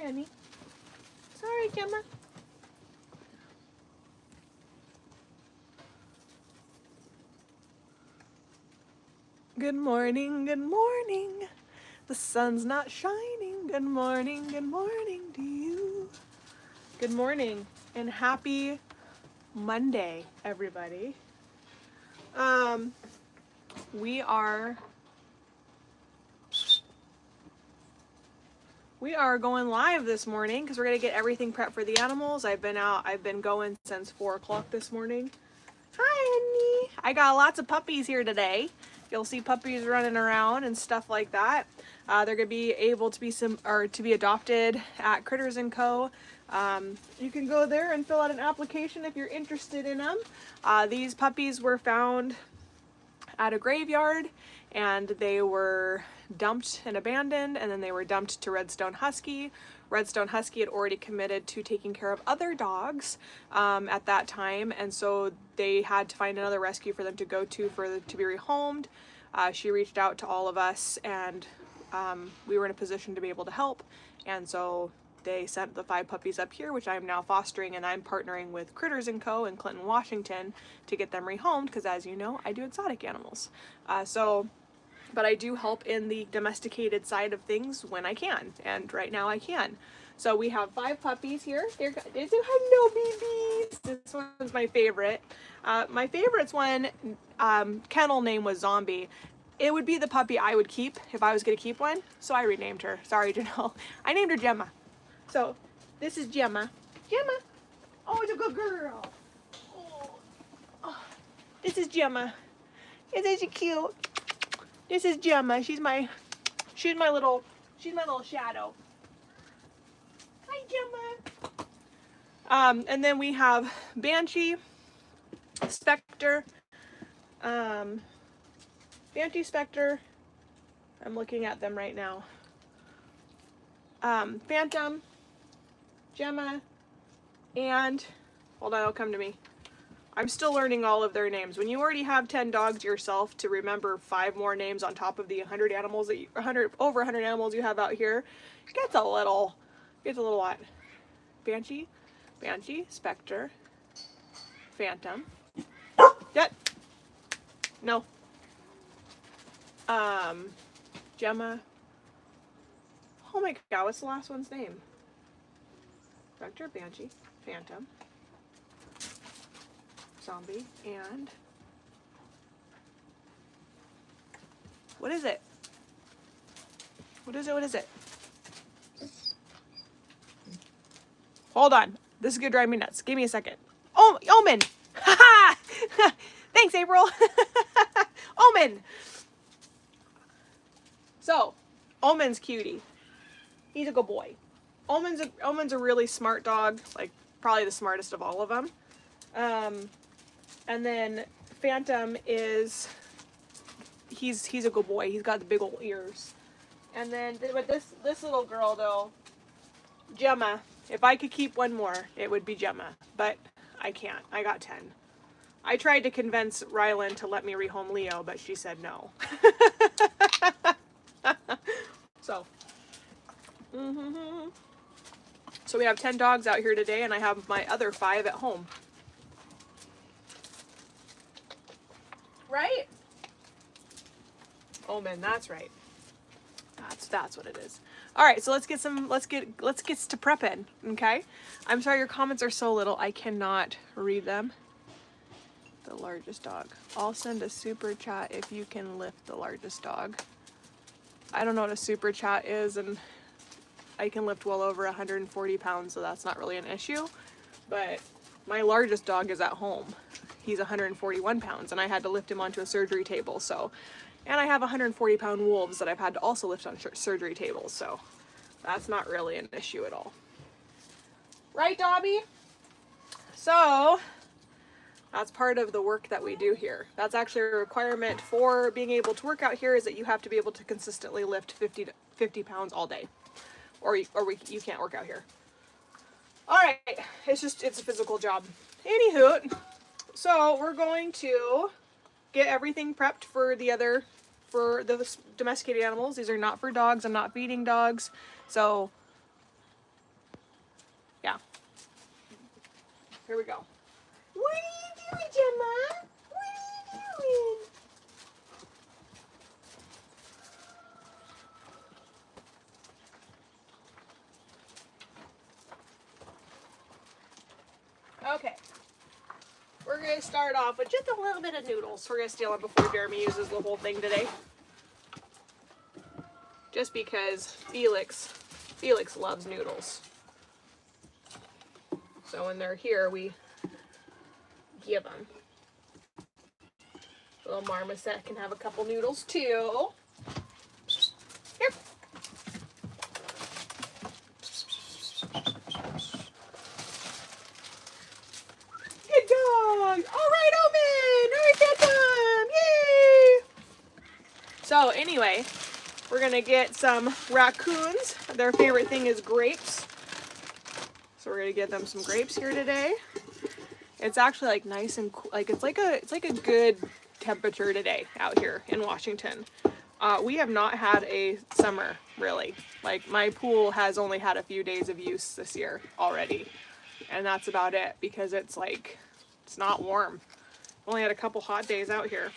honey. Sorry, Gemma. Good morning, good morning. The sun's not shining. Good morning to you. Good morning and happy Monday, everybody. We are going live this morning because we're gonna get everything prepped for the animals. I've been going since 4 o'clock this morning. Hi, honey. I got lots of puppies here today. You'll see puppies running around and stuff like that. They're gonna be able to be adopted at Critters & Co. You can go there and fill out an application if you're interested in them. These puppies were found at a graveyard and they were dumped and abandoned, and then they were dumped to Redstone Husky. Redstone Husky had already committed to taking care of other dogs at that time, and so they had to find another rescue for them to go to to be rehomed. She reached out to all of us, and we were in a position to be able to help, and so they sent the 5 puppies up here, which I'm now fostering, and I'm partnering with Critters & Co. in Clinton, Washington to get them rehomed, because as you know, I do exotic animals. But I do help in the domesticated side of things when I can, and right now I can. So we have 5 puppies here. Hello, babies. This one's my favorite. My favorite's one, kennel name was Zombie. It would be the puppy I would keep if I was gonna keep one, so I renamed her. Sorry, Janelle. I named her Gemma. So this is Gemma. Gemma. Oh, it's a good girl. Oh. This is Gemma. Isn't she cute? This is Gemma. She's my little shadow. Hi, Gemma. And then we have Banshee, Spectre, Banshee, Spectre. I'm looking at them right now. Phantom, Gemma, and hold on, it'll come to me. I'm still learning all of their names. When you already have 10 dogs yourself, to remember 5 more names on top of the 100 animals that over 100 animals you have out here, gets a little lot. Banshee, Spectre, Phantom. Yep. No. Gemma. Oh my god, what's the last one's name? Spectre, Banshee, Phantom, Zombie, and what is it? What is it? Hold on. This is gonna drive me nuts. Give me a second. Oh, Omen! Haha! Thanks, April. Omen! So, Omen's cutie. He's a good boy. Omen's a really smart dog, like probably the smartest of all of them. And then Phantom is, he's a good boy. He's got the big old ears. And then with this little girl though, Gemma. If I could keep one more, it would be Gemma, but I can't. I got 10. I tried to convince Rylan to let me rehome Leo, but she said no. So. So we have 10 dogs out here today, and I have my other 5 at home. Right? Omen, that's right. That's what it is. All right, so let's get to prepping, okay? I'm sorry your comments are so little, I cannot read them. The largest dog. I'll send a super chat if you can lift the largest dog. I don't know what a super chat is, and I can lift well over 140 pounds, so that's not really an issue. But my largest dog is at home. He's 141 pounds, and I had to lift him onto a surgery table, so. And I have 140-pound wolves that I've had to also lift on surgery tables, so that's not really an issue at all. Right, Dobby? So, that's part of the work that we do here. That's actually a requirement for being able to work out here, is that you have to be able to consistently lift 50 pounds all day. Or you can't work out here. All right, it's a physical job. Anywho, so we're going to get everything prepped for the domesticated animals. These are not for dogs. I'm not feeding dogs. So Here we go. What are you doing, Gemma? What are you doing? Okay. We're going to start off with just a little bit of noodles. We're going to steal them before Jeremy uses the whole thing today. Just because Felix loves noodles. So when they're here, we give them. Little marmoset can have a couple noodles too. Here. Good dog. All right, Omen. All right, Phantom. Yay. So anyway, we're gonna get some raccoons. Their favorite thing is grapes. So we're gonna get them some grapes here today. It's actually like nice and cool. Like it's like a good temperature today out here in Washington. We have not had a summer really. Like my pool has only had a few days of use this year already, and that's about it because it's like it's not warm. Only had a couple hot days out here.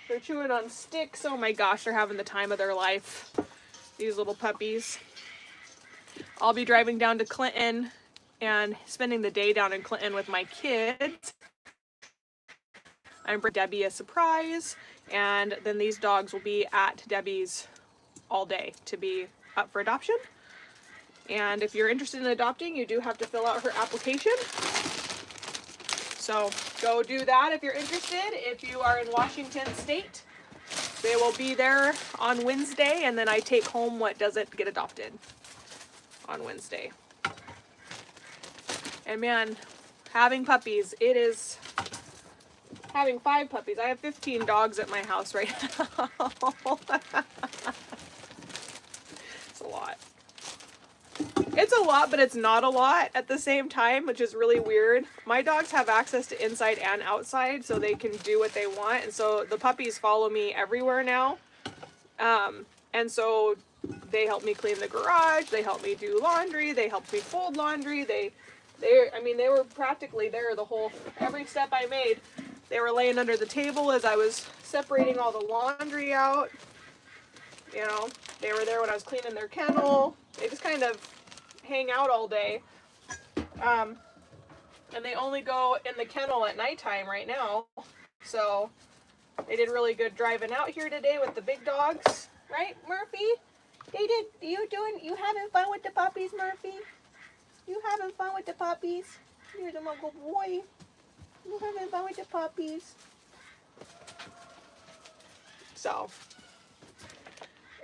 They're chewing on sticks. Oh my gosh, they're having the time of their life. These little puppies. I'll be driving down to Clinton and spending the day down in Clinton with my kids. I'm bringing Debbie a surprise, and then these dogs will be at Debbie's all day to be up for adoption. And if you're interested in adopting, you do have to fill out her application. So go do that if you're interested. If you are in Washington State, they will be there on Wednesday, and then I take home what doesn't get adopted on Wednesday. And man, having puppies, it is having 5 puppies. I have 15 dogs at my house right now. It's a lot. It's a lot, but it's not a lot at the same time, which is really weird. My dogs have access to inside and outside, so they can do what they want. And so the puppies follow me everywhere now. And so they help me clean the garage. They help me do laundry. They help me fold laundry. They were practically there every step I made. They were laying under the table as I was separating all the laundry out. You know, they were there when I was cleaning their kennel. They just kind of hang out all day. And they only go in the kennel at nighttime right now. So they did really good driving out here today with the big dogs. Right, Murphy? You having fun with the puppies, Murphy? You having fun with the puppies? You're the good boy. You having fun with the puppies? So,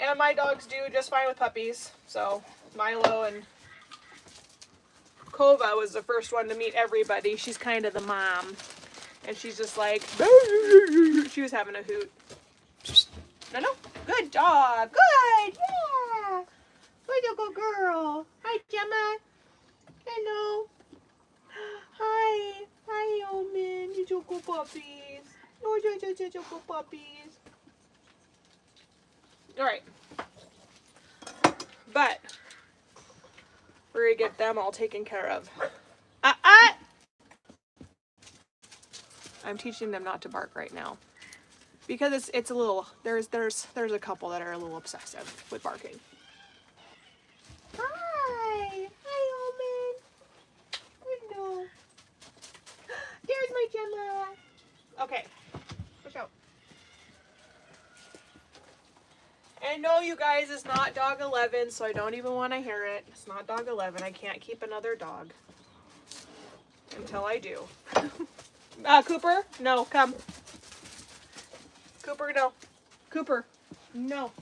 and my dogs do just fine with puppies. So Milo and Kova was the first one to meet everybody. She's kind of the mom, and she's just like she was having a hoot. No, good dog, good, yeah, good girl. Hi, Gemma. Hello. Hi, Omen. You two good puppies. No, you good puppies. All right, but we're gonna get them all taken care of. I'm teaching them not to bark right now because it's a little. There's a couple that are a little obsessive with barking. Hi, Omen. Hello. There's my Gemma. Okay, push out. And no, you guys, it's not dog 11, so I don't even want to hear it. It's not dog 11. I can't keep another dog until I do. Cooper, no, come. Cooper, no. Cooper, no.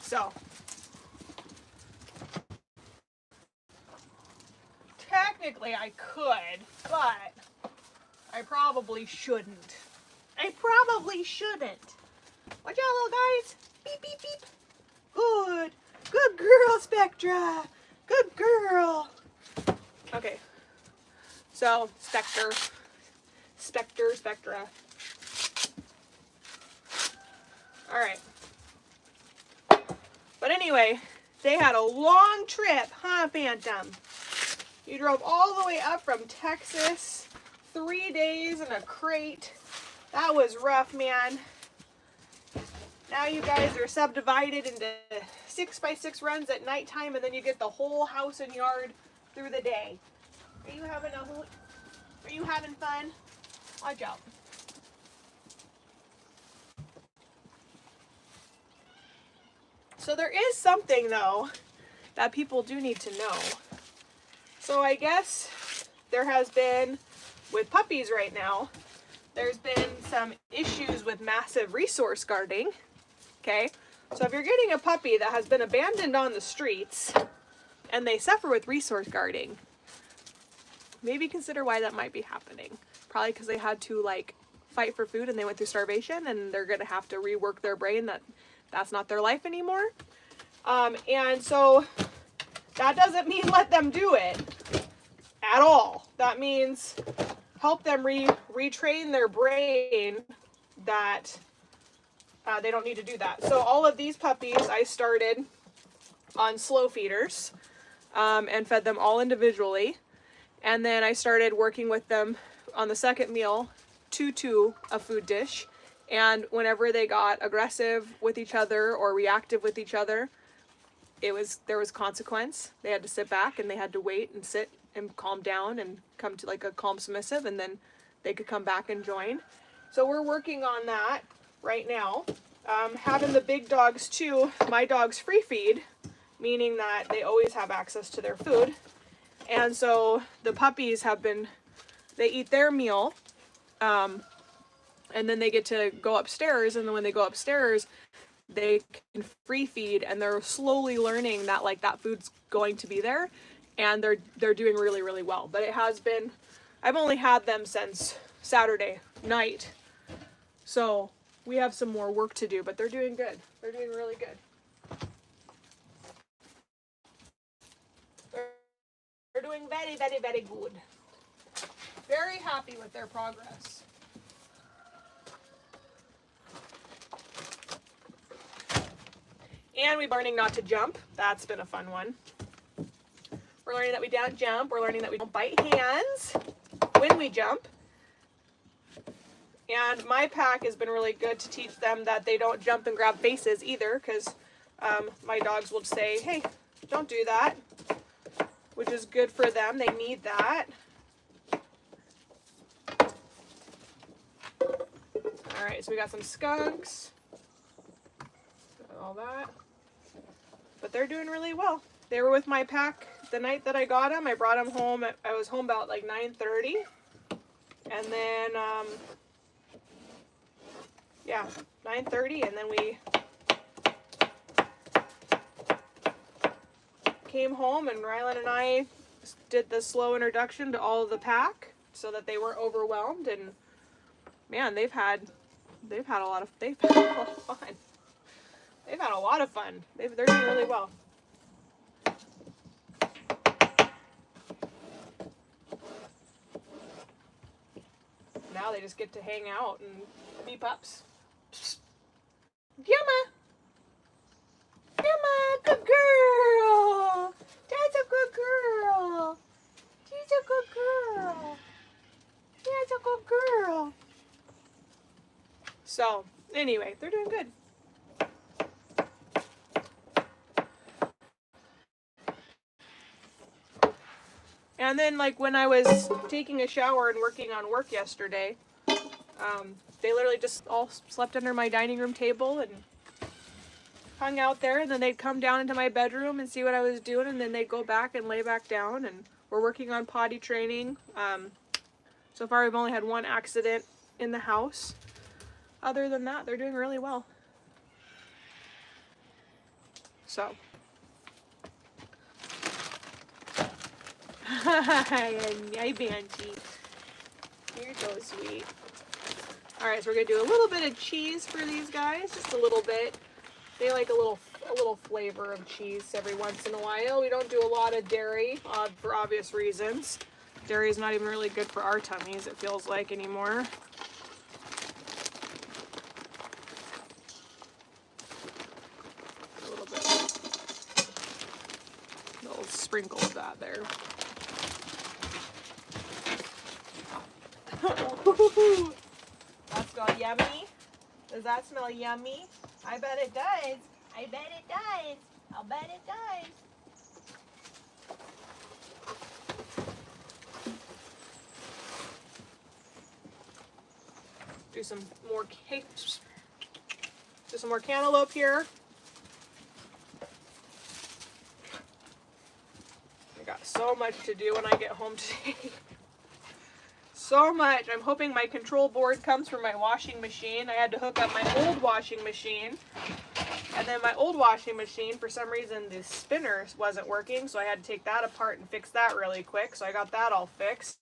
So, technically I could, but I probably shouldn't. Watch out, little guys. Beep, beep, beep. Good. Good girl, Spectra. Good girl. Okay. So, Spectra. All right. But anyway, they had a long trip, huh, Phantom? You drove all the way up from Texas, 3 days in a crate. That was rough, man. Now you guys are subdivided into 6x6 runs at nighttime, and then you get the whole house and yard through the day. Are you having a hoot? Are you having fun? Watch out. So there is something, though, that people do need to know. So I guess there has been, with puppies right now, there's been some issues with massive resource guarding. Okay, so if you're getting a puppy that has been abandoned on the streets and they suffer with resource guarding, maybe consider why that might be happening. Probably because they had to like fight for food and they went through starvation, and they're gonna have to rework their brain that that's not their life anymore. And so that doesn't mean let them do it at all. That means help them retrain their brain that they don't need to do that. So all of these puppies I started on slow feeders and fed them all individually. And then I started working with them on the second meal, 2-2 a food dish. And whenever they got aggressive with each other or reactive with each other, there was consequence. They had to sit back and they had to wait and sit and calm down and come to like a calm submissive, and then they could come back and join. So we're working on that right now. Having the big dogs too, my dogs free feed, meaning that they always have access to their food. And so the puppies they eat their meal, and then they get to go upstairs, and then when they go upstairs, they can free feed, and they're slowly learning that like that food's going to be there, and they're doing really, really well. But it has been, I've only had them since Saturday night, so we have some more work to do, but they're doing good. They're doing really good. They're doing very, very, very good. Very happy with their progress. And we're learning not to jump. That's been a fun one. We're learning that we don't jump. We're learning that we don't bite hands when we jump. And my pack has been really good to teach them that they don't jump and grab faces either, because my dogs will say, hey, don't do that, which is good for them. They need that. All right, so we got some skunks, got all that, but they're doing really well. They were with my pack the night that I got them. I brought them home. I was home about like 9:30, and then yeah, 9:30, and then we came home, and Rylan and I did the slow introduction to all of the pack so that they weren't overwhelmed. And man, they've had a lot of fun. They've had a lot of fun. They're doing really well. Now they just get to hang out and be pups. Yumma! Yumma! Good girl! That's a good girl! She's a good girl! That's a good girl! So, anyway, they're doing good. And then, like, when I was taking a shower and working on work yesterday, they literally just all slept under my dining room table and hung out there, and then they'd come down into my bedroom and see what I was doing, and then they'd go back and lay back down. And we're working on potty training. So far we've only had one accident in the house. Other than that, they're doing really well. So. Hi, Banshee. You're so sweet. Alright, so we're going to do a little bit of cheese for these guys. Just a little bit. They like a little a little flavor of cheese every once in a while. We don't do a lot of dairy for obvious reasons. Dairy is not even really good for our tummies, it feels like, anymore. A little bit. A little sprinkle of that there. That smell yummy? Does that smell yummy? I bet it does. I bet it does. I'll bet it does. Do some more cakes. Do some more cantaloupe here. I got so much to do when I get home today. So much. I'm hoping my control board comes from my washing machine. I had to hook up my old washing machine. And then my old washing machine, for some reason, the spinner wasn't working. So I had to take that apart and fix that really quick. So I got that all fixed.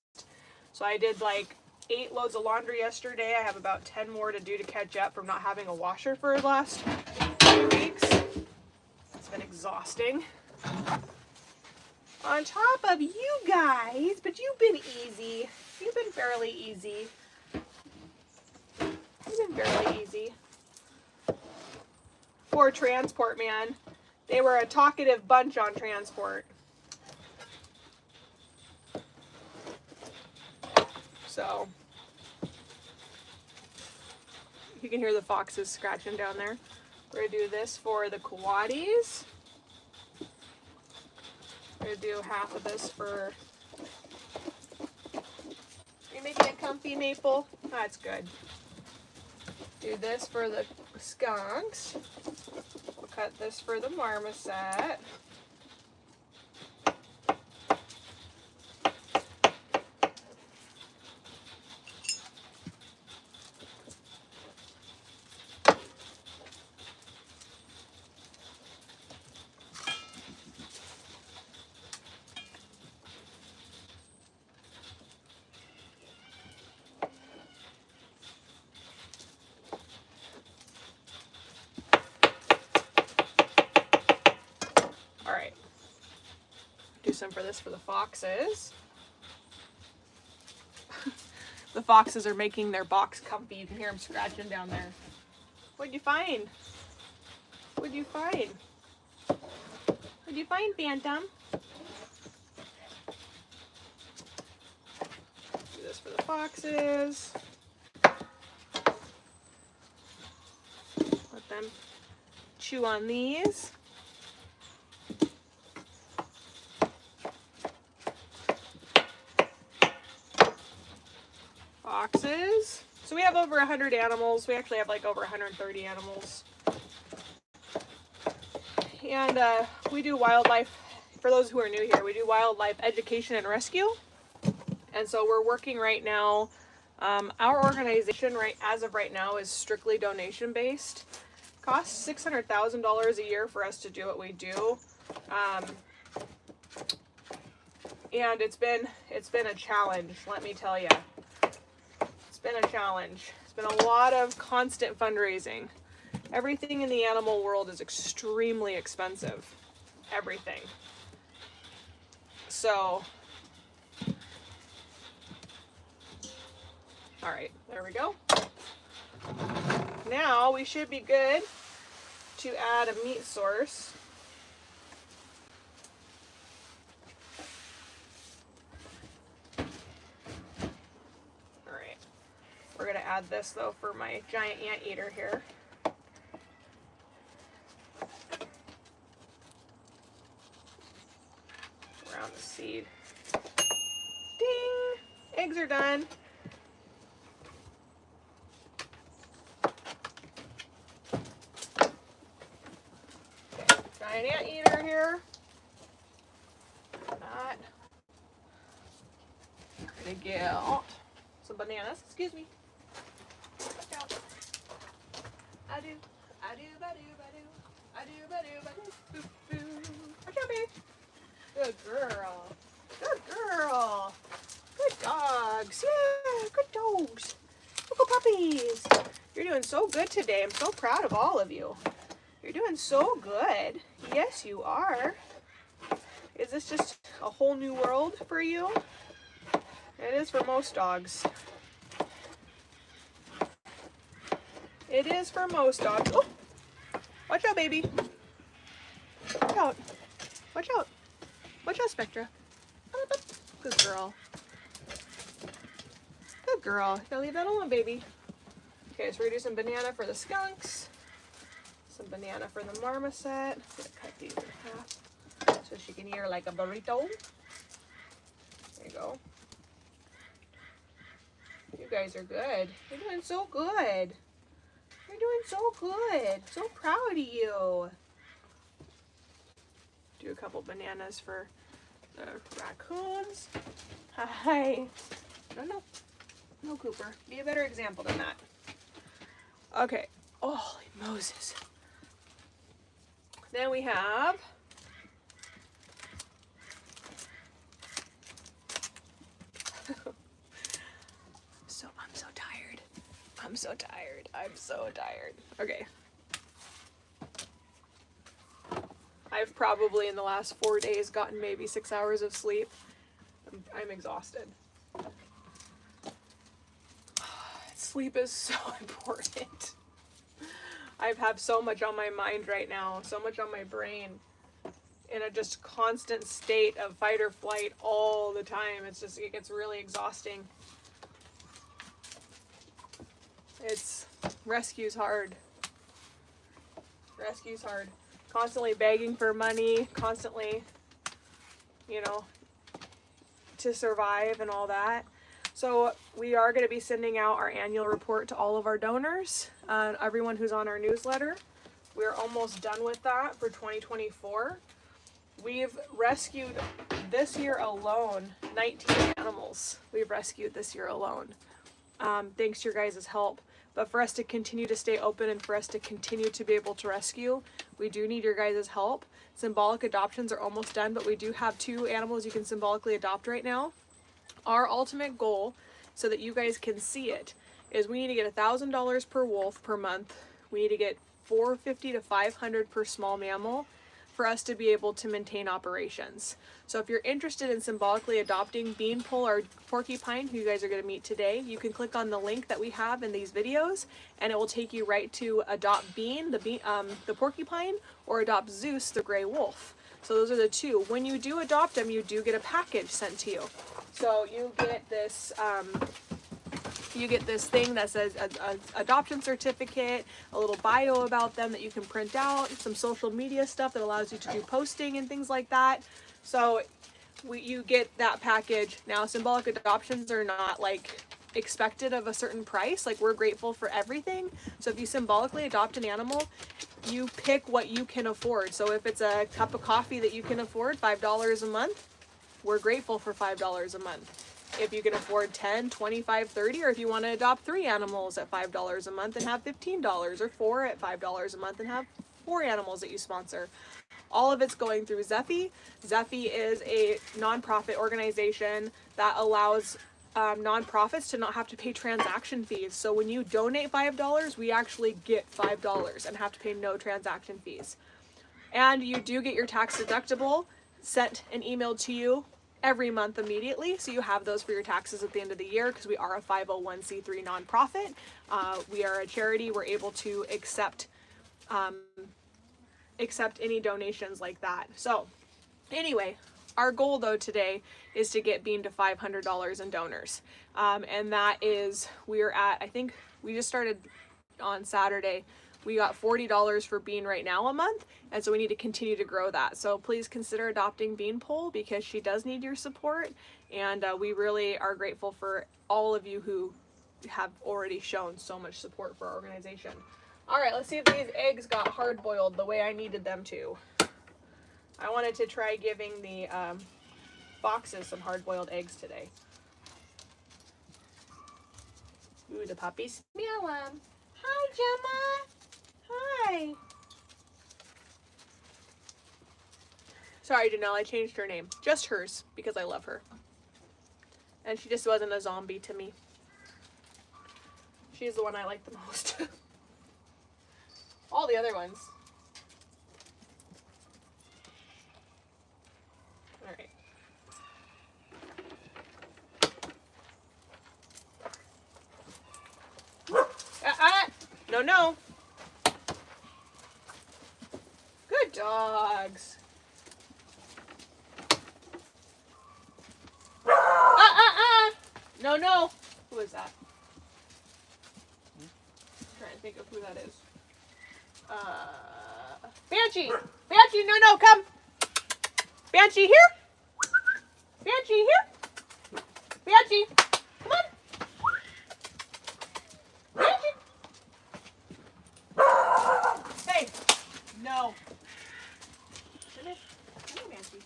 So I did like 8 loads of laundry yesterday. I have about 10 more to do to catch up from not having a washer for the last 2 weeks. It's been exhausting. On top of you guys, but you've been easy. You've been fairly easy. You've been fairly easy. Poor transport, man. They were a talkative bunch on transport. So, you can hear the foxes scratching down there. We're gonna do this for the coatis. We're gonna do half of this for... Are you making it comfy, Maple? That's good. Do this for the skunks. We'll cut this for the marmoset. Some for this for the foxes. The foxes are making their box comfy. You can hear them scratching down there. What'd you find? What'd you find? What'd you find, Phantom? Do this for the foxes. Let them chew on these. Boxes. So we have over 100 animals. We actually have like over 130 animals. And we do wildlife, for those who are new here, we do wildlife education and rescue. And so we're working right now, our organization as of right now is strictly donation based. Costs $600,000 a year for us to do what we do. And it's been a challenge, let me tell you. It's been a challenge. It's been a lot of constant fundraising. Everything in the animal world is extremely expensive. Everything. So, all right, there we go. Now we should be good to add a meat source. We're going to add this, though, for my giant anteater here. Around the seed. Ding! Eggs are done. Okay, giant anteater here. That. We're going to get out some bananas. Excuse me. I do, ba-do, ba-do, I do, ba-do, ba-do, boo-boo. Watch out, babe. Good girl. Good girl. Good dogs. Yeah, good dogs. Little puppies. You're doing so good today. I'm so proud of all of you. You're doing so good. Yes, you are. Is this just a whole new world for you? It is for most dogs. It is for most dogs. Oh, watch out, baby. Watch out. Watch out. Watch out, Spectra. Good girl. Good girl. Gotta leave that alone, baby. Okay, so we're gonna do some banana for the skunks. Some banana for the marmoset. I'm gonna cut these in half so she can eat her like a burrito. There you go. You guys are good. You're doing so good. You're doing so good. So proud of you. Do a couple bananas for the raccoons. Hi. No. No, Cooper. Be a better example than that. Okay. Holy Moses. Then we have I'm so tired. I'm so tired. Okay. I've probably in the last 4 days gotten maybe 6 hours of sleep. I'm exhausted. Sleep is so important. I have so much on my mind right now, so much on my brain, in a just constant state of fight or flight all the time. It's just, it gets really exhausting. Rescue's hard. Rescue's hard. Constantly begging for money, constantly, you know, to survive and all that. So we are going to be sending out our annual report to all of our donors, everyone who's on our newsletter. We're almost done with that for 2024. We've rescued this year alone 19 animals. We've rescued this year alone. Thanks to your guys' help. But for us to continue to stay open and for us to continue to be able to rescue, we do need your guys' help. Symbolic adoptions are almost done, but we do have 2 animals you can symbolically adopt right now. Our ultimate goal, so that you guys can see it, is we need to get $1,000 per wolf per month. We need to get $450 to $500 per small mammal for us to be able to maintain operations. So if you're interested in symbolically adopting Beanpole or Porcupine, who you guys are going to meet today, you can click on the link that we have in these videos, and it will take you right to adopt Bean, the porcupine, or adopt Zeus, the gray wolf. So those are the 2. When you do adopt them, you do get a package sent to you. So you get this thing that says a adoption certificate, a little bio about them that you can print out, some social media stuff that allows you to do posting and things like that. So you get that package. Now, symbolic adoptions are not like expected of a certain price. Like, we're grateful for everything. So if you symbolically adopt an animal, you pick what you can afford. So if it's a cup of coffee that you can afford, $5 a month, we're grateful for $5 a month. If you can afford 10, 25, 30, or if you want to adopt 3 animals at $5 a month and have $15, or 4 at $5 a month and have 4 animals that you sponsor. All of it's going through Zeffy. Zeffy is a nonprofit organization that allows nonprofits to not have to pay transaction fees. So when you donate $5, we actually get $5 and have to pay no transaction fees. And you do get your tax deductible sent and emailed to you every month immediately, so you have those for your taxes at the end of the year, because we are a 501c3 nonprofit. We are a charity. We're able to accept any donations like that. So anyway, our goal though today is to get Bean to $500 in donors, and that is, we're at, I think we just started on Saturday. We got $40 for Bean right now a month, and so we need to continue to grow that. So please consider adopting Beanpole, because she does need your support, and we really are grateful for all of you who have already shown so much support for our organization. All right, let's see if these eggs got hard-boiled the way I needed them to. I wanted to try giving the foxes some hard-boiled eggs today. Ooh, the puppies smell them. Hi, Gemma. Hi. Sorry, Janelle, I changed her name. Just hers, because I love her. And she just wasn't a zombie to me. She's the one I like the most. All the other ones, No, no. Good dogs. No, no. Who is that? I'm trying to think of who that is. Banshee! Banshee, no, no, come! Banshee, here! Banshee, here! Banshee, come on! Banshee! Hey! No. Come here. Come here, Banshee.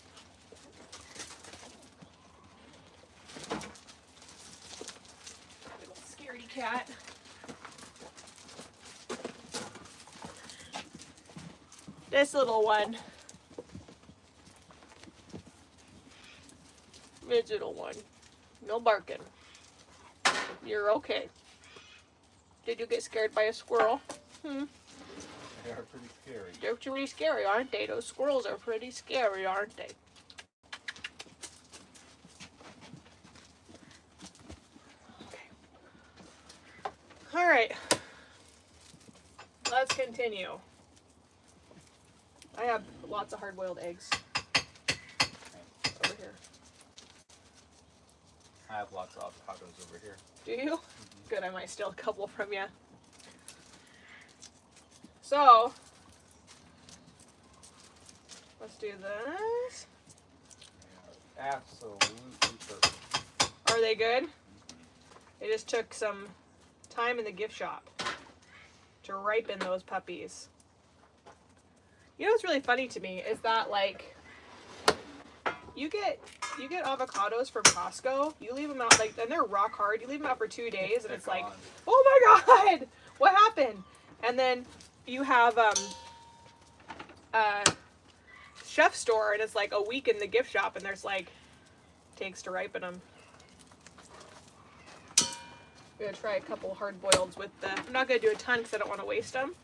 Little scaredy cat. This little one. This little one. No barking. You're okay. Did you get scared by a squirrel? Hmm. They are pretty scary. They're pretty scary, aren't they? Those squirrels are pretty scary, aren't they? Okay. All right. Let's continue. I have lots of hard-boiled eggs over here. I have lots of avocados over here. Do you? Mm-hmm. Good, I might steal a couple from you. So, let's do this. They are absolutely perfect. Are they good? They just took some time in the gift shop to ripen those puppies. You know what's really funny to me is that, like, you get avocados from Costco. You leave them out, like, and they're rock hard. You leave them out for 2 days, and it's like, oh my god, what happened? And then you have chef store, and it's like a week in the gift shop, and there's like takes to ripen them. I'm gonna try a couple hard boileds with the. I'm not gonna do a ton because I don't want to waste them.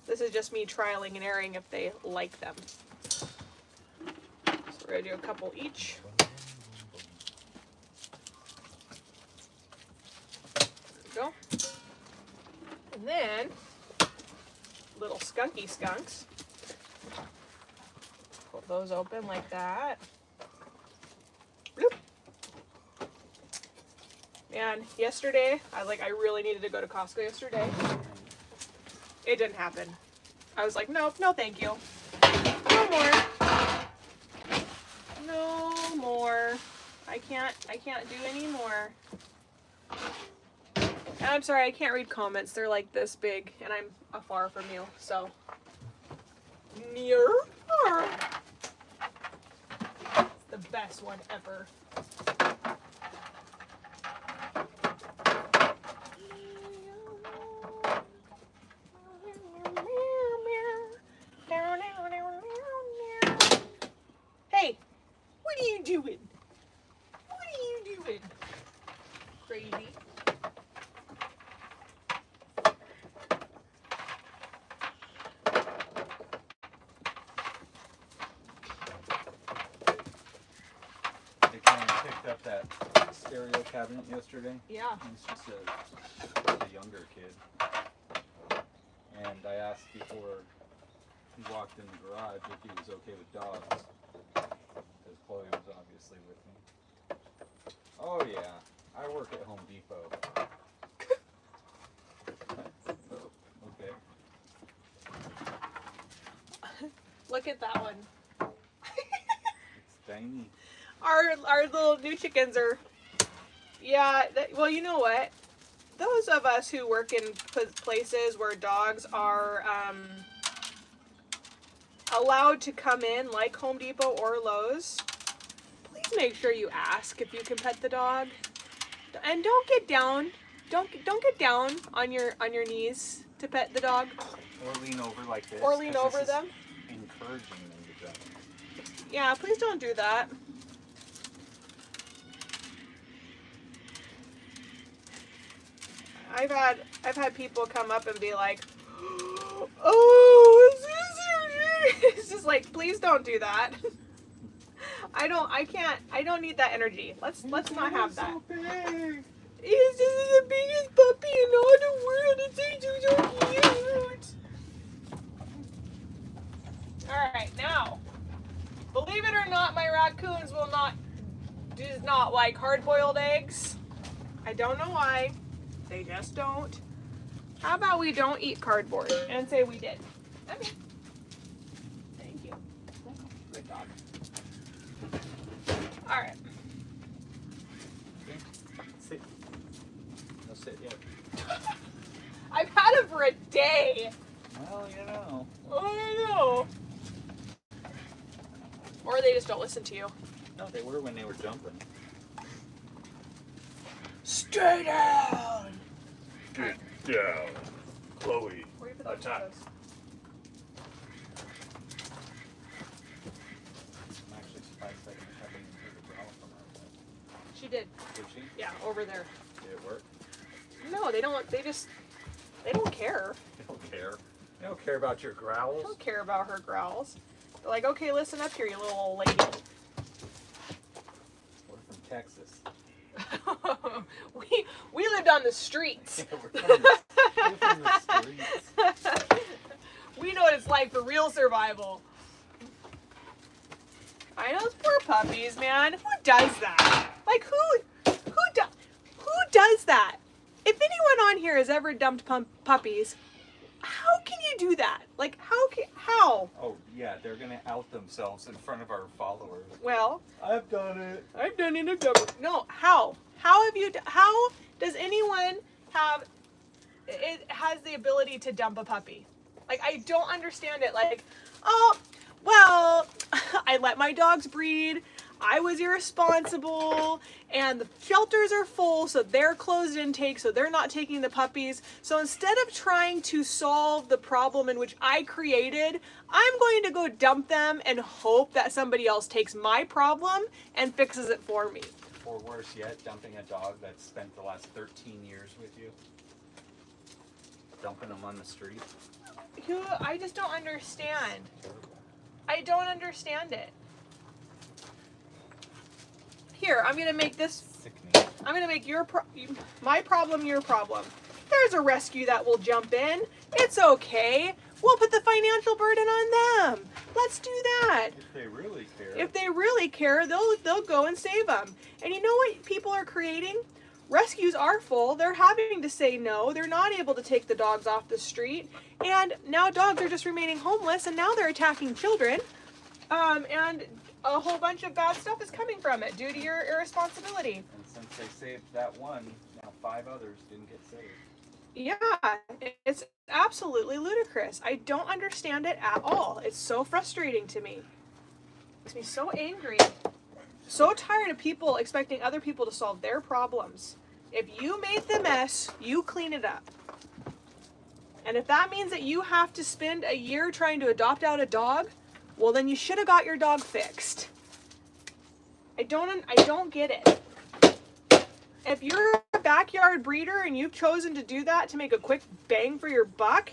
This is just me trialing and erroring if they like them. So we're gonna do a couple each. There we go. And then little skunky skunks. Pull those open like that. Bloop. Man, yesterday, I really needed to go to Costco yesterday. It didn't happen. I was like, nope, no thank you. No more. No more. I can't do any more. And I'm sorry, I can't read comments. They're like this big, and I'm afar from you, so. Near. It's the best one ever. Hey, what are you doing? What are you doing? Crazy. They came and picked up that stereo cabinet yesterday. Yeah. It's just a younger kid. And I asked before he walked in the garage if he was okay with dogs. Because Chloe was obviously with me. Oh yeah, I work at Home Depot. Okay. Look at that one. It's tiny. Our little new chickens are, yeah, well, you know what? Those of us who work in places where dogs are allowed to come in, like Home Depot or Lowe's, please make sure you ask if you can pet the dog. And don't get down. Don't get down on your knees to pet the dog. Or lean over like this. Or lean over them. Encouraging them to jump. Yeah, please don't do that. I've had people come up and be like, "Oh, is this it's just like, please don't do that." I don't need that energy. Let's not have that. So big. This is the biggest puppy in all the world. It's so cute. All right, now, believe it or not, my raccoons does not like hard-boiled eggs. I don't know why. They just don't. How about we don't eat cardboard and say we did? Okay. Thank you. Good dog. All right. Sit. No sit yet. I've had it for a day. Well, you know. I know. Or they just don't listen to you. No, they were when they were jumping. Stay down. Get down, Chloe. Where do you put those Attack. photos? I'm actually surprised I didn't have any bigger growl from her. She did. Did she? Yeah, over there. Did it work? No, they don't. They don't care. They don't care. They don't care about your They growls. don't care about her growls. They're like, okay, listen up here, you little old lady. We're from Texas. we lived on the streets. Yeah, we're from the streets. We know what it's like for real survival. I know, those poor puppies, man. Who does that? Like, who does that? If anyone on here has ever dumped puppies, how can you do that? Like, how? Oh, yeah, they're gonna out themselves in front of our followers. Well, I've done it. I've done it. No, how? How does anyone has the ability to dump a puppy? Like, I don't understand it. Like, oh, well, I let my dogs breed. I was irresponsible, and the shelters are full, so they're closed intake, so they're not taking the puppies. So instead of trying to solve the problem in which I created, I'm going to go dump them and hope that somebody else takes my problem and fixes it for me. Or worse yet, dumping a dog that's spent the last 13 years with you. Dumping them on the street. I just don't understand. I don't understand it. Here, I'm gonna make this. Sickening. I'm gonna make my problem your problem. There's a rescue that will jump in. It's okay. We'll put the financial burden on them. Let's do that. If they really care. If they really care, they'll go and save them. And you know what people are creating? Rescues are full. They're having to say no. They're not able to take the dogs off the street. And now dogs are just remaining homeless, and now they're attacking children. And a whole bunch of bad stuff is coming from it due to your irresponsibility. And since they saved that one, now 5 others didn't get saved. Yeah, it's absolutely ludicrous. I don't understand it at all. It's so frustrating to me. It makes me so angry. So tired of people expecting other people to solve their problems. If you made the mess, you clean it up. And if that means that you have to spend a year trying to adopt out a dog, well, then you should have got your dog fixed. I don't get it. If you're a backyard breeder and you've chosen to do that to make a quick bang for your buck,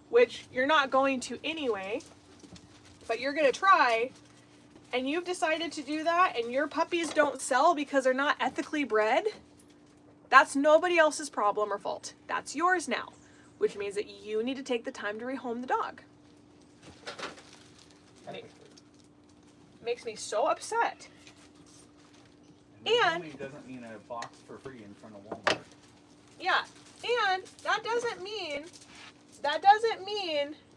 which you're not going to anyway, but you're going to try, and you've decided to do that, and your puppies don't sell because they're not ethically bred, that's nobody else's problem or fault. That's yours now, which means that you need to take the time to rehome the dog. Makes me so upset. And rehoming doesn't mean a box for free in front of Walmart. Yeah, and that doesn't mean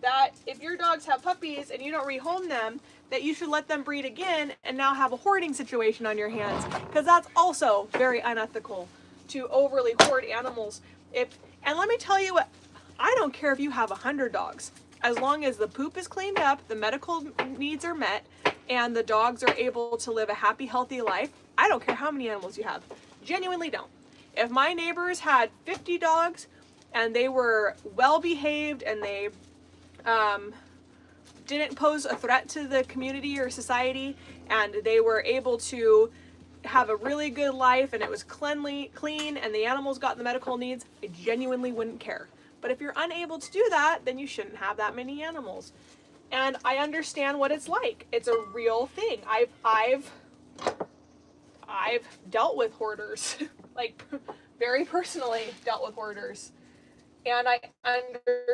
that if your dogs have puppies and you don't rehome them, that you should let them breed again and now have a hoarding situation on your hands, because that's also very unethical to overly hoard animals. And let me tell you what, I don't care if you have 100 dogs. As long as the poop is cleaned up, the medical needs are met, and the dogs are able to live a happy, healthy life, I don't care how many animals you have. Genuinely don't. If my neighbors had 50 dogs and they were well behaved and they didn't pose a threat to the community or society, and they were able to have a really good life and it was clean and the animals got the medical needs, I genuinely wouldn't care. But if you're unable to do that, then you shouldn't have that many animals. And I understand what it's like. It's a real thing. I've dealt with hoarders, like very personally dealt with hoarders. And I understand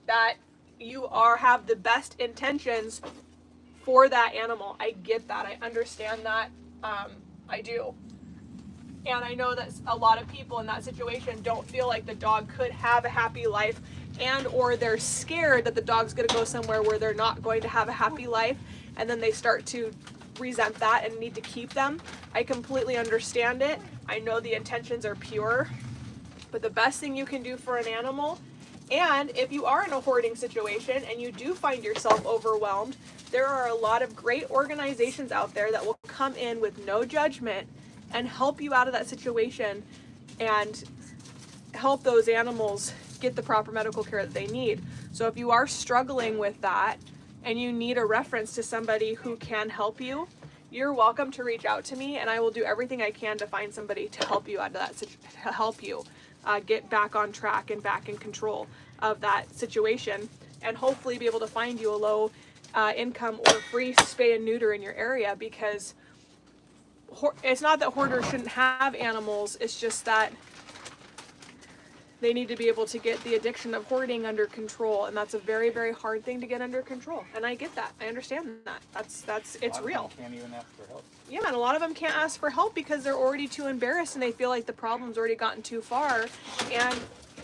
that you have the best intentions for that animal. I get that. I understand that. I do. And I know that a lot of people in that situation don't feel like the dog could have a happy life, and or they're scared that the dog's going to go somewhere where they're not going to have a happy life, and then they start to resent that and need to keep them. I completely understand it. I know the intentions are pure, but the best thing you can do for an animal, and if you are in a hoarding situation and you do find yourself overwhelmed, there are a lot of great organizations out there that will come in with no judgment and help you out of that situation and help those animals get the proper medical care that they need. So if you are struggling with that and you need a reference to somebody who can help you, you're welcome to reach out to me, and I will do everything I can to find somebody to help you out of that, to help you get back on track and back in control of that situation, and hopefully be able to find you a low income or free spay and neuter in your area, because it's not that hoarders shouldn't have animals, it's just that they need to be able to get the addiction of hoarding under control, and that's a very, very hard thing to get under control. And I get that. I understand that. It's real. Can't even ask for help. Yeah, and a lot of them can't ask for help because they're already too embarrassed and they feel like the problem's already gotten too far. And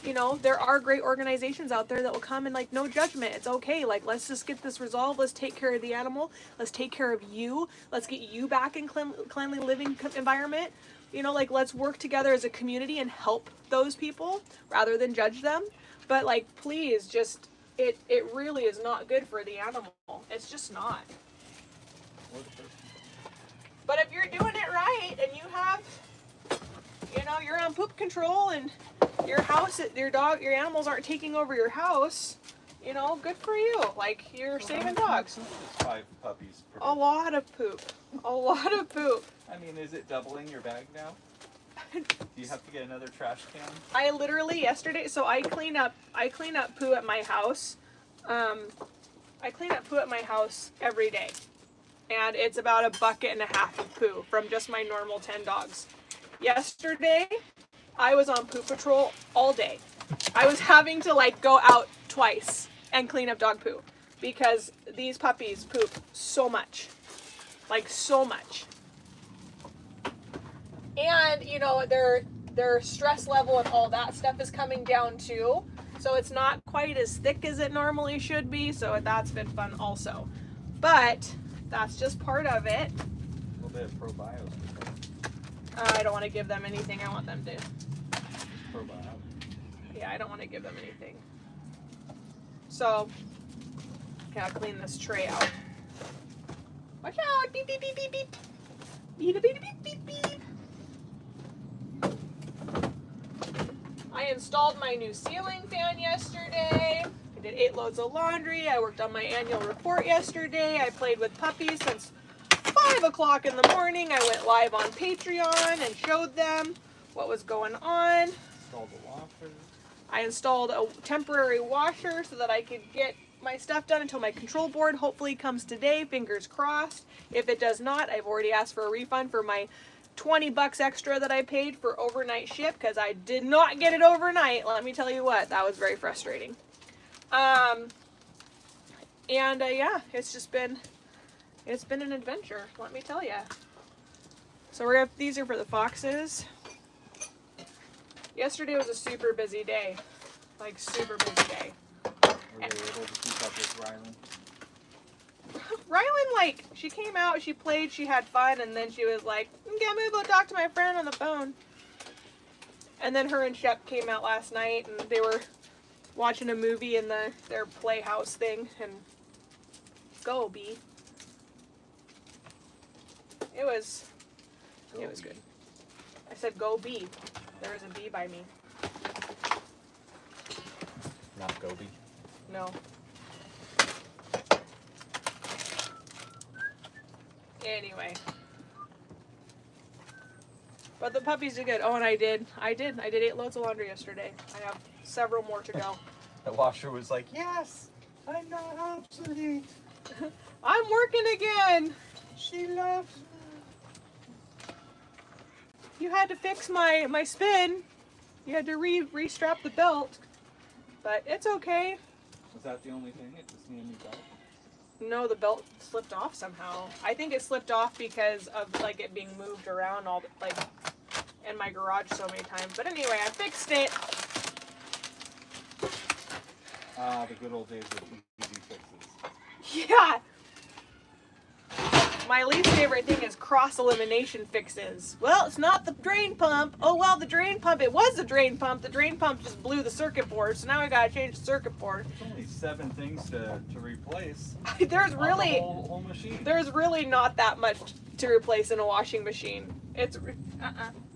you know, there are great organizations out there that will come and like, no judgment. It's okay. Like, let's just get this resolved. Let's take care of the animal. Let's take care of you. Let's get you back in cleanly living environment. You know, like, let's work together as a community and help those people rather than judge them. But like, please, just, it really is not good for the animal. It's just not. But if you're doing it right and you have, you know, you're on poop control and your house, your dog, your animals aren't taking over your house, you know, good for you. Like, you're saving dogs. 5 puppies per day. A lot of poop. A lot of poop. I mean, is it doubling your bag now? Do you have to get another trash can? I literally yesterday, so I clean up poo at my house. I clean up poo at my house every day. And it's about 1.5 buckets of poo from just my normal 10 dogs. Yesterday, I was on poo patrol all day. I was having to like go out twice and clean up dog poo because these puppies poop so much. Like, so much. And, you know, their stress level and all that stuff is coming down too. So it's not quite as thick as it normally should be. So that's been fun also. But that's just part of it. A little bit of probiotics. I don't want to give them anything. I want them to. Probiotics. Yeah, I don't want to give them anything. So, okay, I'll clean this tray out. Watch out! Beep, beep, beep, beep, beep. Beep, beep, beep, beep, beep. I installed my new ceiling fan yesterday. I did 8 loads of laundry. I worked on my annual report yesterday. I played with puppies since 5 o'clock in the morning. I went live on Patreon and showed them what was going on. Installed the washer. I installed a temporary washer so that I could get my stuff done until my control board hopefully comes today, fingers crossed. If it does not, I've already asked for a refund for my 20 bucks extra that I paid for overnight ship because I did not get it overnight. Let me tell you what, that was very frustrating. Yeah, it's been an adventure, let me tell you. So these are for the foxes. Yesterday was a super busy day, like super busy day. Were they able to keep up with Rylan? Rylan, like, she came out, she played, she had fun, and then she was like, okay, I'm gonna go talk to my friend on the phone. And then her and Shep came out last night, and they were watching a movie in their playhouse thing, and go, B. It was good. I said, go, B. There was a bee by me. Not Gobi. No. Anyway. But the puppies did good. Oh, and I did 8 loads of laundry yesterday. I have several more to go. The washer was like, yes, I'm not obsolete. I'm working again. She loves me. You had to fix my spin. You had to re-strap the belt. But it's okay. Was that the only thing? It just needed a new belt? No, the belt slipped off somehow. I think it slipped off because of like it being moved around all like in my garage so many times. But anyway, I fixed it. Ah, the good old days of easy fixes. Yeah. My least favorite thing is cross-elimination fixes. Well, it's not the drain pump. Oh, well, the drain pump, it was the drain pump. The drain pump just blew the circuit board, so now I gotta change the circuit board. There's only 7 things to replace. There's on really, the whole machine. there's really not that much to replace in a washing machine. It's,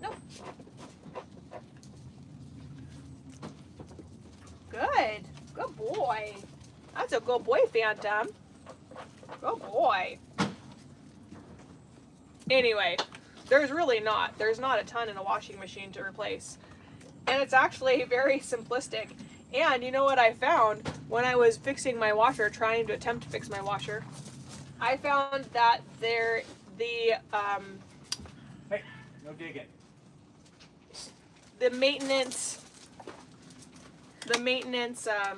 no. Good boy. That's a good boy, Phantom. Good boy. Anyway, there's not a ton in a washing machine to replace. And it's actually very simplistic. And you know what I found when I was fixing my washer, trying to attempt to fix my washer? I found that Hey, no digging. the maintenance, I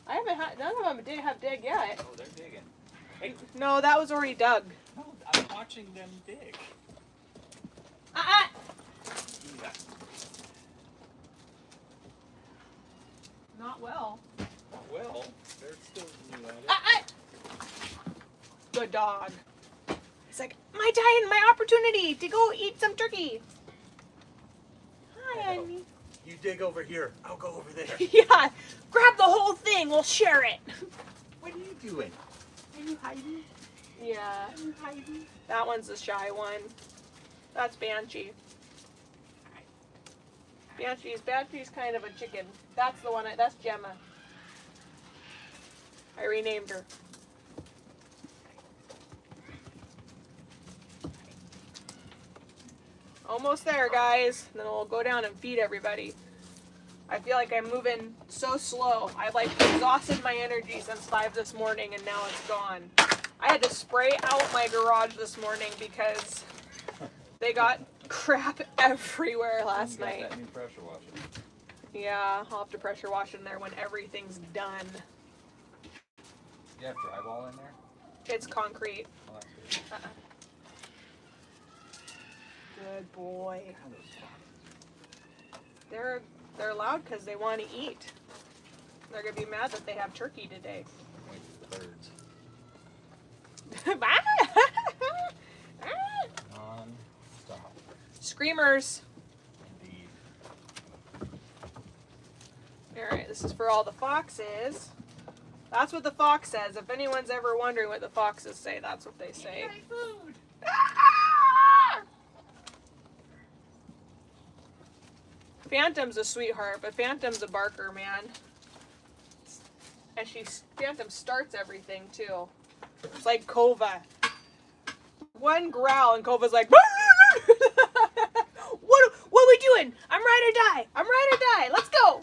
haven't had, none of them have dig yet. Oh, they're digging. Hey. No, that was already dug. No, I'm watching them dig. Yeah. Not well. Well, they're still new at it. Good dog. He's like, my time, my opportunity to go eat some turkey. Hi, Hello. honey. You dig over here. I'll go over there. Yeah, grab the whole thing. We'll share it. What are you doing? Are you hiding? Yeah. Are you hiding? That one's the shy one. That's Banshee. Banshee's kind of a chicken. That's the one. That's Gemma. I renamed her. Almost there, guys. Then we'll go down and feed everybody. I feel like I'm moving so slow. I've like exhausted my energy since 5 this morning and now it's gone. I had to spray out my garage this morning because they got crap everywhere last You got night. that new pressure washer. Yeah, I'll have to pressure wash in there when everything's done. You have drywall in there? It's concrete. Oh, that's good. Good boy. God, those They're loud because they want to eat. They're gonna be mad that they have turkey today. Wait for the birds. Non-stop. Screamers. Indeed. Alright, this is for all the foxes. That's what the fox says. If anyone's ever wondering what the foxes say, that's what they say. Food. Phantom's a sweetheart, but Phantom's a barker, man. And Phantom starts everything too. It's like Kova. One growl and Kova's like, what are we doing? I'm ride or die. I'm ride or die. Let's go.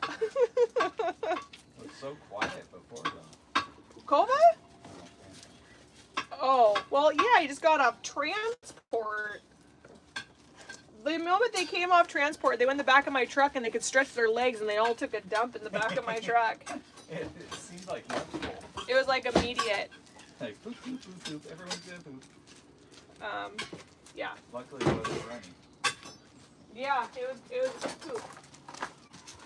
It was so quiet before though. Kova? Oh, well, yeah, he just got off transport. The moment they came off transport, they went in the back of my truck and they could stretch their legs and they all took a dump in the back of my truck. It seemed like multiple. It was like immediate. Like poop, poop, poop, poop. Everyone's gonna poop. Yeah. Luckily, it wasn't running. Yeah, it was poop.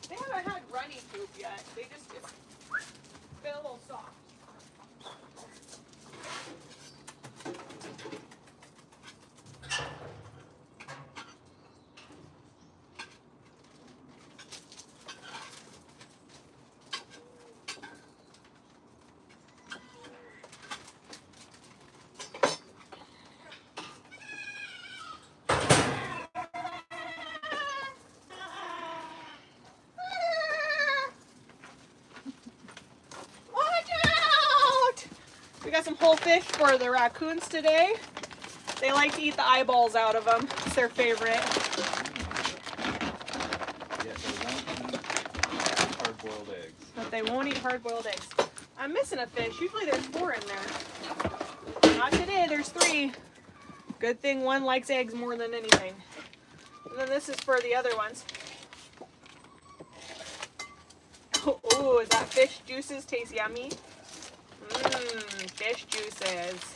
They haven't had runny poop yet. It's been a little soft. We got some whole fish for the raccoons today. They like to eat the eyeballs out of them. It's their favorite. Yeah, they won't eat hard-boiled eggs. But they won't eat hard-boiled eggs. I'm missing a fish. Usually there's 4 in there. Not today, there's 3. Good thing one likes eggs more than anything. And then this is for the other ones. Ooh, that fish juices taste yummy. Mmm, fish juices.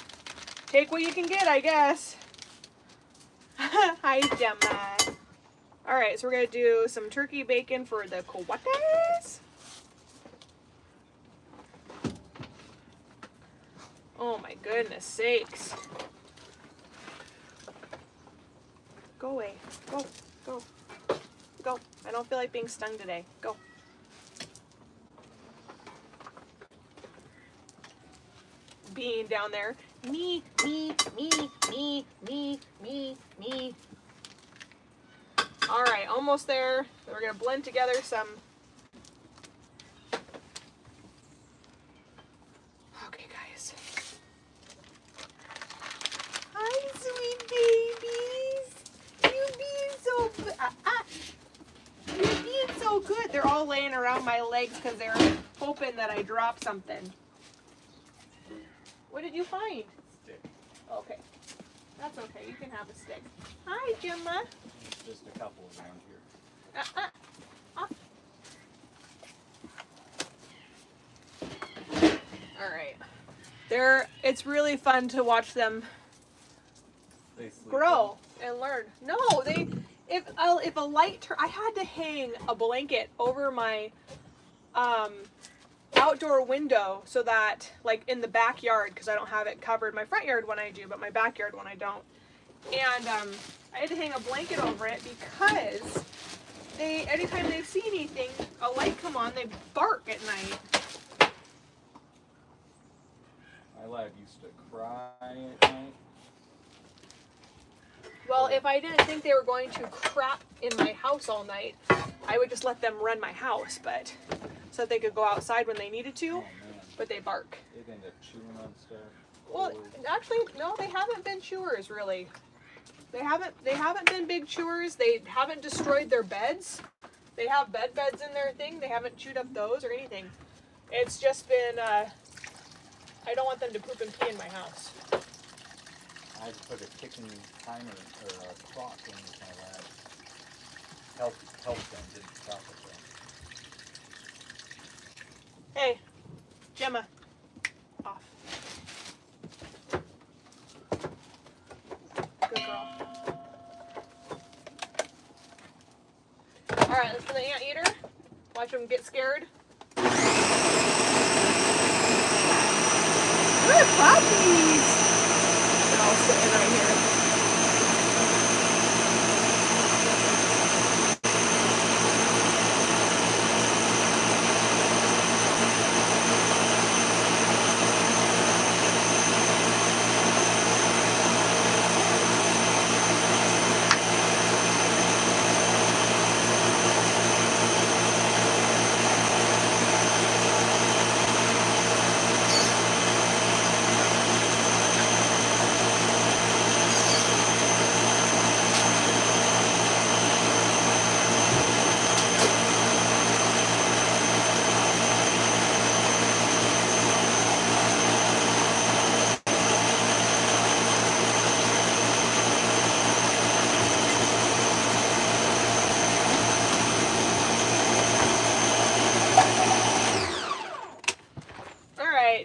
Take what you can get, I guess. Hi, Gemma. All right, so we're gonna do some turkey bacon for the coates. Oh my goodness sakes. Go away. Go, go, go. I don't feel like being stung today. Go. Being down there. Me, me, me, me, me, me, me. All right, almost there. We're gonna blend together some. Okay, guys. Hi, sweet babies. You being so good. You being so good. They're all laying around my legs because they're hoping that I drop something. What did you find? Stick. Okay. That's okay. You can have a stick. Hi, Gemma. Just a couple around here. All right. It's really fun to watch them They sleep grow and learn. No, if a light I had to hang a blanket over my outdoor window so that, like, in the backyard, because I don't have it covered. My front yard when I do, but my backyard when I don't. And I had to hang a blanket over it because anytime they see anything, a light come on, they bark at night. My lad used to cry at night. Well, if I didn't think they were going to crap in my house all night, I would just let them run my house, but so that they could go outside when they needed to. Oh man. But they bark. They'd end up chewing on stuff. Well, actually, no, they haven't been chewers really. They haven't been big chewers. They haven't destroyed their beds. They have beds in their thing. They haven't chewed up those or anything. It's just been I don't want them to poop and pee in my house. I put a ticking timer or a clock in with my lad. Help them, didn't stop it though. Hey, Gemma, off. Good girl. All right, let's do the anteater. Watch them get scared. Good puppies. They're all sitting right here.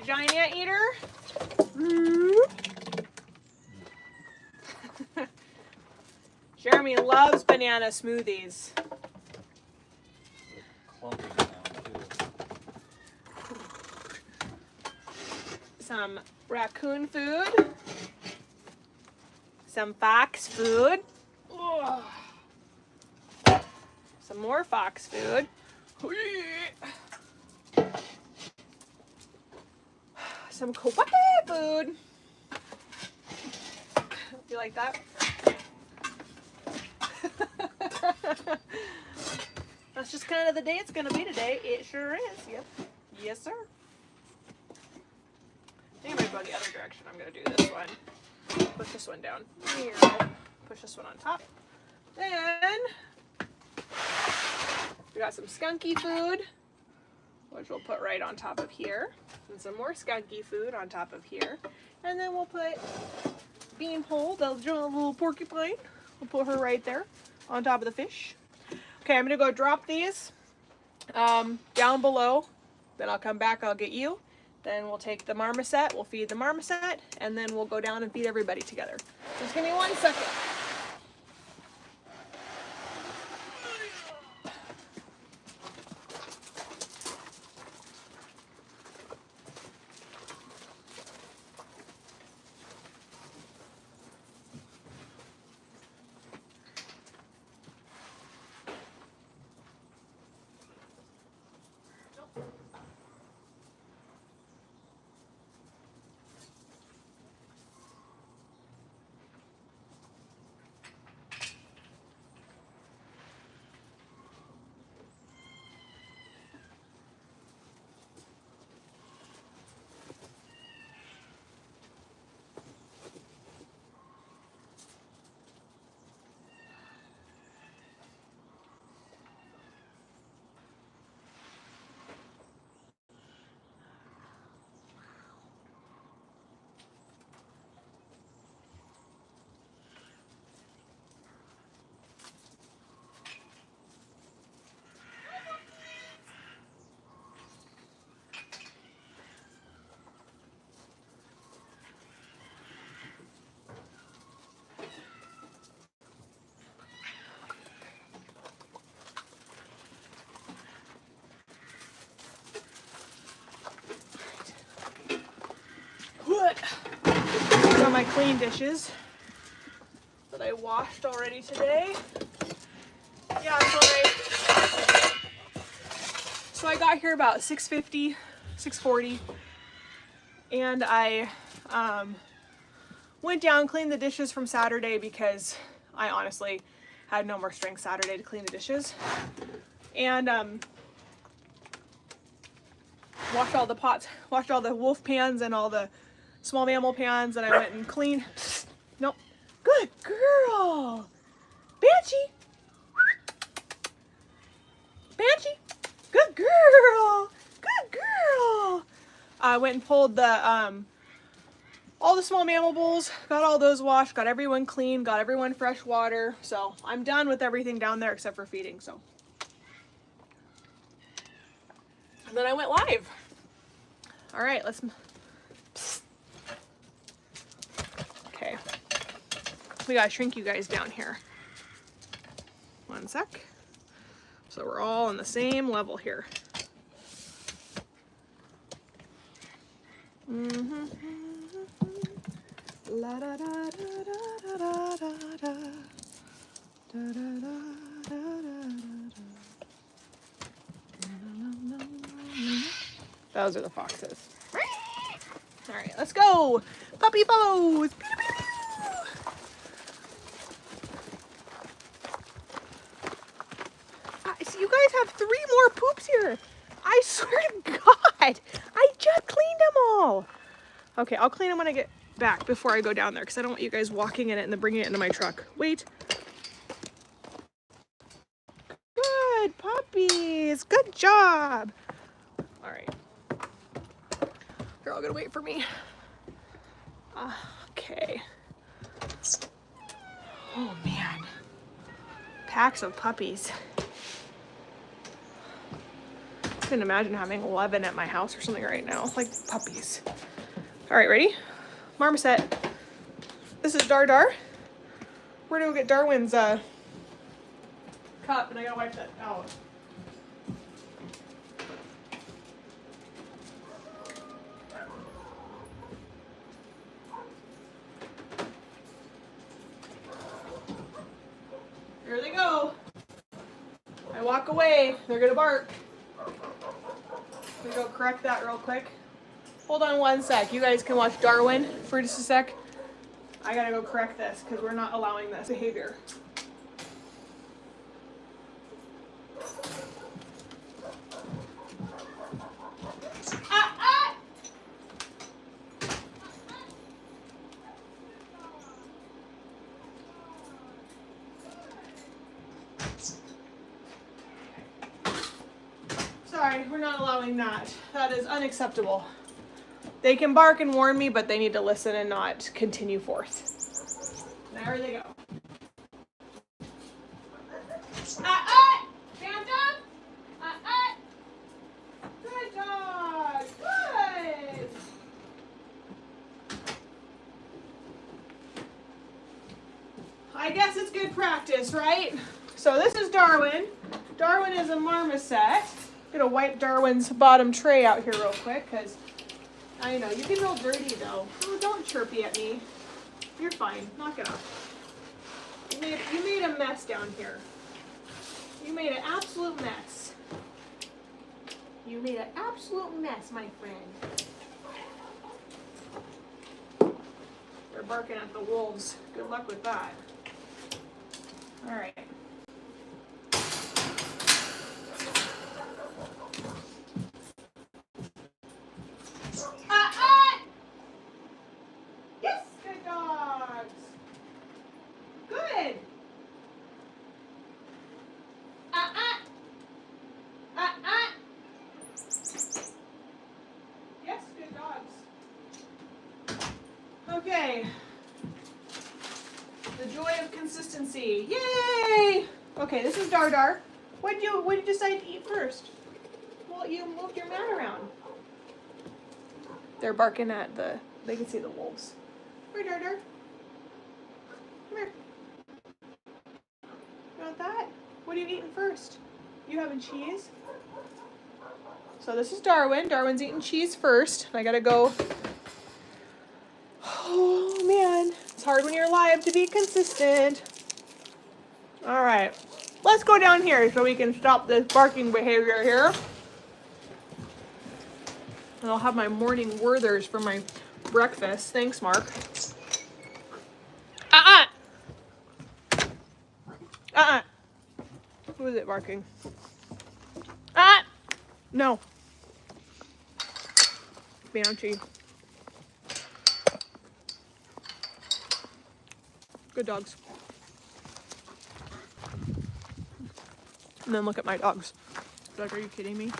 Giant anteater. Jeremy loves banana smoothies. Clumping down too. Some raccoon food. Some fox food. Ugh. Some more fox food. Some kawaii food. You like that? That's just kind of the day it's going to be today. It sure is. Yep. Yes, sir. I think I'm going to go the other direction. I'm going to do this one. Push this one down here. Push this one on top. Then we got some skunky food, which we'll put right on top of here. And some more skunky food on top of here. And then we'll put Beanpole, the little porcupine. We'll put her right there on top of the fish. Okay, I'm going to go drop these down below. Then I'll come back, I'll get you. Then we'll take the marmoset, we'll feed the marmoset, and then we'll go down and feed everybody together. Just give me 1 second. These are my clean dishes that I washed already today. Yeah, so I got here about 6:50, 6:40, and I went down, cleaned the dishes from Saturday because I honestly had no more strength Saturday to clean the dishes. And washed all the pots, washed all the wolf pans and all the small mammal pans, and I went and cleaned. Nope. Good girl. Banshee. Banshee. Good girl. Good girl. I went and pulled the all the small mammal bowls, got all those washed, got everyone clean, got everyone fresh water. So I'm done with everything down there except for feeding. So and then I went live. All right, let's. Psst. Okay, we gotta shrink you guys down here. 1 sec. So we're all on the same level here. La da da da da da da da da da da. Those are the foxes. All right, let's go. Puppy pose. So you guys have 3 more poops here. I swear to God, I just cleaned them all. Okay, I'll clean them when I get back before I go down there because I don't want you guys walking in it and then bringing it into my truck. Wait. Good puppies. Good job. All right. They're all gonna wait for me. Okay. Oh man. Packs of puppies. I couldn't imagine having 11 at my house or something right now. Like puppies. All right, ready? Marmoset. This is Dar Dar. We're gonna go get Darwin's cup, and I gotta wipe that out. Here they go. I walk away, they're gonna bark. Let me go correct that real quick. Hold on 1 sec. You guys can watch Darwin for just a sec. I gotta go correct this because we're not allowing this behavior. Sorry, we're not allowing that. That is unacceptable. They can bark and warn me, but they need to listen and not continue forth. There they go. Phantom! I guess it's good practice, right? So this is Darwin. Darwin is a marmoset. I'm gonna wipe Darwin's bottom tray out here real quick, because I know, you get real dirty though. Oh, don't chirpy at me. You're fine, knock it off. You made a mess down here. You made an absolute mess. You made an absolute mess, my friend. They're barking at the wolves. Good luck with that. All right. Yes, good dogs. Good. Yes, good dogs. Okay. The joy of consistency. Yay! Okay, this is Dar. What did you decide to eat first? Well, you moved your mat around. They're barking at they can see the wolves. Come here, Dar. Come here. You want that? What are you eating first? You having cheese? So this is Darwin. Darwin's eating cheese first. I gotta go. Oh man, it's hard when you're alive to be consistent. All right, let's go down here so we can stop this barking behavior here. And I'll have my morning Werthers for my breakfast. Thanks, Mark. Who is it barking? No. Banshee. Good dogs. And then look at my dogs. Like, are you kidding me?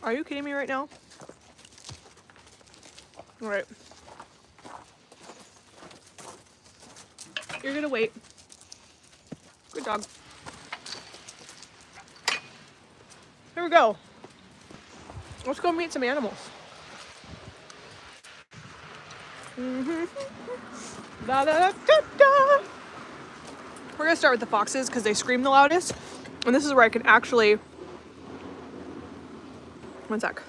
Are you kidding me right now? All right. You're gonna wait. Good dog. Here we go. Let's go meet some animals. Da, da, da, da, da. We're gonna start with the foxes because they scream the loudest. And this is where I can actually... One sec.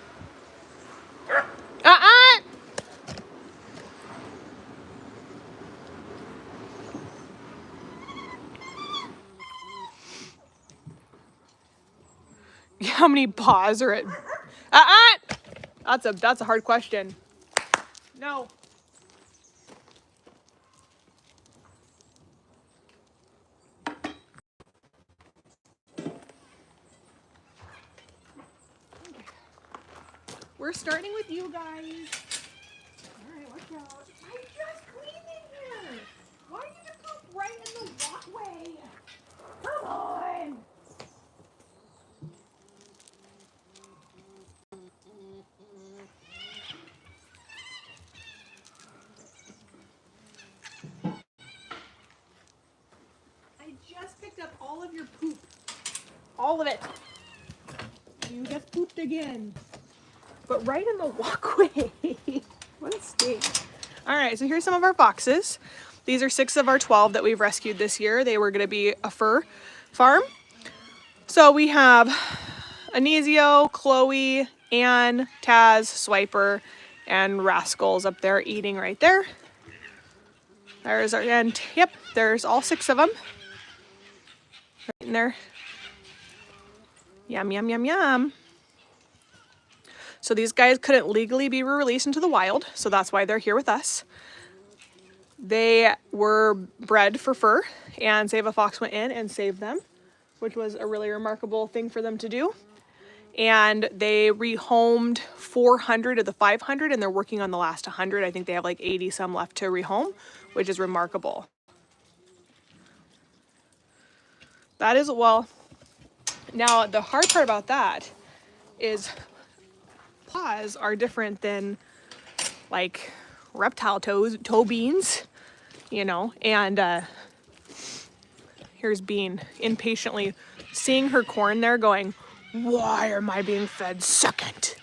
How many paws are it? That's a hard question. No. We're starting with you guys. All right, watch out. I just cleaned in here. Why did you poop right in the walkway? Come on. I just picked up all of your poop. All of it. You just pooped again. But right in the walkway. What a stink. All right, so here's some of our foxes. These are 6 of our 12 that we've rescued this year. They were gonna be a fur farm. So we have Anisio, Chloe, Anne, Taz, Swiper, and Rascals up there eating right there. There's our, and yep, there's all 6 of them. Right in there. Yum, yum, yum, yum. So these guys couldn't legally be released into the wild, so that's why they're here with us. They were bred for fur, and Save a Fox went in and saved them, which was a really remarkable thing for them to do. And they rehomed 400 of the 500, and they're working on the last 100. I think they have like 80 some left to rehome, which is remarkable. That is, well, now the hard part about that is paws are different than like reptile toe beans, you know, and here's Bean impatiently seeing her corn there going, why am I being fed second?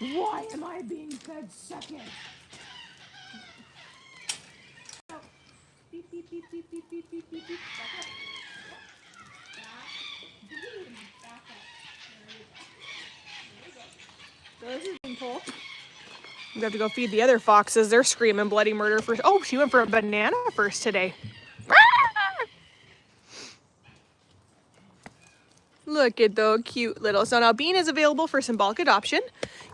Why am I being fed second? Beep, beep, beep, beep, beep, beep, beep, beep, beep. Back up. Back up. There you go. So this is being pulled. We have to go feed the other foxes. They're screaming bloody murder first. Oh, she went for a banana first today. Look at the cute little. So now Bean is available for symbolic adoption.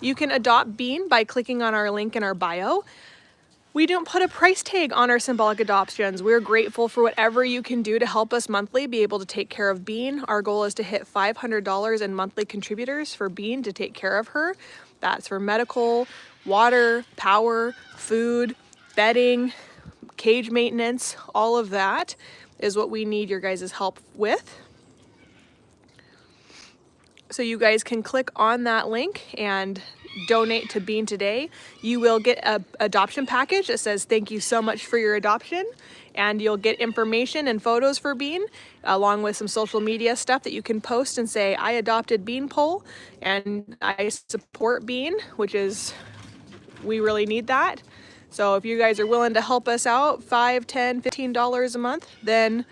You can adopt Bean by clicking on our link in our bio. We don't put a price tag on our symbolic adoptions. We're grateful for whatever you can do to help us monthly be able to take care of Bean. Our goal is to hit $500 in monthly contributors for Bean to take care of her. That's for medical, water, power, food, bedding, cage maintenance, all of that is what we need your guys' help with. So you guys can click on that link and donate to Bean today. You will get an adoption package that says thank you so much for your adoption, and you'll get information and photos for Bean along with some social media stuff that you can post and say I adopted Beanpole and I support Bean, which is, we really need that. So if you guys are willing to help us out $5, $10, $15 a month, then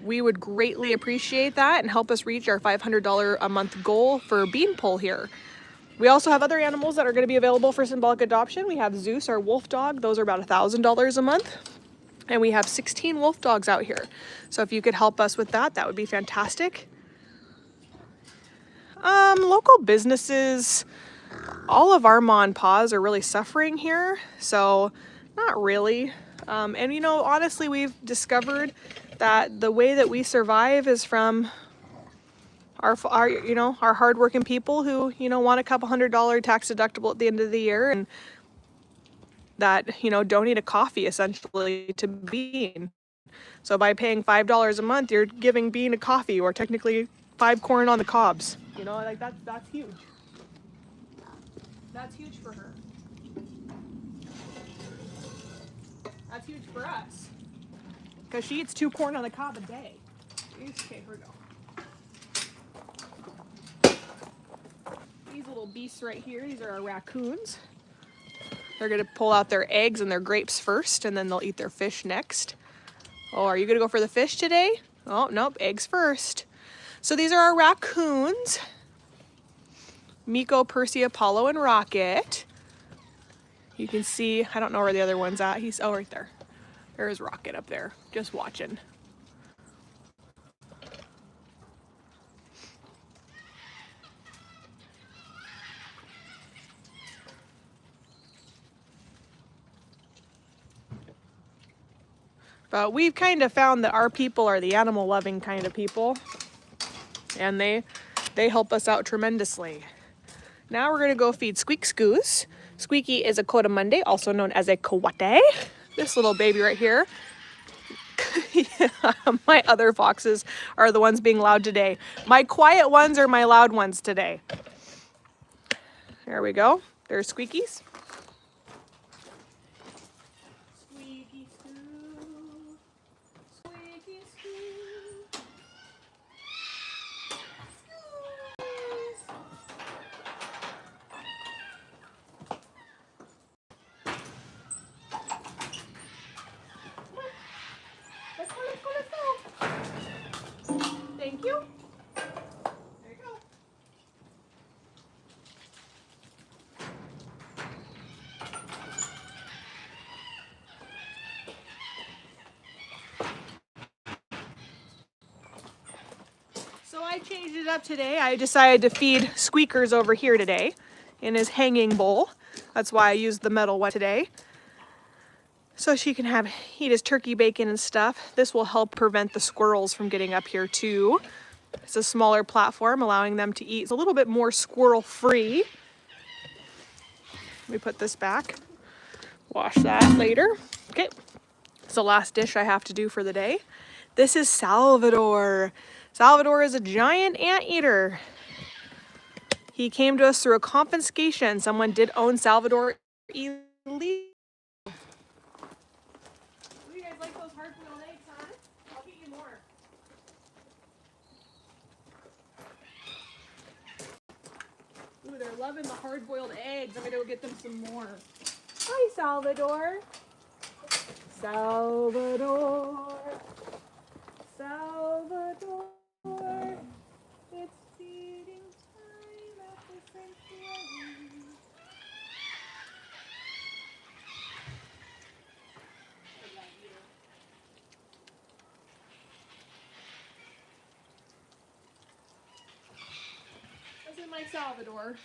we would greatly appreciate that and help us reach our $500 a month goal for Beanpole here. We also have other animals that are going to be available for symbolic adoption. We have Zeus, our wolf dog. Those are about $1,000 a month. And we have 16 wolf dogs out here. So if you could help us with that, that would be fantastic. Local businesses, all of our ma and pa's are really suffering here. So not really. And you know, honestly, we've discovered that the way that we survive is from our hardworking people who, you know, want a couple $100 tax deductible at the end of the year, and that, you know, don't need a coffee essentially to Bean. So by paying $5 a month, you're giving Bean a coffee, or technically 5 corn on the cobs. You know, like that's huge. That's huge for her. That's huge for us. Because she eats 2 corn on the cob a day. Okay, here we go. These little beasts right here, these are our raccoons. They're gonna pull out their eggs and their grapes first, and then they'll eat their fish next. Oh, are you gonna go for the fish today? Oh, nope, eggs first. So these are our raccoons. Miko, Percy, Apollo, and Rocket. You can see, I don't know where the other one's at. He's, oh, right there. There's Rocket up there, just watching. But we've kind of found that our people are the animal-loving kind of people, and they help us out tremendously. Now we're gonna go feed Squeak's goose. Squeaky is a Coatimundi, also known as a coate. This little baby right here. Yeah, my other foxes are the ones being loud today. My quiet ones are my loud ones today. There we go. There's Squeaky's. Squeaky Scoo. Squeaky Scoo. Let's go. Thank you. There you go. So I changed it up today. I decided to feed Squeakers over here today in his hanging bowl. That's why I used the metal one today. So she can eat his turkey bacon and stuff. This will help prevent the squirrels from getting up here too. It's a smaller platform, allowing them to eat. It's a little bit more squirrel free. Let me put this back. Wash that later. Okay, it's the last dish I have to do for the day. This is Salvador. Salvador is a giant anteater. He came to us through a confiscation. Someone did own Salvador illegally. You guys like those hard-boiled eggs, huh? I'll get you more. Ooh, they're loving the hard-boiled eggs. I'm gonna go get them some more. Hi, Salvador. Salvador. Salvador. It's feeding time at the sanctuary. Doesn't like Salvador.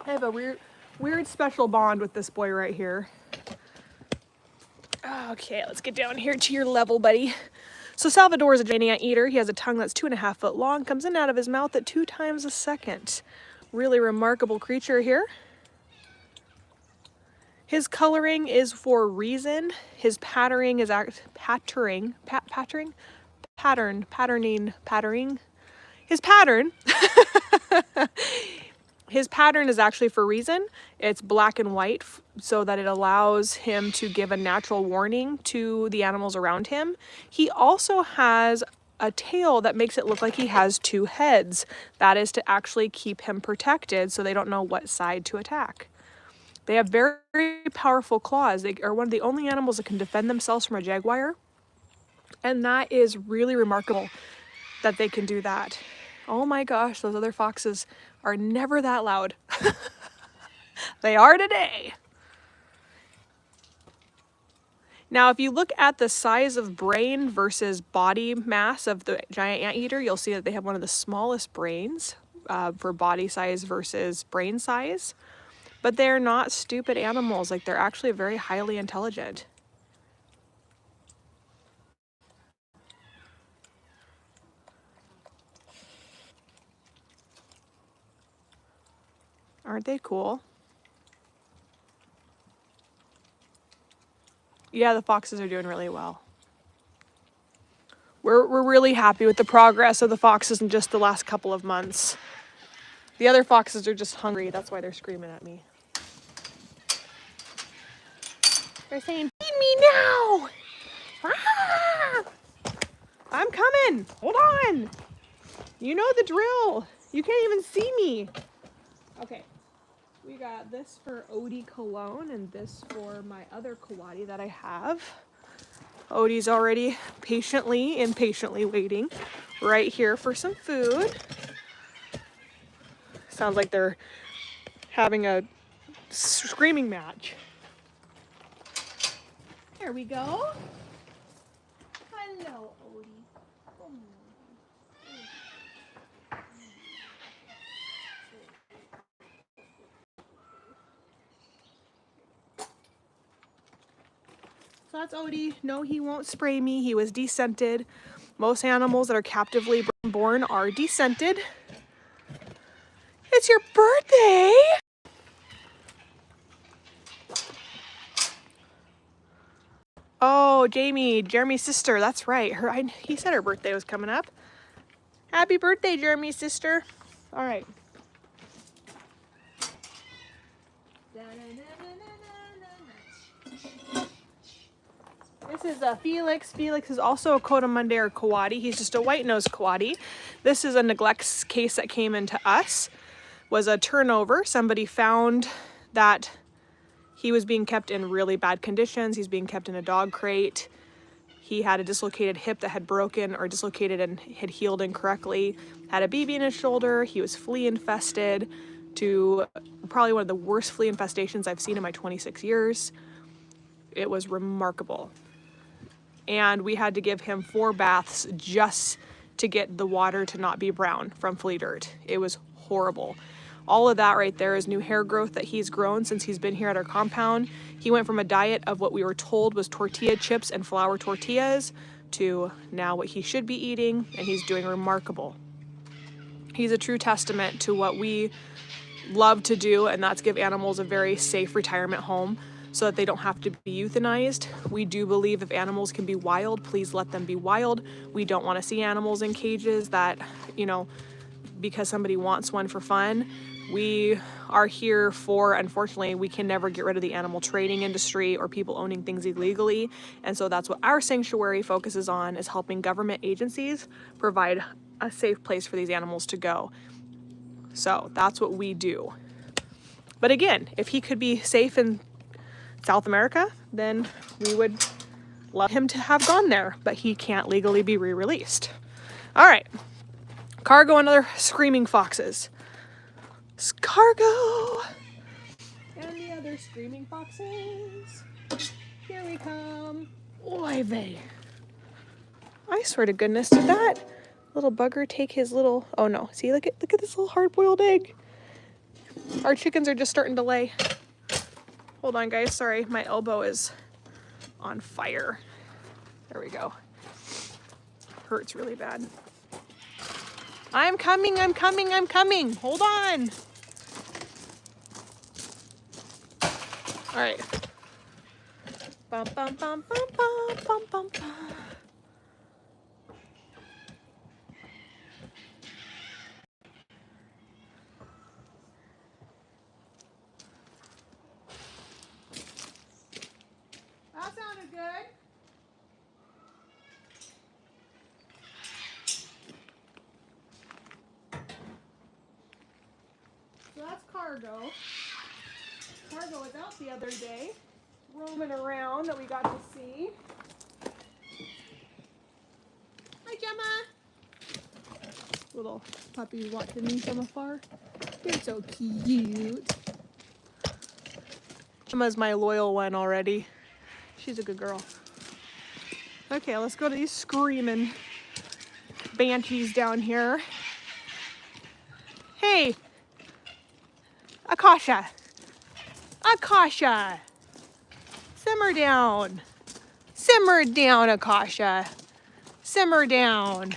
I have a weird special bond with this boy right here. Okay, let's get down here to your level, buddy. So Salvador is a giant anteater. He has a tongue that's 2.5 foot long, comes in and out of his mouth at 2 times a second. Really remarkable creature here. His coloring is for reason. His patterning is patterning. His pattern. His pattern is actually for reason. It's black and white so that it allows him to give a natural warning to the animals around him. He also has a tail that makes it look like he has 2 heads. That is to actually keep him protected so they don't know what side to attack. They have very, very powerful claws. They are one of the only animals that can defend themselves from a jaguar. And that is really remarkable that they can do that. Oh my gosh, those other foxes are never that loud. They are today. Now, if you look at the size of brain versus body mass of the giant anteater, you'll see that they have one of the smallest brains for body size versus brain size. But they're not stupid animals. Like, they're actually very highly intelligent. Aren't they cool? Yeah, the foxes are doing really well. We're really happy with the progress of the foxes in just the last couple of months. The other foxes are just hungry. That's why they're screaming at me. They're saying, feed me now! Ah! I'm coming! Hold on! You know the drill. You can't even see me. Okay. We got this for Odie Cologne and this for my other Kawadi that I have. Odie's already impatiently waiting right here for some food. Sounds like they're having a screaming match. There we go. Hello, Odie. So that's Odie. No, he won't spray me. He was descented. Most animals that are captively born are descented. It's your birthday! Oh, Jeremy's sister. That's right. He said her birthday was coming up. Happy birthday, Jeremy's sister. All right. This is Felix. Felix is also a Cotamundere Kawadi. He's just a white-nosed Kawadi. This is a neglect case that came into us. Was a turnover. Somebody found that he was being kept in really bad conditions. He's being kept in a dog crate. He had a dislocated hip that had broken or dislocated and had healed incorrectly. Had a BB in his shoulder. He was flea infested to probably one of the worst flea infestations I've seen in my 26 years. It was remarkable. And we had to give him 4 baths just to get the water to not be brown from flea dirt. It was horrible. All of that right there is new hair growth that he's grown since he's been here at our compound. He went from a diet of what we were told was tortilla chips and flour tortillas to now what he should be eating, and he's doing remarkable. He's a true testament to what we love to do, and that's give animals a very safe retirement home so that they don't have to be euthanized. We do believe if animals can be wild, please let them be wild. We don't want to see animals in cages that, because somebody wants one for fun. We are here for, unfortunately, we can never get rid of the animal trading industry or people owning things illegally. And so that's what our sanctuary focuses on, is helping government agencies provide a safe place for these animals to go. So that's what we do. But again, if he could be safe in South America, then we would love him to have gone there, but he can't legally be re-released. All right, cargo and other screaming foxes. Cargo and the other screaming foxes. Here we come. Oy vey. I swear to goodness, did that little bugger take his little, oh no, see, look at this little hard-boiled egg. Our chickens are just starting to lay. Hold on, guys, sorry, my elbow is on fire. There we go. Hurts really bad. I'm coming, I'm coming, I'm coming. Hold on. All right. Bum, bum, bum, bum, bum, bum, bum, bum. That sounded good. So that's Cargo. Cargo was out the other day, roaming around that we got to see. Hi, Gemma. Little puppy watching me from afar. You're so cute. Gemma's my loyal one already. She's a good girl. Okay, let's go to these screaming banshees down here. Hey, Akasha. Akasha. Simmer down. Simmer down, Akasha. Simmer down.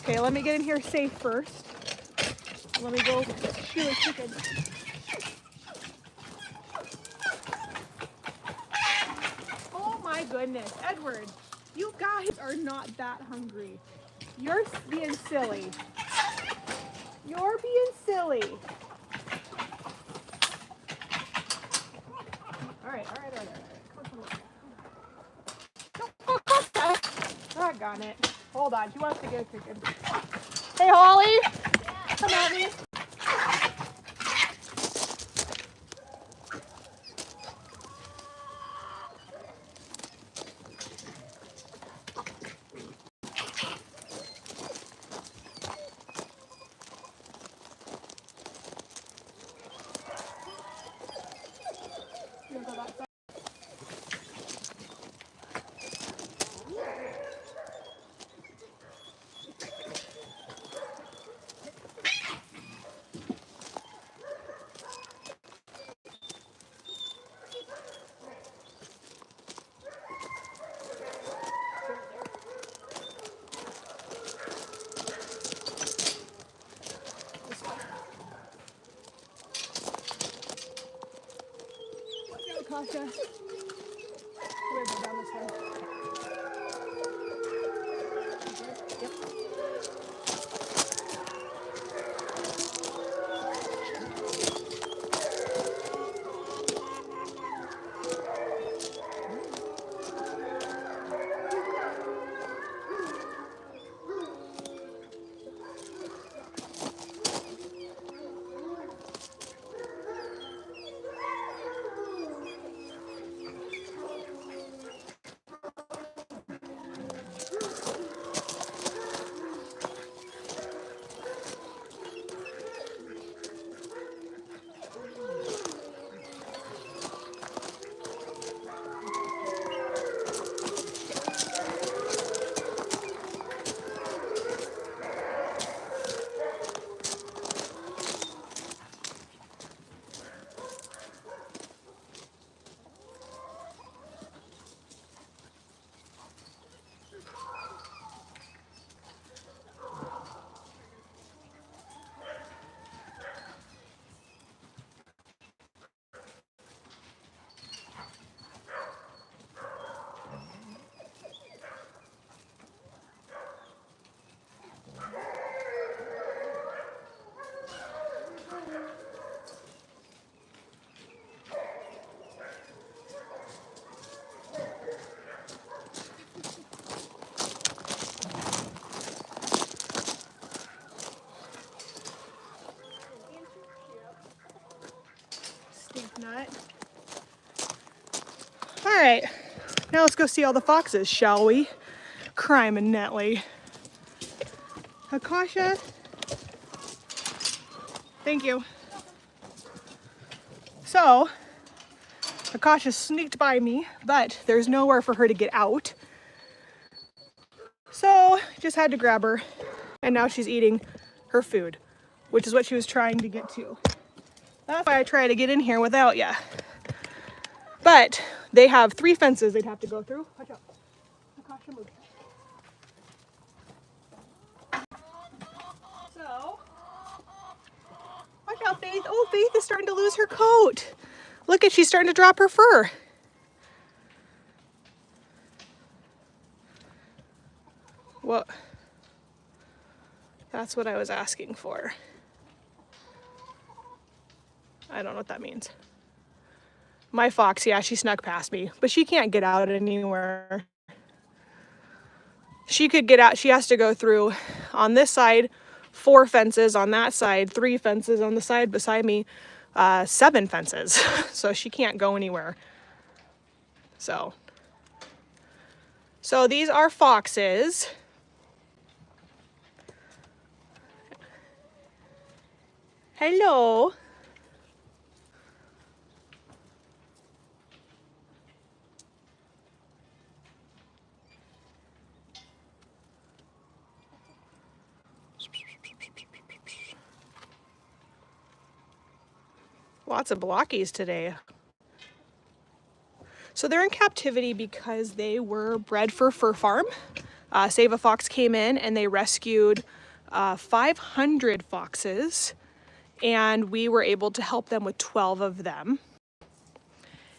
Okay, let me get in here safe first. Let me go shoot a chicken. Oh my goodness, Edward, you guys are not that hungry. You're being silly. You're being silly. All right. Doggone it. Hold on, she wants to get a chicken. Hey, Holly. Yeah. Come at me. You wanna go that side? Kasha. We're gonna go down this way. Yep. Now let's go see all the foxes, shall we? Crime and Netley. Akasha. Thank you. So, Akasha sneaked by me, but there's nowhere for her to get out. So, just had to grab her, and now she's eating her food, which is what she was trying to get to. That's why I try to get in here without ya. But they have 3 fences they'd have to go through. Watch out. Akasha, move. So, watch out, Faith. Oh, Faith is starting to lose her coat. Look at, she's starting to drop her fur. Well, that's what I was asking for. I don't know what that means. My fox, yeah, she snuck past me, but she can't get out anywhere. She could get out, she has to go through on this side, 4 fences, on that side, 3 fences, on the side beside me, 7 fences. So she can't go anywhere. So these are foxes. Hello. Lots of blockies today. So they're in captivity because they were bred for fur farm. Save a Fox came in and they rescued 500 foxes, and we were able to help them with 12 of them.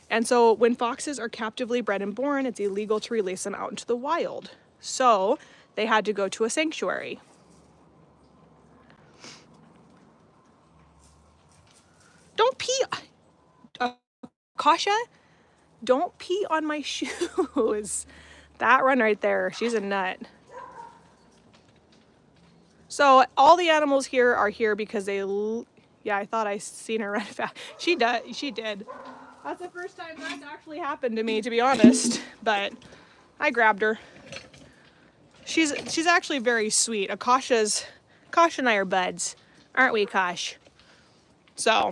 And so when foxes are captively bred and born, it's illegal to release them out into the wild. So they had to go to a sanctuary. Don't pee, Kasha, don't pee on my shoes. That one right there, she's a nut. So all the animals here are here because they, yeah, I thought I seen her run fast. She did. That's the first time that's actually happened to me, to be honest, but I grabbed her. She's actually very sweet. Kash and I are buds, aren't we, Kash? So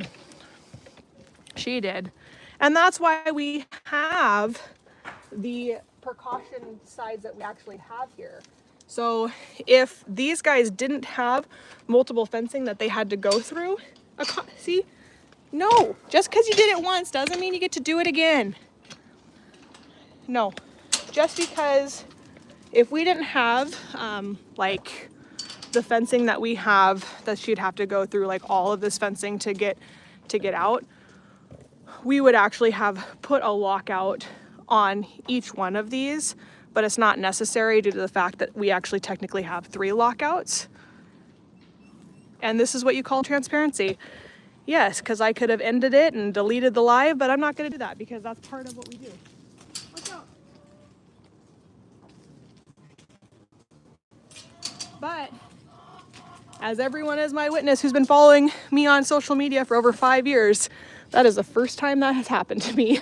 she did. And that's why we have the precaution sides that we actually have here. So if these guys didn't have multiple fencing that they had to go through, see? No, just because you did it once doesn't mean you get to do it again. No, just because if we didn't have like the fencing that we have, that she'd have to go through like all of this fencing to get out, we would actually have put a lockout on each one of these, but it's not necessary due to the fact that we actually technically have 3 lockouts. And this is what you call transparency. Yes, because I could have ended it and deleted the live, but I'm not going to do that because that's part of what we do. Watch out. But as everyone is my witness who's been following me on social media for over 5 years, that is the first time that has happened to me.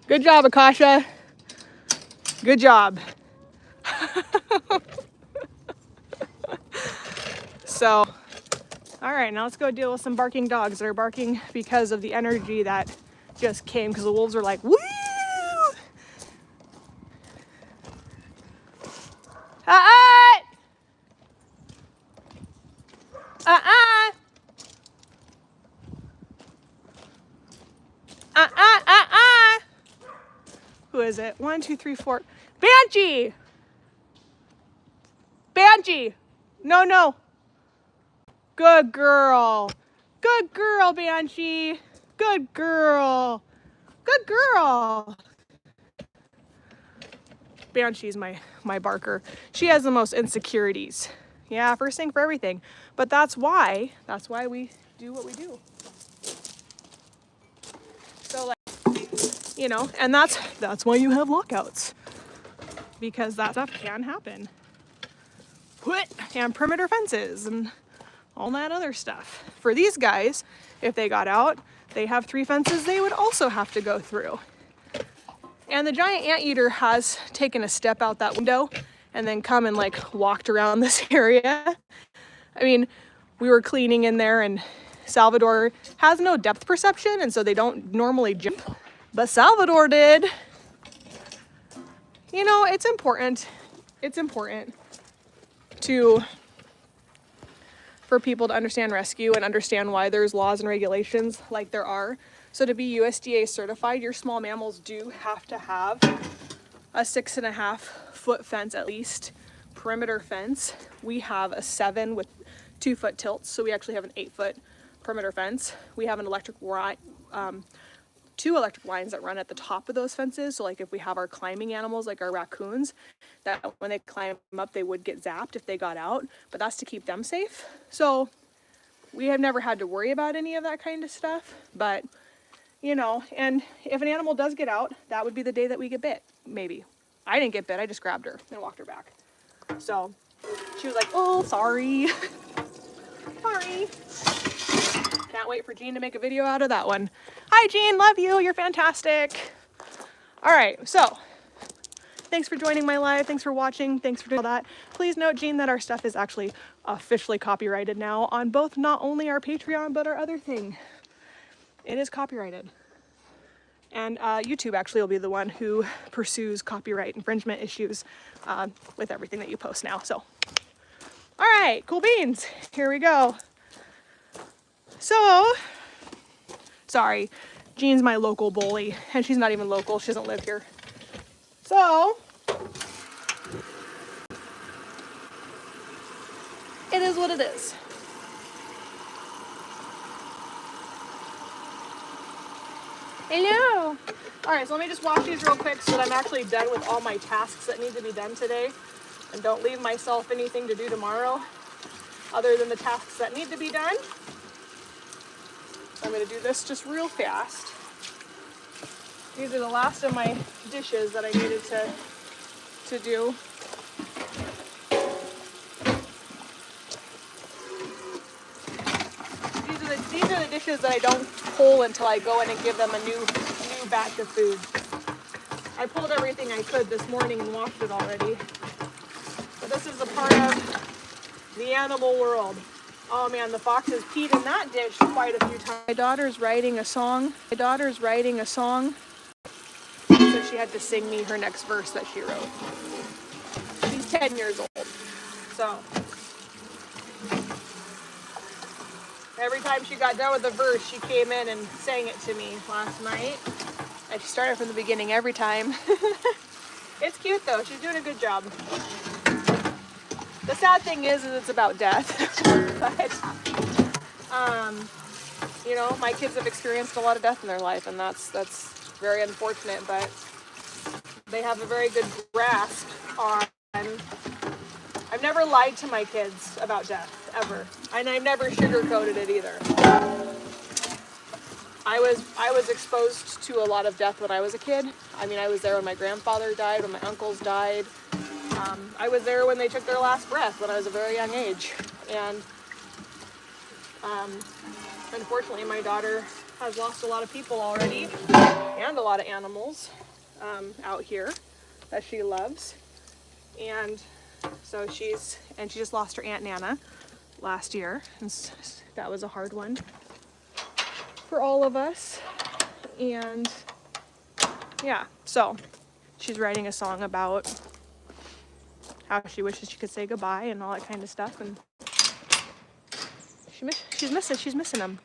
Good job, Akasha. Good job. So, all right, now let's go deal with some barking dogs that are barking because of the energy that just came, because the wolves are like, woo! Who is it? 1, 2, 3, 4. Banshee! Banshee! No. Good girl. Good girl, Banshee. Good girl. Good girl. Banshee's my barker. She has the most insecurities. Yeah, first thing for everything. But that's why we do what we do. So like, you know, and that's why you have lockouts. Because that stuff can happen. And perimeter fences and all that other stuff. For these guys, if they got out, they have 3 fences they would also have to go through. And the giant anteater has taken a step out that window and then come and like walked around this area. I mean, we were cleaning in there and Salvador has no depth perception, and so they don't normally jump, but Salvador did. You know, it's important for people to understand rescue and understand why there's laws and regulations like there are. So to be USDA certified, your small mammals do have to have a 6.5 foot fence at least, perimeter fence. We have a 7 with 2 foot tilts, so we actually have an 8 foot perimeter fence. We have an electric line, 2 electric lines that run at the top of those fences. So like if we have our climbing animals, like our raccoons, that when they climb up, they would get zapped if they got out, but that's to keep them safe. So we have never had to worry about any of that kind of stuff, but you know, and if an animal does get out, that would be the day that we get bit, maybe. I didn't get bit, I just grabbed her and walked her back. So she was like, oh, sorry. Sorry. Can't wait for Jean to make a video out of that one. Hi, Jean, love you, you're fantastic. All right, so thanks for joining my live, thanks for watching, thanks for doing all that. Please note, Jean, that our stuff is actually officially copyrighted now on both not only our Patreon, but our other thing. It is copyrighted. And YouTube actually will be the one who pursues copyright infringement issues with everything that you post now. So, all right, cool beans. Here we go. So, sorry, Jean's my local bully, and she's not even local. She doesn't live here. So, it is what it is. Hello. All right, so let me just wash these real quick so that I'm actually done with all my tasks that need to be done today, and don't leave myself anything to do tomorrow other than the tasks that need to be done. I'm gonna do this just real fast. These are the last of my dishes that I needed to do. These are the dishes that I don't pull until I go in and give them a new batch of food. I pulled everything I could this morning and washed it already. But this is a part of the animal world. Oh man, the foxes peed in that dish quite a few times. My daughter's writing a song. So she had to sing me her next verse that she wrote. She's 10 years old. So every time she got done with the verse, she came in and sang it to me last night. And she started from the beginning every time. It's cute though, she's doing a good job. The sad thing is it's about death. But, you know, my kids have experienced a lot of death in their life, and that's very unfortunate, but they have a very good grasp on. I've never lied to my kids about death, ever. And I've never sugarcoated it either. I was exposed to a lot of death when I was a kid. I mean, I was there when my grandfather died, when my uncles died. I was there when they took their last breath when I was a very young age. And unfortunately, my daughter has lost a lot of people already and a lot of animals out here that she loves. And so she just lost her Aunt Nana last year. And that was a hard one for all of us. And yeah, so she's writing a song about how she wishes she could say goodbye and all that kind of stuff. And she's missing them.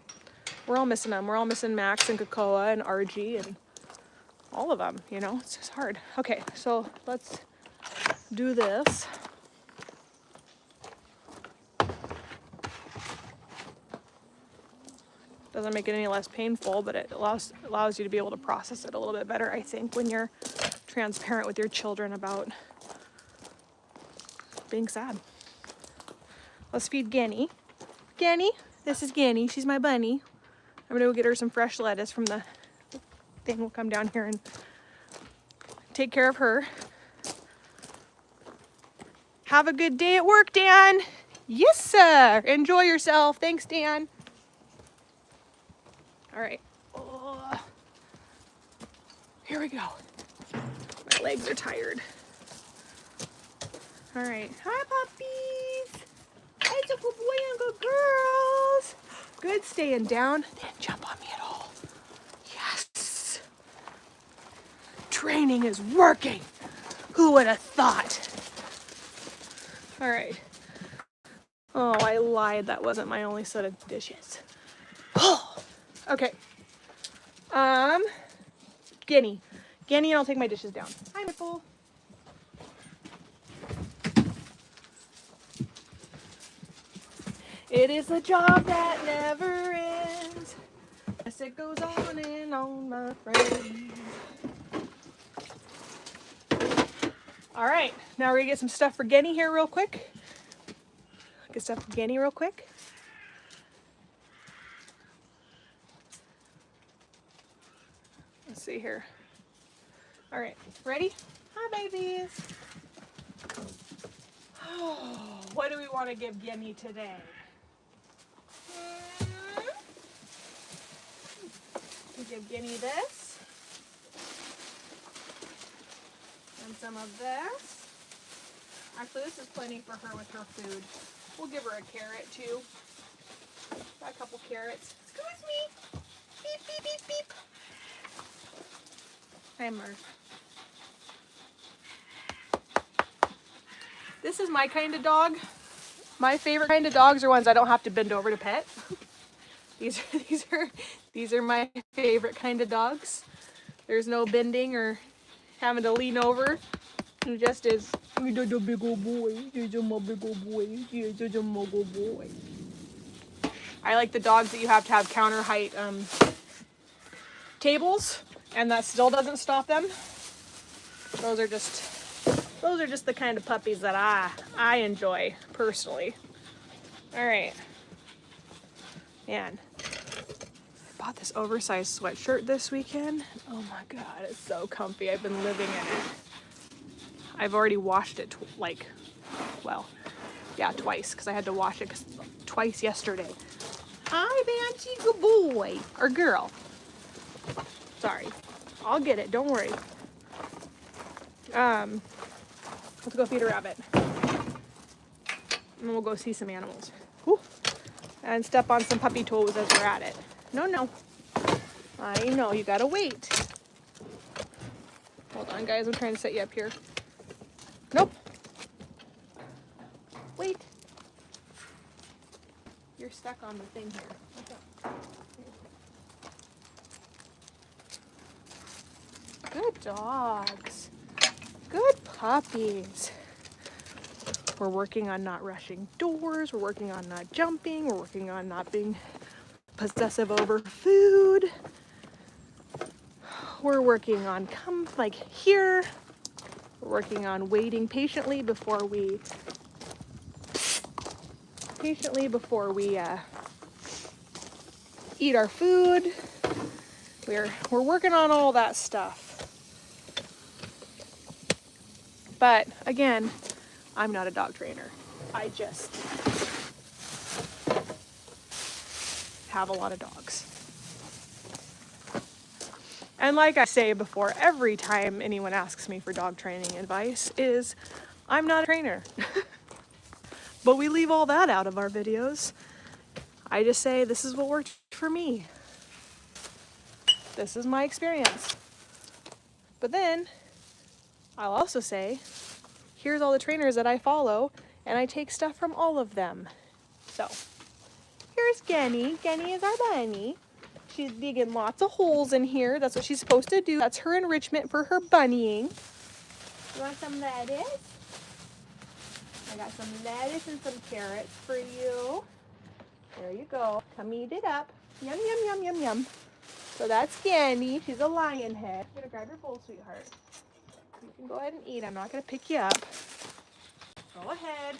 We're all missing them. We're all missing Max and Kakoa and RG and all of them, you know, it's just hard. Okay, so let's do this. Doesn't make it any less painful, but it allows you to be able to process it a little bit better, I think, when you're transparent with your children about being sad. Let's feed Ganny. Ganny, this is Ganny. She's my bunny. I'm gonna go get her some fresh lettuce from the thing. We'll come down here and take care of her. Have a good day at work, Dan. Yes, sir. Enjoy yourself. Thanks, Dan. All right. Oh. Here we go. legs are tired. All right, hi puppies. It's a good boy and good girls. Good staying down. They didn't jump on me at all. Yes. Training is working. Who would have thought? All right. Oh, I lied. That wasn't my only set of dishes. Oh, okay. Guinea. Guinea, and I'll take my dishes down. Hi, Nipple. It is a job that never ends. Yes, it goes on and on, my friend. All right, now we're gonna get some stuff for Guinea here real quick. Get stuff for Guinea real quick. Let's see here. All right, ready? Hi, babies. Oh, what do we want to give Guinea today? We give Guinea this. And some of this. Actually, this is plenty for her with her food. We'll give her a carrot too. Got a couple carrots. Excuse me. Beep, beep, beep, beep. Hi, Murph. This is my kind of dog. My favorite kind of dogs are ones I don't have to bend over to pet. These are my favorite kind of dogs. There's no bending or having to lean over. It just is. He's a big old boy. He's a big old boy. He's a big old boy. I like the dogs that you have to have counter height tables, and that still doesn't stop them. Those are just the kind of puppies that I enjoy personally. All right. Man, I bought this oversized sweatshirt this weekend. Oh my God, it's so comfy. I've been living in it. I've already washed it twice, because I had to wash it twice yesterday. Hi, Banshee, good boy or girl. Sorry, I'll get it. Don't worry. Let's go feed a rabbit, and then we'll go see some animals. Whew. And step on some puppy toes as we're at it. No. I know, you gotta wait. Hold on, guys, I'm trying to set you up here. Nope. Wait. You're stuck on the thing here. What's up? Good dogs. Good puppies. We're working on not rushing doors. We're working on not jumping. We're working on not being possessive over food. We're working on here. We're working on waiting patiently before we eat our food. We're working on all that stuff. But again, I'm not a dog trainer. I just have a lot of dogs. And like I say before, every time anyone asks me for dog training advice is, I'm not a trainer. But we leave all that out of our videos. I just say, this is what worked for me. This is my experience. But then, I'll also say, here's all the trainers that I follow, and I take stuff from all of them. So, here's Guinea. Guinea is our bunny. She's digging lots of holes in here. That's what she's supposed to do. That's her enrichment for her bunnying. You want some lettuce? I got some lettuce and some carrots for you. There you go. Come eat it up. Yum, yum, yum, yum, yum. So that's Guinea. She's a lion head. I'm gonna grab your bowl, sweetheart. You can go ahead and eat. I'm not gonna pick you up. Go ahead.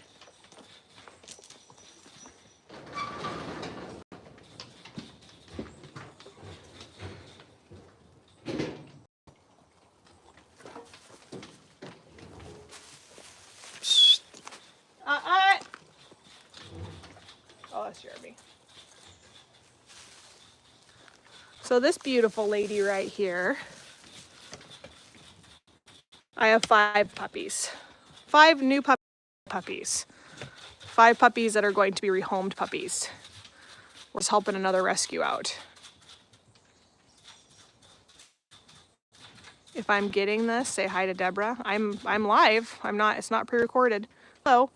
Oh, that's Jeremy. So this beautiful lady right here I have 5 puppies. 5 new puppies. 5 puppies that are going to be rehomed puppies. We're just helping another rescue out. If I'm getting this, say hi to Deborah. I'm live. I'm not, it's not pre-recorded. Hello.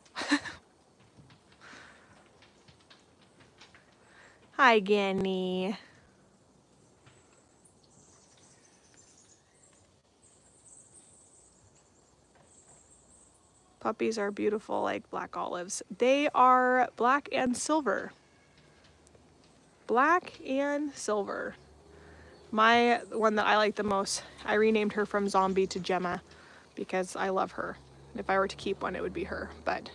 Hi, Ganny. Puppies are beautiful like black olives. They are black and silver. Black and silver. My one that I like the most, I renamed her from Zombie to Gemma because I love her. If I were to keep one, it would be her. But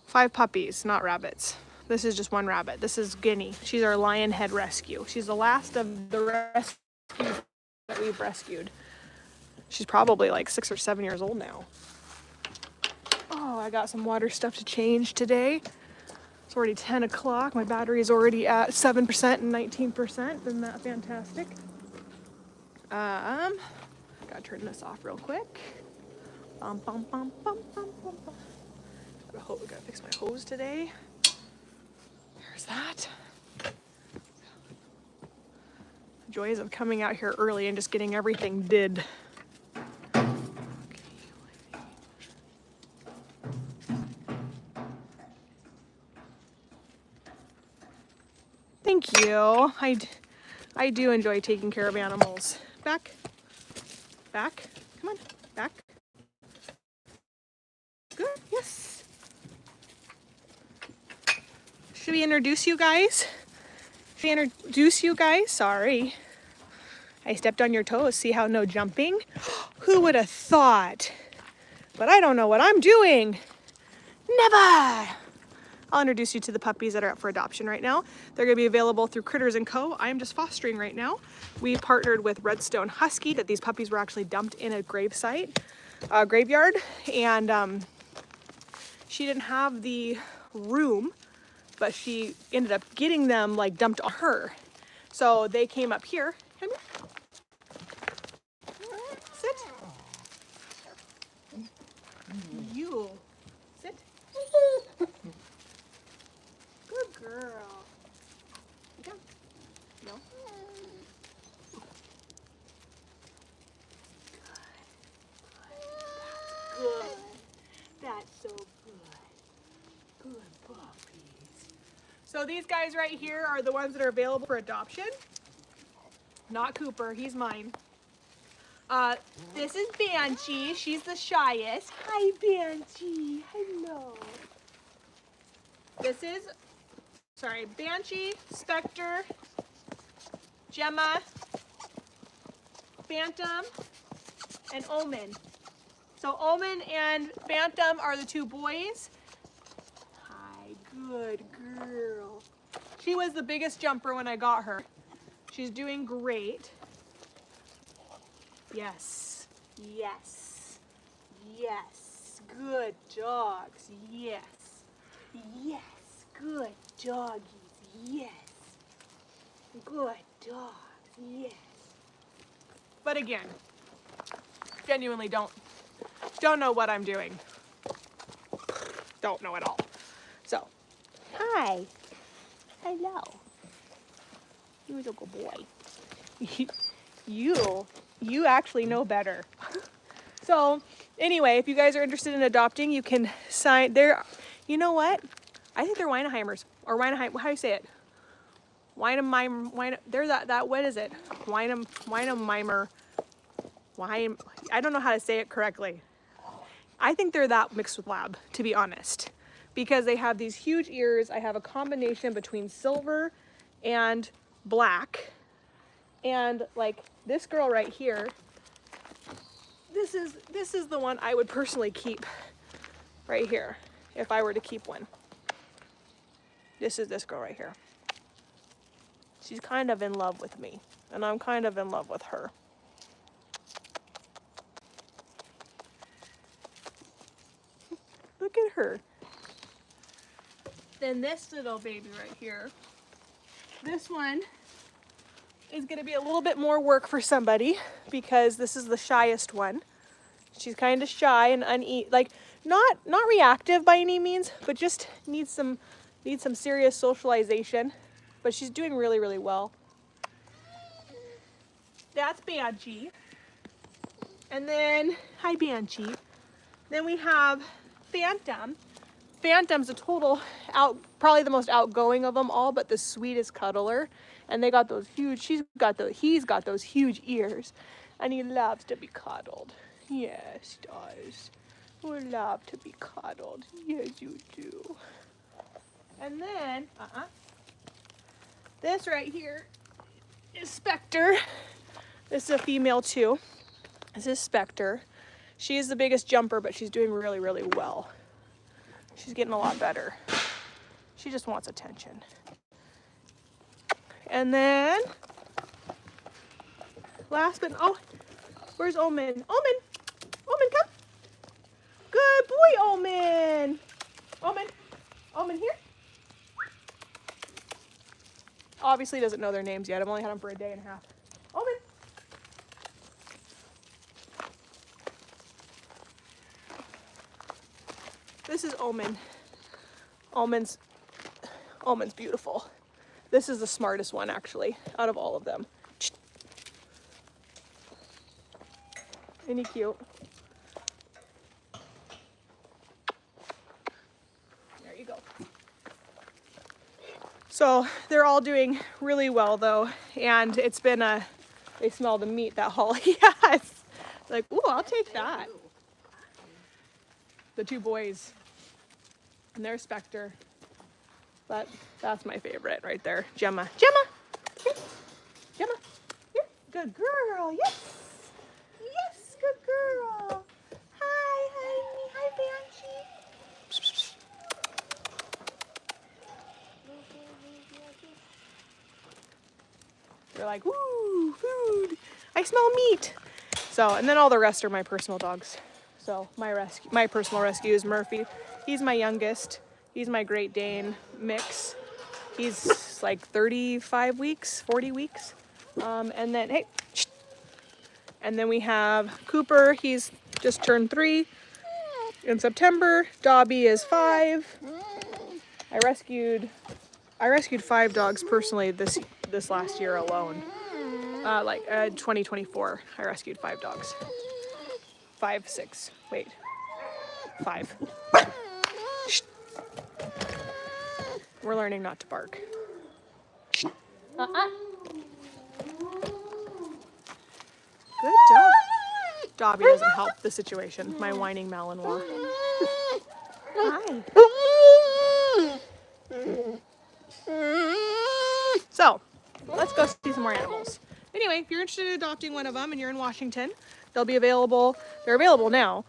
5 puppies, not rabbits. This is just one rabbit. This is Guinea. She's our lion head rescue. She's the last of the rescues that we've rescued. She's probably like 6 or 7 years old now. Oh, I got some water stuff to change today. It's already 10 o'clock. My battery is already at 7% and 19%. Isn't that fantastic? Gotta turn this off real quick. Bum, bum, bum, bum, bum, bum, bum. Gotta fix my hose today. There's that. Joys of coming out here early and just getting everything did. Thank you. I do enjoy taking care of animals. Back. Back. Come on. Back. Good. Yes. Should we introduce you guys? Sorry. I stepped on your toes. See how no jumping? Who would have thought? But I don't know what I'm doing. Never. I'll introduce you to the puppies that are up for adoption right now. They're gonna be available through Critters & Co. I am just fostering right now. We partnered with Redstone Husky that these puppies were actually dumped in a graveyard. And she didn't have the room, but she ended up getting them like dumped on her. So they came up here. Come here. Sit. You. Sit. Good girl. Come. No. Good. That's so good. Good puppies. So these guys right here are the ones that are available for adoption. Not Cooper, he's mine. This is Banshee. She's the shyest. Hi, Banshee. Hello. This is, Banshee, Spectre, Gemma, Phantom, and Omen. So Omen and Phantom are the 2 boys. Hi, good girl. She was the biggest jumper when I got her. She's doing great. Yes, yes, yes. Good dogs, yes. Yes, good doggies, yes. Good dogs, yes. But again, genuinely don't know what I'm doing. Don't know at all. So, hi. Hello. You're a good boy. You actually know better. So, anyway, if you guys are interested in adopting, you can sign there. You know what? I think they're Weineheimers or Weineheim. How do you say it? They're that. What is it? Weinemeimer. I don't know how to say it correctly. I think they're that mixed with lab, to be honest, because they have these huge ears. I have a combination between silver and black, and like this girl right here. This is the one I would personally keep right here if I were to keep one. This is this girl right here. She's kind of in love with me, and I'm kind of in love with her. Look at her. Then this little baby right here. This one is going to be a little bit more work for somebody because this is the shyest one. She's kind of shy and like not reactive by any means, but just needs some serious socialization. But she's doing really, really well. That's Banshee. And then, hi Banshee. Then we have Phantom. Phantom's a total probably the most outgoing of them all, but the sweetest cuddler. And they got those huge, he's got those huge ears. And he loves to be cuddled. Yes, he does. We love to be cuddled. Yes, you do. And then, this right here is Spectre. This is a female too. This is Spectre. She is the biggest jumper, but she's doing really, really well. She's getting a lot better. She just wants attention. And then, last but, oh, where's Omen? Omen! Omen, come! Good boy, Omen! Omen! Omen, here? Obviously doesn't know their names yet. I've only had them for a day and a half. Omen! This is Omen. Omen's beautiful. This is the smartest one, actually, out of all of them. Isn't he cute? There you go. So they're all doing really well, though, and it's been they smell the meat that Holly has. Like, ooh, I'll take that. The two boys. And there's Spectre. But that's my favorite right there. Gemma. Gemma! Here. Gemma. Here. Good girl. Yes. Yes, good girl. Hi, honey. Hi, Banshee. They're like, woo, food. I smell meat. So, and then all the rest are my personal dogs. So my personal rescue is Murphy. He's my youngest. He's my Great Dane mix. He's like 35 weeks, 40 weeks. And then, hey, shh. And then we have Cooper. He's just turned 3 in September. Dobby is 5. I rescued 5 dogs personally this last year alone. 2024, I rescued 5 dogs. 5, 6, wait, 5. Shh. We're learning not to bark. Good job. Dobby doesn't help the situation. My whining Malinois. Hi. So, let's go see some more animals. Anyway, if you're interested in adopting one of them and you're in Washington, they'll be available. They're available now.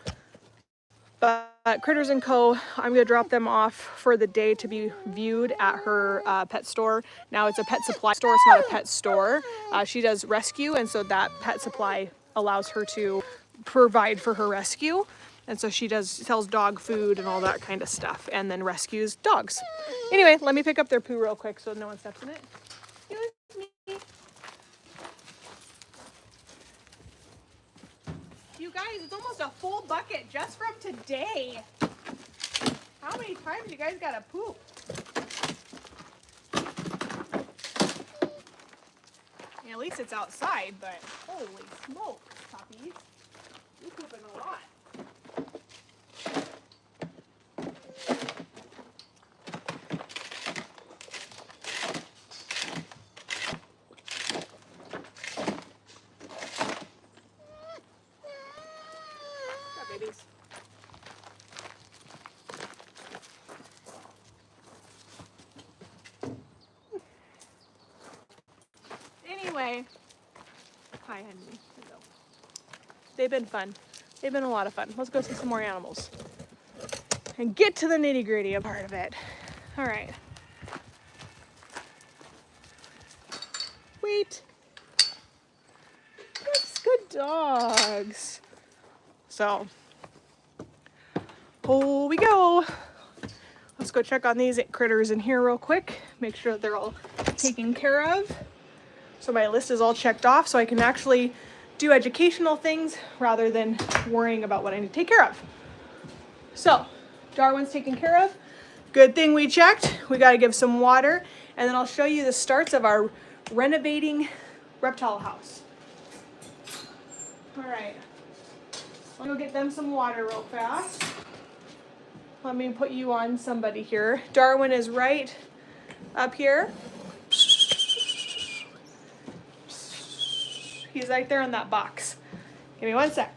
But Critters & Co., I'm going to drop them off for the day to be viewed at her pet store. Now it's a pet supply store, it's not a pet store. She does rescue, and so that pet supply allows her to provide for her rescue. And so she sells dog food and all that kind of stuff, and then rescues dogs. Anyway, let me pick up their poo real quick so no one steps in it. Excuse me. You guys, it's almost a full bucket just from today. How many times you guys gotta poop? Yeah, at least it's outside, but holy smoke, puppies. You're pooping a lot. Anyway, hi, Henry. Hello. They've been fun. They've been a lot of fun. Let's go see some more animals and get to the nitty-gritty part of it. All right. Wait. That's good dogs. So, oh, we go. Let's go check on these critters in here real quick. Make sure that they're all taken care of. So my list is all checked off, so I can actually do educational things rather than worrying about what I need to take care of. So, Darwin's taken care of. Good thing we checked. We got to give some water, and then I'll show you the starts of our renovating reptile house. All right, I'll go get them some water real fast. Let me put you on somebody here. Darwin is right up here. He's right there in that box. Give me 1 sec.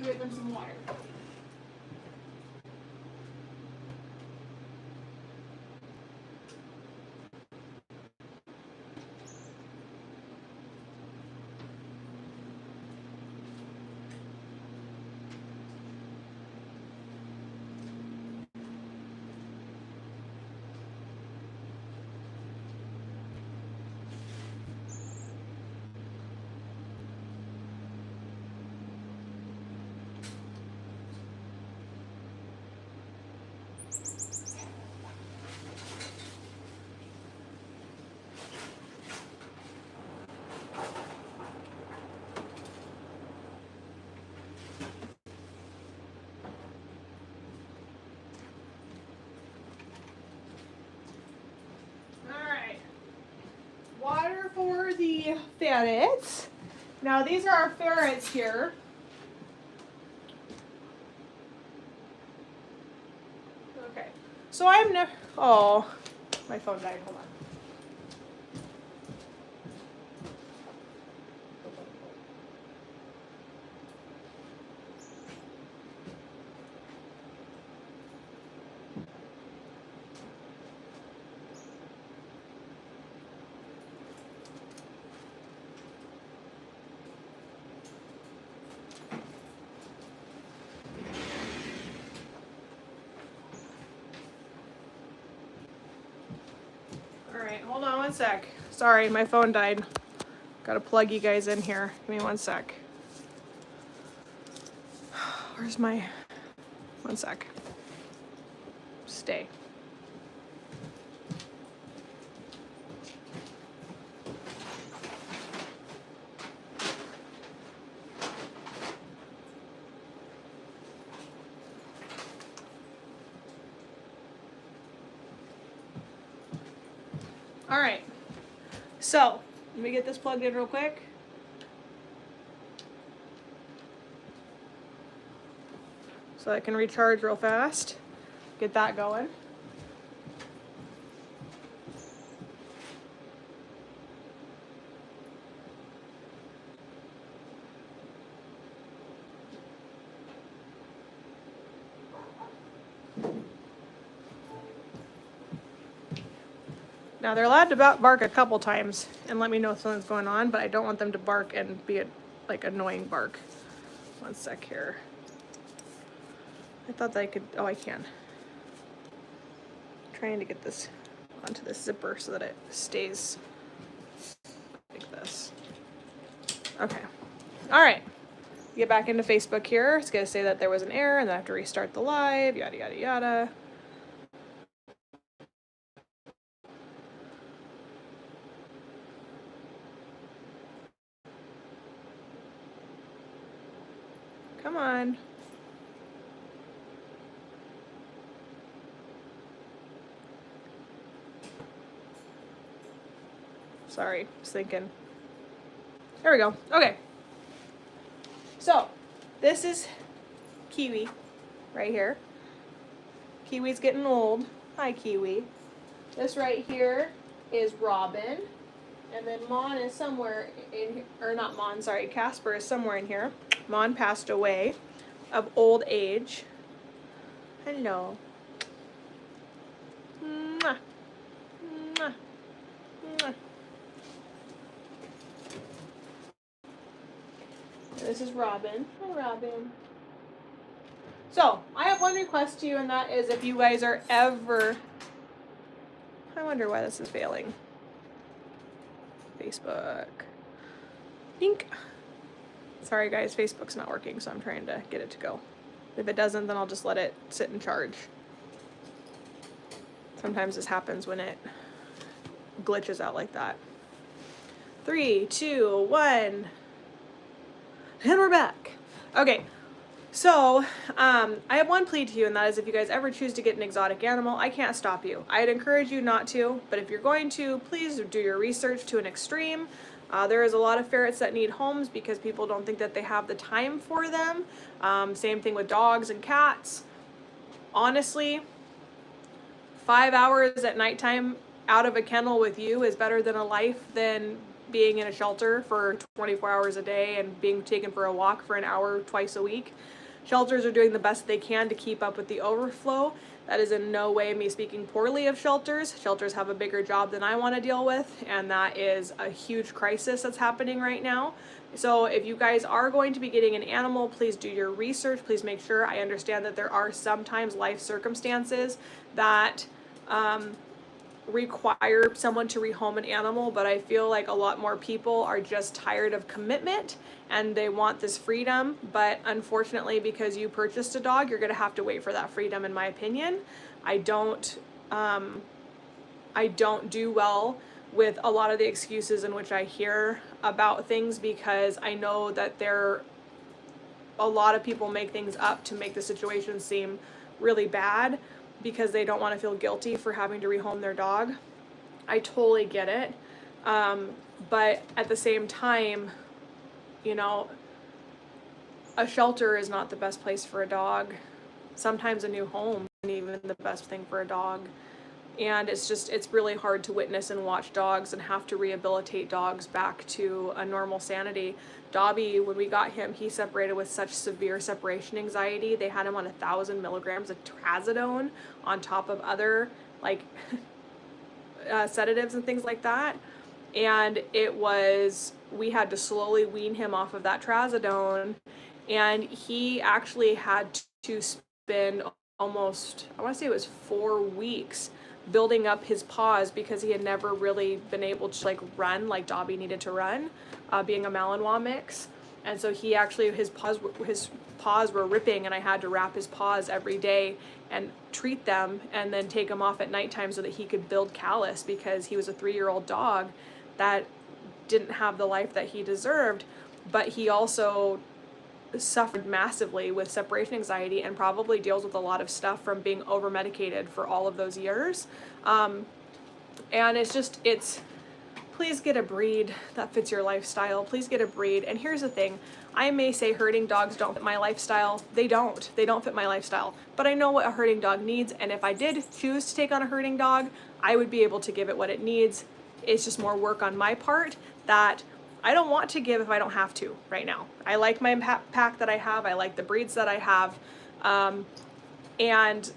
Get them some water. Water for the ferrets. Now these are our ferrets here. Okay, so I'm never, oh, my phone died, hold on. Alright, hold on 1 sec. Sorry, my phone died. Gotta plug you guys in here. Give me 1 sec. Where's my... 1 sec. Stay. All right, so let me get this plugged in real quick. So I can recharge real fast. Get that going. Now they're allowed to bark a couple times and let me know if something's going on, but I don't want them to bark and be like annoying bark. 1 sec here. I thought that I could, oh I can. I'm trying to get this onto this zipper so that it stays like this. Okay, all right. Get back into Facebook here. It's gonna say that there was an error and then I have to restart the live, yada, yada, yada. Come on. Sorry, just thinking. There we go. Okay. So, this is Kiwi right here. Kiwi's getting old. Hi, Kiwi. This right here is Robin. And then Mon is somewhere in, or not Mon, sorry, Casper is somewhere in here. Mon passed away of old age. Hello. Mwah. Mwah. Mwah. This is Robin. Hi, Robin. So, I have one request to you, and that is if you guys are ever... I wonder why this is failing. Facebook. Dink. Sorry guys, Facebook's not working, so I'm trying to get it to go. If it doesn't, then I'll just let it sit and charge. Sometimes this happens when it glitches out like that. 3, 2, 1. And we're back. Okay, so I have one plea to you, and that is if you guys ever choose to get an exotic animal, I can't stop you. I'd encourage you not to, but if you're going to, please do your research to an extreme. There is a lot of ferrets that need homes because people don't think that they have the time for them. Same thing with dogs and cats. Honestly, 5 hours at nighttime out of a kennel with you is better than a life than being in a shelter for 24 hours a day and being taken for a walk for an hour twice a week. Shelters are doing the best they can to keep up with the overflow. That is in no way me speaking poorly of shelters. Shelters have a bigger job than I want to deal with, and that is a huge crisis that's happening right now. So if you guys are going to be getting an animal, please do your research. Please make sure. I understand that there are sometimes life circumstances that require someone to rehome an animal, but I feel like a lot more people are just tired of commitment and they want this freedom. But unfortunately, because you purchased a dog, you're going to have to wait for that freedom, in my opinion. I don't do well with a lot of the excuses in which I hear about things, because I know that a lot of people make things up to make the situation seem really bad because they don't want to feel guilty for having to rehome their dog. I totally get it. But at the same time, you know, a shelter is not the best place for a dog. Sometimes a new home isn't even the best thing for a dog. And it's really hard to witness and watch dogs and have to rehabilitate dogs back to a normal sanity. Dobby, when we got him, he separated with such severe separation anxiety. They had him on 1,000 milligrams of trazodone on top of other like sedatives and things like that. And we had to slowly wean him off of that trazodone. And he actually had to spend almost, I want to say it was 4 weeks building up his paws because he had never really been able to like run like Dobby needed to run, being a Malinois mix. And so he actually, his paws were ripping, and I had to wrap his paws every day and treat them and then take them off at nighttime so that he could build callus, because he was a 3-year-old dog that didn't have the life that he deserved. But he also suffered massively with separation anxiety and probably deals with a lot of stuff from being over medicated for all of those years. And please get a breed that fits your lifestyle. Please get a breed. And here's the thing, I may say herding dogs don't fit my lifestyle. They don't fit my lifestyle, but I know what a herding dog needs. And if I did choose to take on a herding dog, I would be able to give it what it needs. It's just more work on my part that I don't want to give if I don't have to right now. I like my pack that I have. I like the breeds that I have. And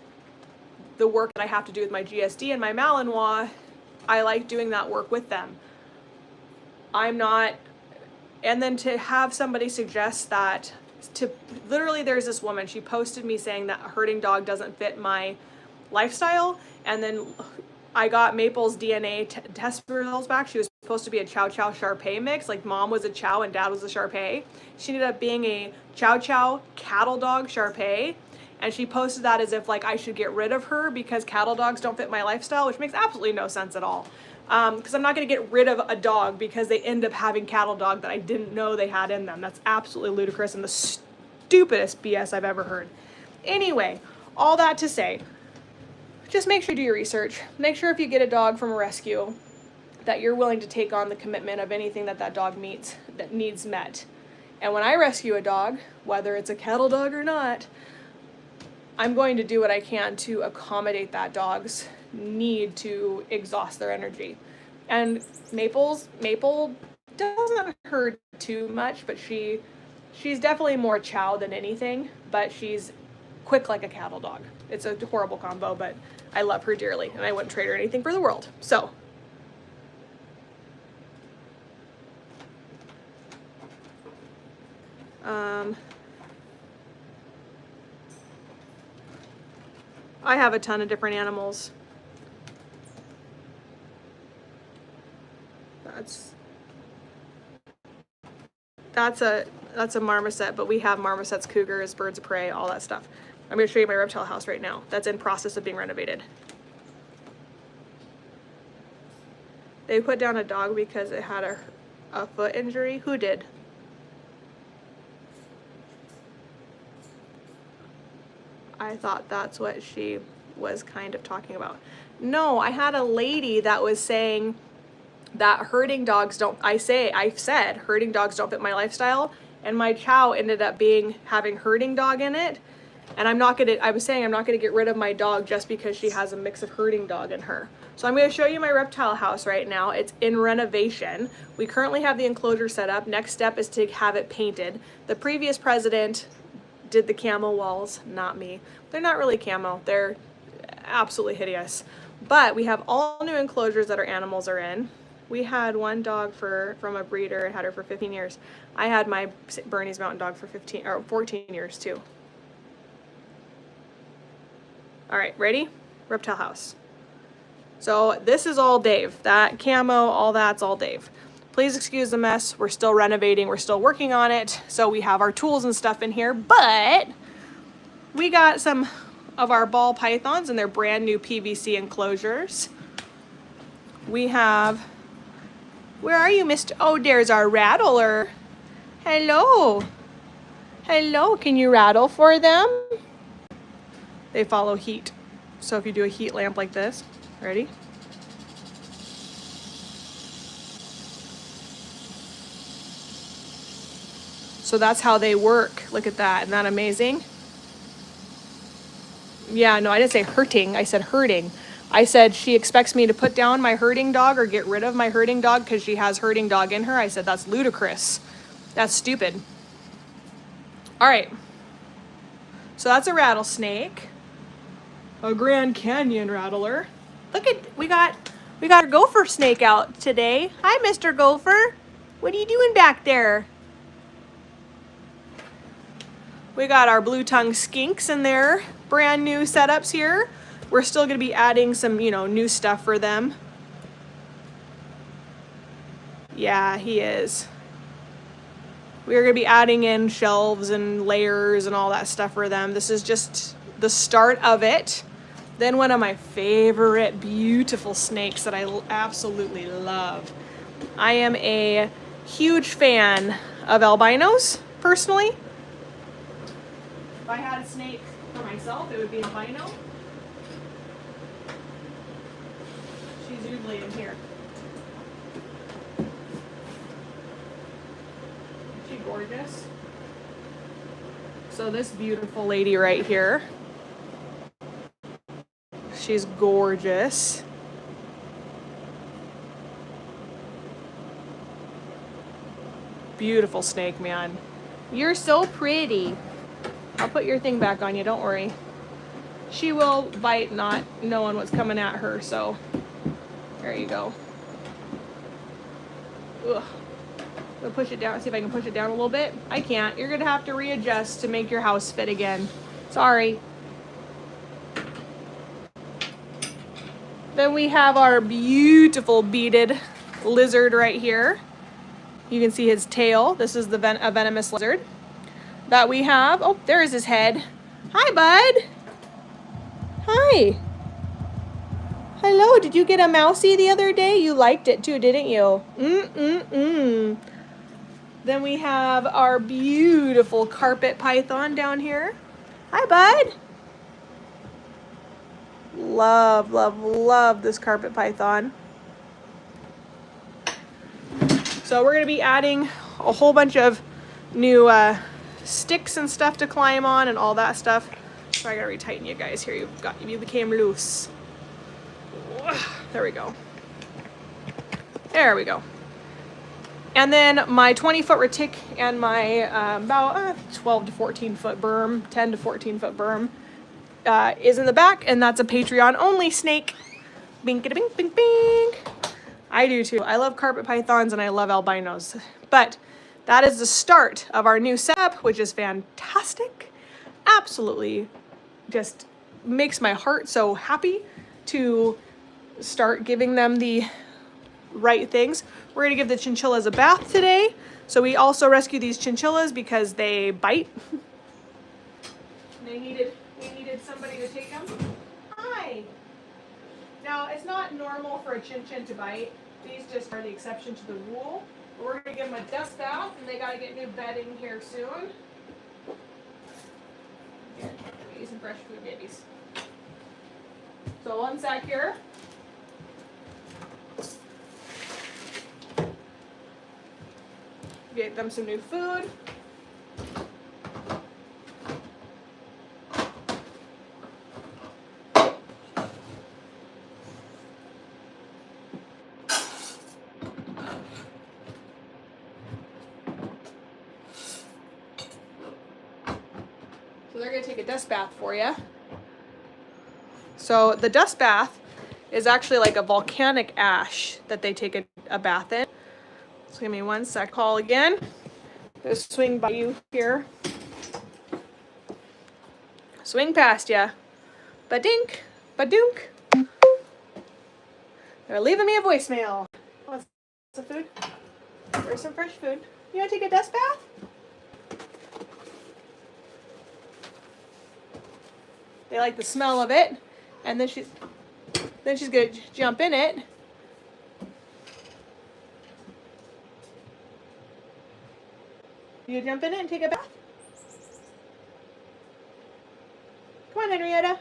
the work that I have to do with my GSD and my Malinois, I like doing that work with them. And then to have somebody suggest that, literally there's this woman, she posted me saying that a herding dog doesn't fit my lifestyle. And then I got Maple's DNA test results back. She was supposed to be a Chow Chow Shar-Pei mix. Like mom was a Chow and dad was a Shar-Pei. She ended up being a Chow Chow cattle dog Shar-Pei. And she posted that as if like I should get rid of her because cattle dogs don't fit my lifestyle, which makes absolutely no sense at all. Because I'm not going to get rid of a dog because they end up having cattle dog that I didn't know they had in them. That's absolutely ludicrous and the stupidest BS I've ever heard. Anyway, all that to say, just make sure you do your research. Make sure if you get a dog from a rescue that you're willing to take on the commitment of anything that dog needs met. And when I rescue a dog, whether it's a cattle dog or not, I'm going to do what I can to accommodate that dog's need to exhaust their energy. And Maple doesn't hurt too much, but she's definitely more Chow than anything, but she's quick like a cattle dog. It's a horrible combo, but I love her dearly and I wouldn't trade her anything for the world. So I have a ton of different animals. That's a marmoset, but we have marmosets, cougars, birds of prey, all that stuff. I'm going to show you my reptile house right now. That's in process of being renovated. They put down a dog because it had A foot injury? Who did? I thought that's what she was kind of talking about. No, I had a lady that was saying that herding dogs don't, I said herding dogs don't fit my lifestyle, and my chow ended up having herding dog in it. And I was saying I'm not gonna get rid of my dog just because she has a mix of herding dog in her. So I'm gonna show you my reptile house right now. It's in renovation. We currently have the enclosure set up. Next step is to have it painted. The previous president did the camo walls, not me. They're not really camo, they're absolutely hideous. But we have all new enclosures that our animals are in. We had one dog from a breeder and had her for 15 years. I had my Bernese Mountain Dog for 14 years too. All right, ready? Reptile house. So this is all Dave. That camo, all that's all Dave. Please excuse the mess. We're still renovating. We're still working on it. So we have our tools and stuff in here, but we got some of our ball pythons in their brand new PVC enclosures. We have, where are you, Mr.? Oh, there's our rattler. Hello. Hello, can you rattle for them? They follow heat. So if you do a heat lamp like this, ready? So that's how they work. Look at that, isn't that amazing? Yeah, no, I didn't say hurting, I said herding. I said she expects me to put down my herding dog or get rid of my herding dog because she has herding dog in her. I said, that's ludicrous. That's stupid. All right. So that's a rattlesnake. A Grand Canyon rattler. Look at, we got our gopher snake out today. Hi, Mr. Gopher. What are you doing back there? We got our blue tongue skinks in their brand new setups here. We're still gonna be adding some, new stuff for them. Yeah, he is. We're gonna be adding in shelves and layers and all that stuff for them. This is just the start of it. Then one of my favorite beautiful snakes that I absolutely love. I am a huge fan of albinos, personally. If I had a snake for myself, it would be albino. She's usually in here. Isn't she gorgeous? So this beautiful lady right here, she's gorgeous. Beautiful snake, man. You're so pretty. I'll put your thing back on you, don't worry. She will bite not knowing what's coming at her, so there you go. Ugh. I'm gonna push it down, see if I can push it down a little bit. I can't. You're gonna have to readjust to make your house fit again. Sorry. Then we have our beautiful beaded lizard right here. You can see his tail. This is a venomous lizard that we have. Oh, there's his head. Hi, bud. Hi. Hello, did you get a mousey the other day? You liked it too, didn't you? Then we have our beautiful carpet python down here. Hi, bud. Love, love, love this carpet python. So we're gonna be adding a whole bunch of new sticks and stuff to climb on and all that stuff. So I gotta retighten you guys here. You became loose. There we go. There we go. And then my 20-foot retic and my about 12 to 14 foot berm, 10 to 14 foot berm is in the back, and that's a Patreon only snake. Binkity bink bink bink. I do too. I love carpet pythons and I love albinos. But that is the start of our new setup, which is fantastic. Absolutely just makes my heart so happy to start giving them the right things. We're gonna give the chinchillas a bath today. So we also rescue these chinchillas because they bite. We needed somebody to take them. Hi. Now, it's not normal for a chin-chin to bite. These just are the exception to the rule. We're gonna give them a dust bath, and they gotta get new bedding here soon. Here, eat some fresh food, babies. So one sec here. Get them some new food. So they're gonna take a dust bath for you. So the dust bath is actually like a volcanic ash that they take a bath in. So give me one sec. Call again. Just swing by you here. Swing past ya. Ba-dink, ba-dunk. They're leaving me a voicemail. Want some food? There's some fresh food. You wanna take a dust bath? They like the smell of it, and then she's gonna jump in it. You jump in it and take a bath? Come on, Henrietta.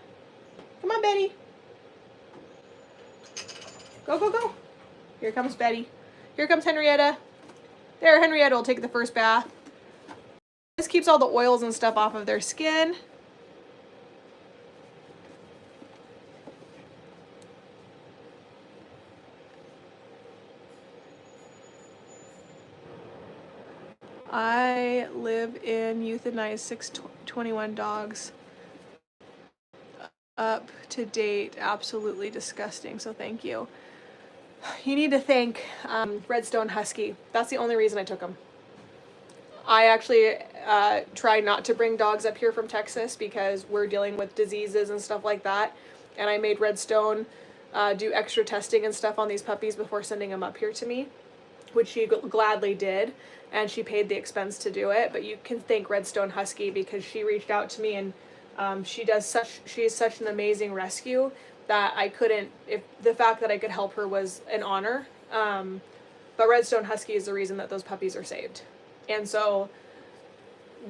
Come on, Betty. Go, go, go. Here comes Betty. Here comes Henrietta. There, Henrietta will take the first bath. This keeps all the oils and stuff off of their skin. I live in euthanized 621 dogs. Up to date, absolutely disgusting, so thank you. You need to thank Redstone Husky. That's the only reason I took him. I actually try not to bring dogs up here from Texas because we're dealing with diseases and stuff like that, and I made Redstone do extra testing and stuff on these puppies before sending them up here to me, which she gladly did, and she paid the expense to do it. But you can thank Redstone Husky because she reached out to me, and she is such an amazing rescue that I couldn't, if the fact that I could help her was an honor. But Redstone Husky is the reason that those puppies are saved. And so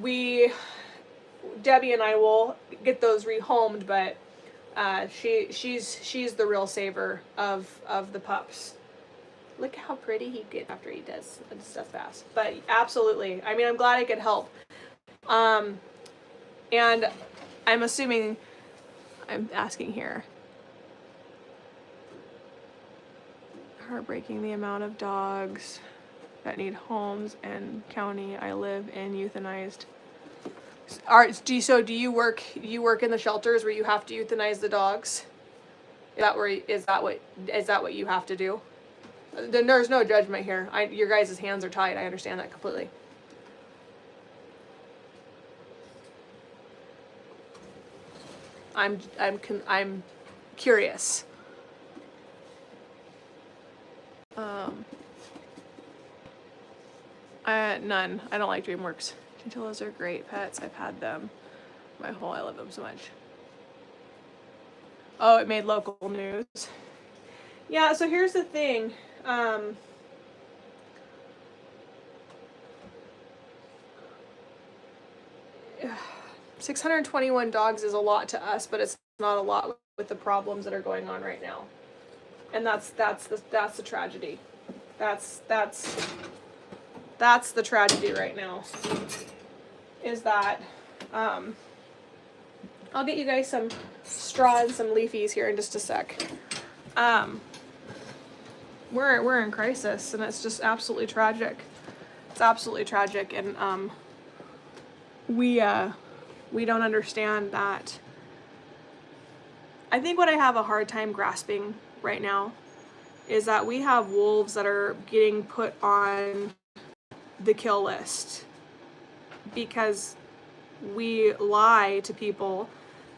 Debbie and I will get those rehomed, but she's the real saver of the pups. Look how pretty he gets after he does stuff fast. But absolutely, I mean, I'm glad I could help. And I'm assuming, I'm asking here. Heartbreaking the amount of dogs that need homes and county I live in euthanized. Do you work in the shelters where you have to euthanize the dogs? Is that what you have to do? There's no judgment here. Your guys' hands are tied. I understand that completely. I'm curious. None. I don't like DreamWorks. Chinchillas are great pets. I've had them my whole. I love them so much. Oh, it made local news. Yeah. So here's the thing. 621 dogs is a lot to us, but it's not a lot with the problems that are going on right now. And that's the tragedy. That's the tragedy right now. Is that I'll get you guys some straw and some leafies here in just a sec. We're in crisis, and it's just absolutely tragic. It's absolutely tragic, and we don't understand that. I think what I have a hard time grasping right now is that we have wolves that are getting put on the kill list because we lie to people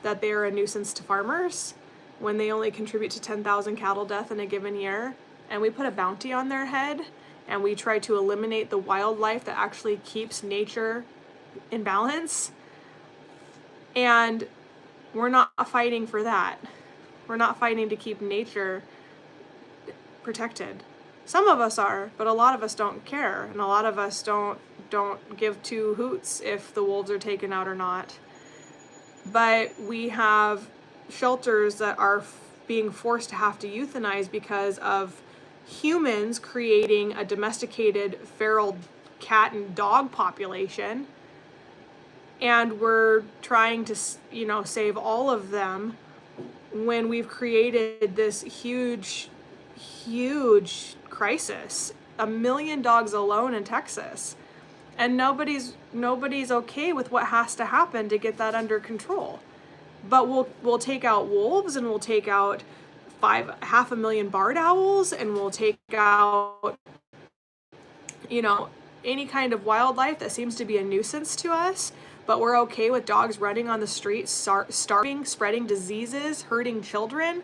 that they are a nuisance to farmers when they only contribute to 10,000 cattle deaths in a given year, and we put a bounty on their head, and we try to eliminate the wildlife that actually keeps nature in balance. And we're not fighting for that. We're not fighting to keep nature protected. Some of us are, but a lot of us don't care, and a lot of us don't give two hoots if the wolves are taken out or not. But we have shelters that are being forced to have to euthanize because of humans creating a domesticated feral cat and dog population, and we're trying to, you know, save all of them when we've created this huge crisis. 1 million dogs alone in Texas, and nobody's okay with what has to happen to get that under control. But we'll take out wolves, and we'll take out 500,000 barred owls, and we'll take out, you know, any kind of wildlife that seems to be a nuisance to us. But we're okay with dogs running on the streets, starving, spreading diseases, hurting children,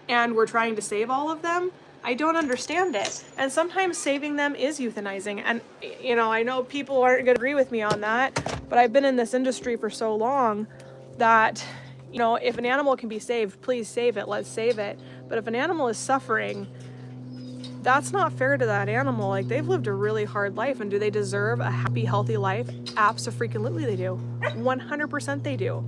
and we're trying to save all of them. I don't understand it. And sometimes saving them is euthanizing. And, you know, I know people aren't going to agree with me on that, but I've been in this industry for so long that, you know, if an animal can be saved, please save it. Let's save it. But if an animal is suffering, that's not fair to that animal. Like, they've lived a really hard life, and do they deserve a happy, healthy life? Abso-freaking-lutely they do. 100% they do.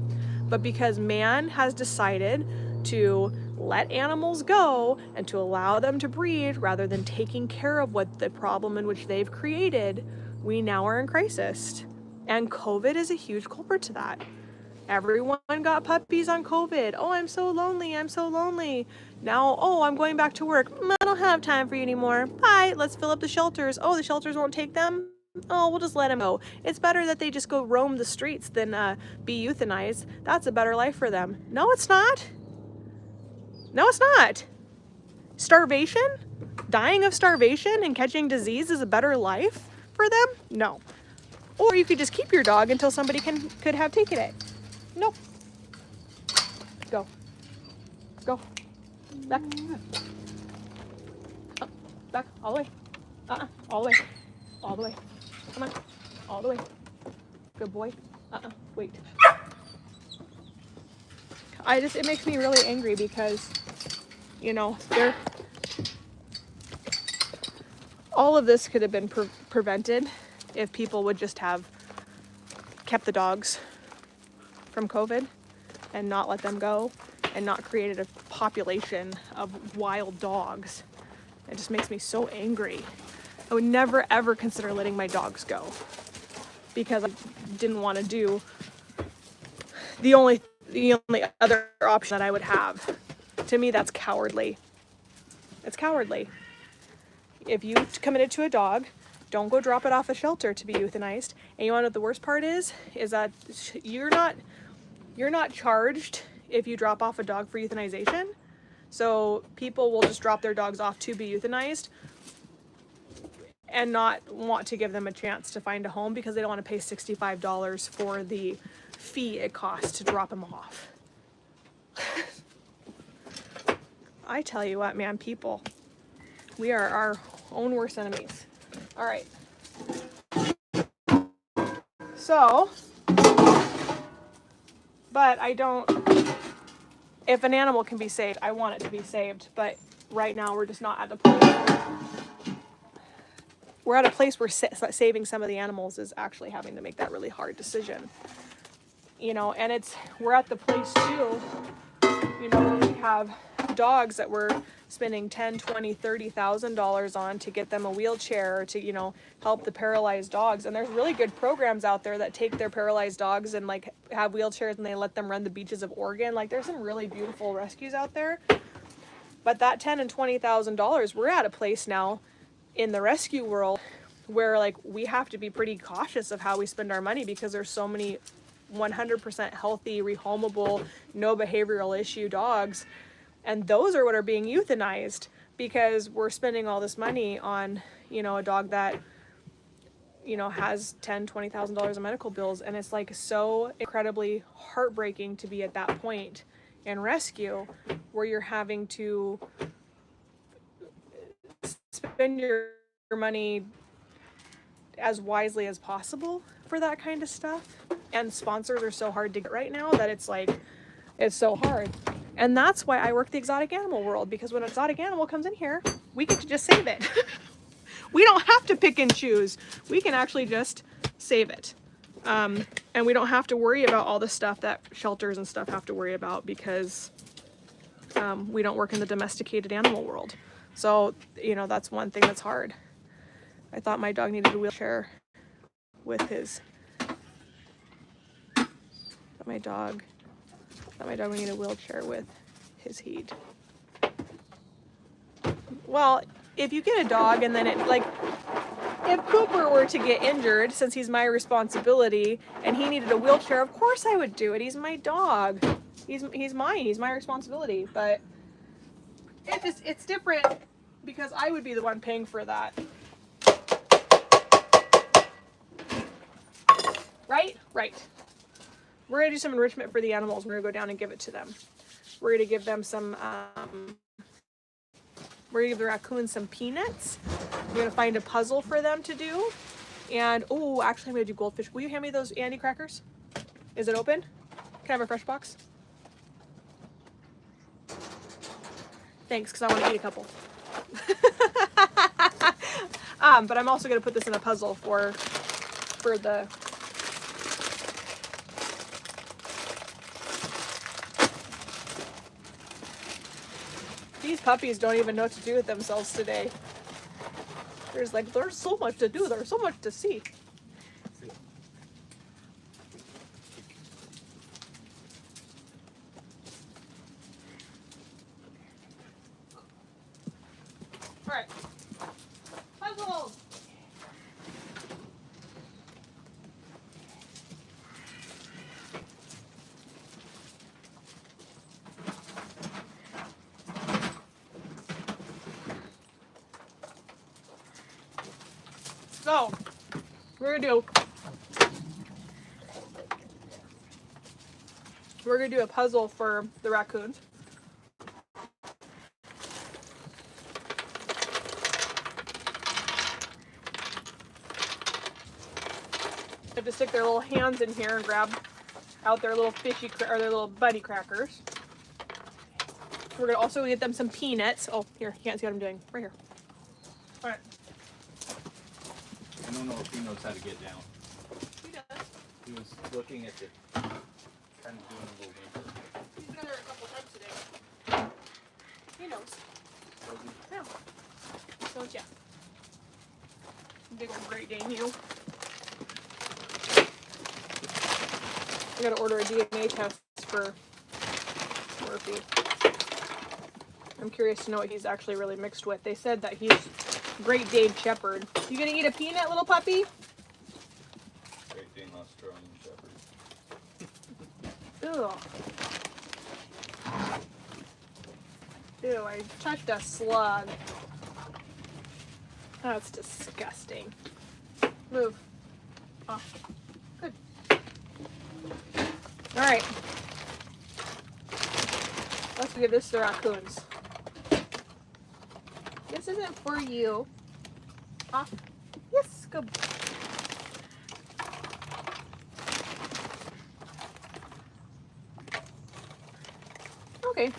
But because man has decided to let animals go and to allow them to breed rather than taking care of what the problem in which they've created, we now are in crisis. And COVID is a huge culprit to that. Everyone got puppies on COVID. Oh, I'm so lonely. I'm so lonely. Now, oh, I'm going back to work. I don't have time for you anymore. Bye. Let's fill up the shelters. Oh, the shelters won't take them? Oh, we'll just let them go. It's better that they just go roam the streets than be euthanized. That's a better life for them. No, it's not. No, it's not. Starvation? Dying of starvation and catching disease is a better life for them? No. Or you could just keep your dog until somebody could have taken it. Nope. Go. Go. Back. Back. All the way. All the way. All the way. Come on. All the way. Good boy. Wait. It makes me really angry because, you know, all of this could have been prevented if people would just have kept the dogs from COVID and not let them go and not created a population of wild dogs. It just makes me so angry. I would never ever consider letting my dogs go because I didn't want to do the only other option that I would have. To me, that's cowardly. It's cowardly. If you committed to a dog, don't go drop it off a shelter to be euthanized. And you want to know what the worst part is that you're not charged if you drop off a dog for euthanization. So people will just drop their dogs off to be euthanized and not want to give them a chance to find a home because they don't want to pay $65 for the fee it costs to drop them off. I tell you what, man, people, we are our own worst enemies. All right. So, but if an animal can be saved, I want it to be saved. But right now we're just not at the place. We're at a place where saving some of the animals is actually having to make that really hard decision. You know, and we're at the place too, you know, where we have dogs that we're spending $10,000, $20,000, $30,000 on to get them a wheelchair or to, you know, help the paralyzed dogs. And there's really good programs out there that take their paralyzed dogs and like have wheelchairs and they let them run the beaches of Oregon. Like there's some really beautiful rescues out there. But that $10,000 and $20,000, we're at a place now in the rescue world where like we have to be pretty cautious of how we spend our money because there's so many 100% healthy, rehomable, no behavioral issue dogs. And those are what are being euthanized because we're spending all this money on, you know, a dog that, you know, has $10,000, $20,000 in medical bills. And it's like so incredibly heartbreaking to be at that point in rescue where you're having to spend your money as wisely as possible for that kind of stuff. And sponsors are so hard to get right now that it's like, it's so hard. And that's why I work the exotic animal world, because when an exotic animal comes in here, we get to just save it. We don't have to pick and choose. We can actually just save it. And we don't have to worry about all the stuff that shelters and stuff have to worry about because we don't work in the domesticated animal world. So, you know, that's one thing that's hard. I thought my dog needed a wheelchair with his, my dog would need a wheelchair with his heat. Well, if you get a dog and then it, like, if Cooper were to get injured, since he's my responsibility, and he needed a wheelchair, of course I would do it. He's my dog. He's mine. He's my responsibility. But it's different because I would be the one paying for that. Right? Right. We're going to do some enrichment for the animals. We're going to go down and give it to them. We're going to give them some, we're going to give the raccoons some peanuts. We're going to find a puzzle for them to do. And, oh, actually I'm going to do goldfish. Will you hand me those Andy crackers? Is it open? Can I have a fresh box? Thanks, because I want to eat a couple. But I'm also going to put this in a puzzle for the... These puppies don't even know what to do with themselves today. There's so much to do. There's so much to see. All right. Puzzles. So, we're gonna do a puzzle for the raccoons. They have to stick their little hands in here and grab out their little or their little bunny crackers. We're gonna also get them some peanuts. Oh, here, you can't see what I'm doing. Right here. All right. I don't know if he knows how to get down. He does. He was looking at the, kind of doing a little bit. He's been there a couple times today. He knows. Yeah. So yeah. Big old Great Dane you. I gotta order a DNA test for Murphy. I'm curious to know what he's actually really mixed with. They said that he's Great Dane Shepherd. You gonna eat a peanut, little puppy? Great Dane Australian Shepherd. Ugh. Ew, I touched a slug. That's disgusting. Move. Oh, good. Alright. Let's give this to the raccoons. This isn't for you. Off. Yes, go. Okay.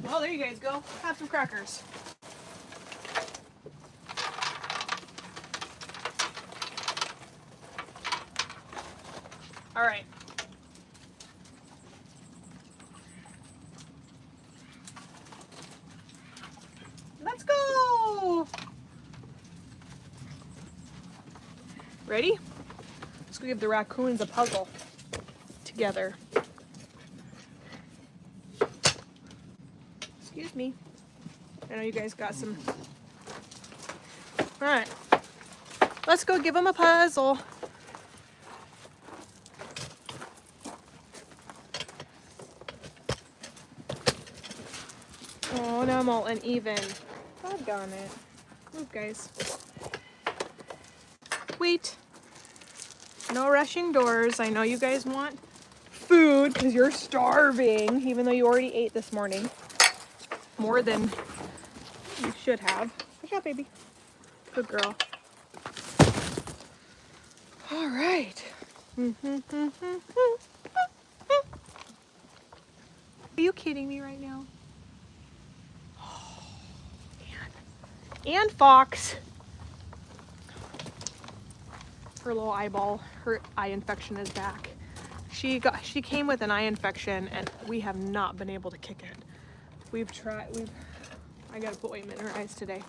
Well, there you guys go. Have some crackers. All right. Let's go. Ready? Let's go give the raccoons a puzzle together. Excuse me. I know you guys got some. All right. Let's go give them a puzzle. Oh, now I'm all uneven. Doggone it. Move, guys. Wait. No rushing doors. I know you guys want food because you're starving, even though you already ate this morning. More than you should have. Good job, baby. Good girl. All right. Are you kidding me right now? And Fox. Her little eyeball, her eye infection is back. She came with an eye infection and we have not been able to kick it. I gotta put ointment in her eyes today.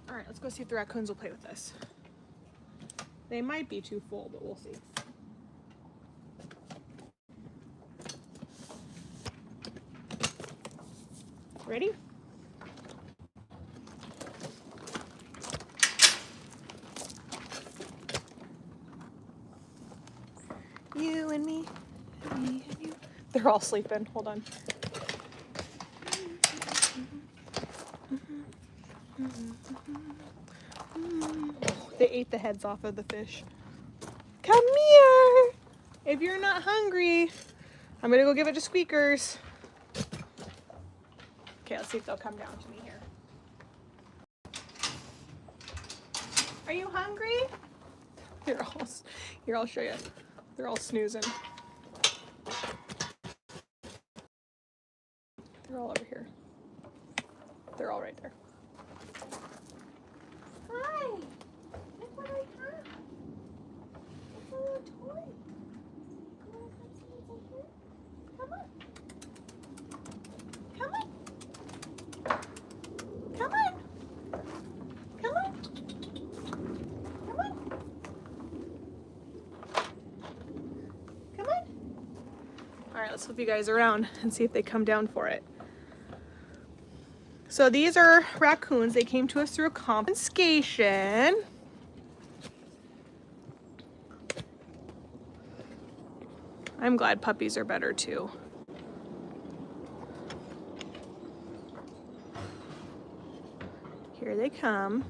All right, let's go see if the raccoons will play with this. They might be too full, but we'll see. Ready? You and me and you. They're all sleeping. Hold on. They ate the heads off of the fish. Come here. If you're not hungry, I'm gonna go give it to Squeakers. Okay, let's see if they'll come down to me here. Are you hungry? Here, I'll show you. They're all snoozing. They're all over here. They're all right there. Hi. Look what I have. It's a little toy. You want to come see what's in here? Come on. Come on. Come on. Come on. Come on. Come on. All right, let's flip you guys around and see if they come down for it. So these are raccoons. They came to us through a confiscation. I'm glad puppies are better too. Here they come.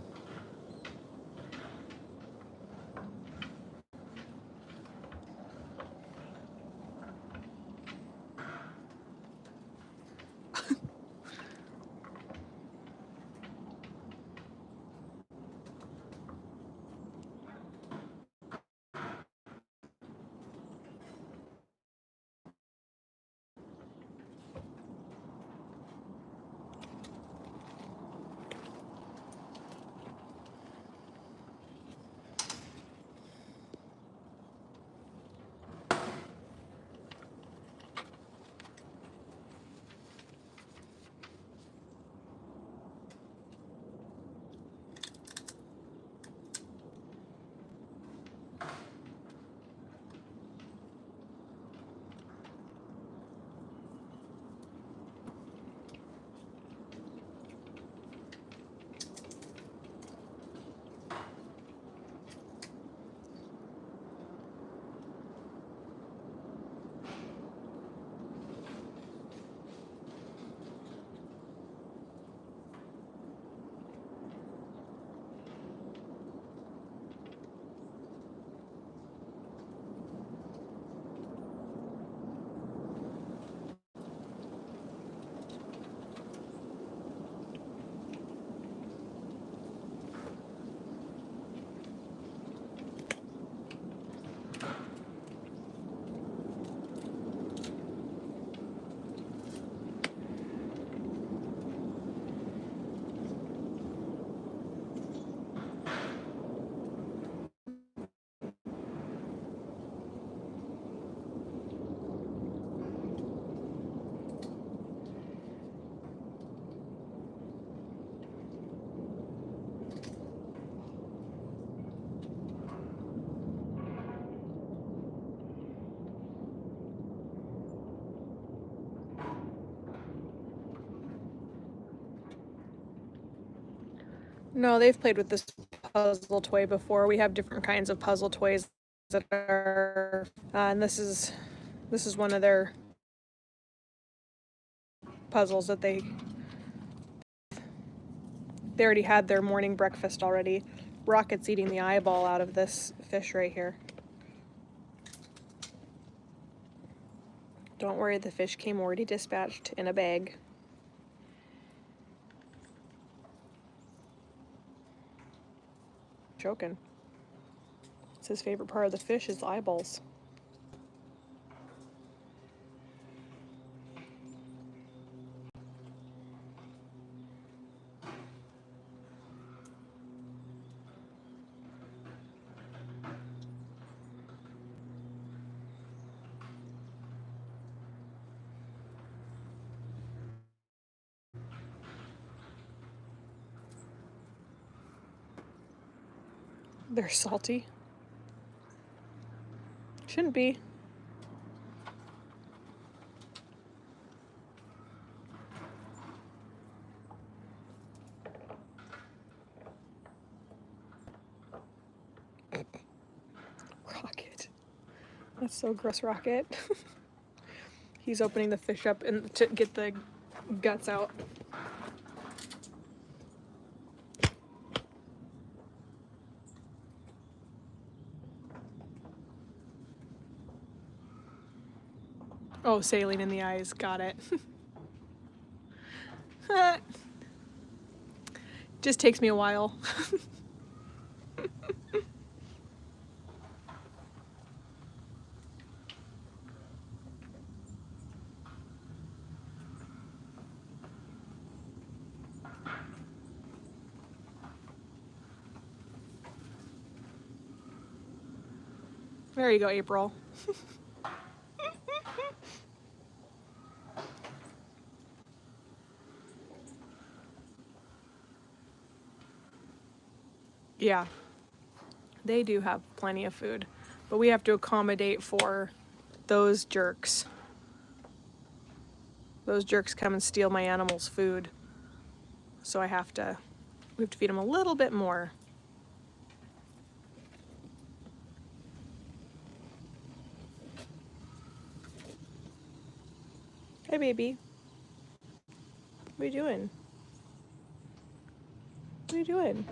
No, they've played with this puzzle toy before. We have different kinds of puzzle toys that are, and this is one of their puzzles that they already had their morning breakfast already. Rocket's eating the eyeball out of this fish right here. Don't worry, the fish came already dispatched in a bag. Joking. It's his favorite part of the fish is the eyeballs. They're salty. Shouldn't be. Rocket. That's so gross, Rocket. He's opening the fish up and to get the guts out. Oh, saline in the eyes. Got it. Just takes me a while. There you go, April. Yeah, they do have plenty of food, but we have to accommodate for those jerks. Those jerks come and steal my animals' food, so we have to feed them a little bit more. Hey, baby. What are you doing? What are you doing?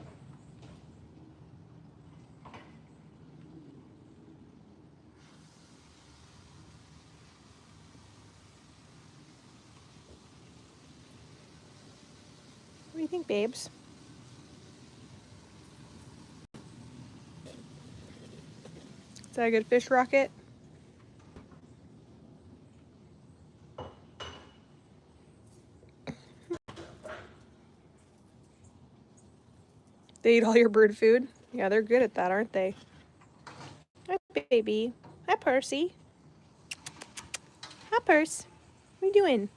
What do you think, babes? Is that a good fish, Rocket? They eat all your bird food? Yeah, they're good at that, aren't they? Hi, baby. Hi, Percy. Hi, Purse. What are you doing?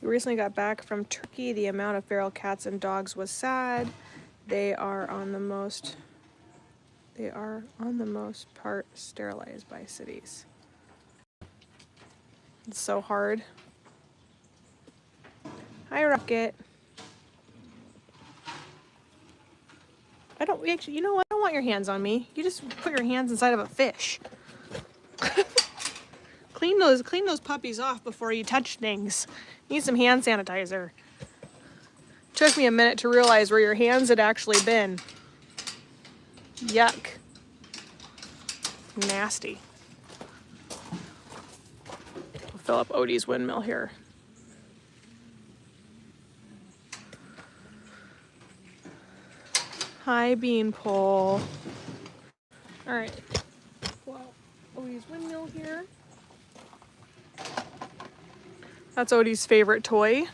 We recently got back from Turkey. The amount of feral cats and dogs was sad. They are on the most part sterilized by cities. It's so hard. Hi, Rocket. I don't actually, you know what? I don't want your hands on me. You just put your hands inside of a fish. Clean those puppies off before you touch things. Need some hand sanitizer. Took me a minute to realize where your hands had actually been. Yuck. Nasty. We'll fill up Odie's windmill here. Hi, Beanpole. All right. Well, Odie's windmill here. That's Odie's favorite toy.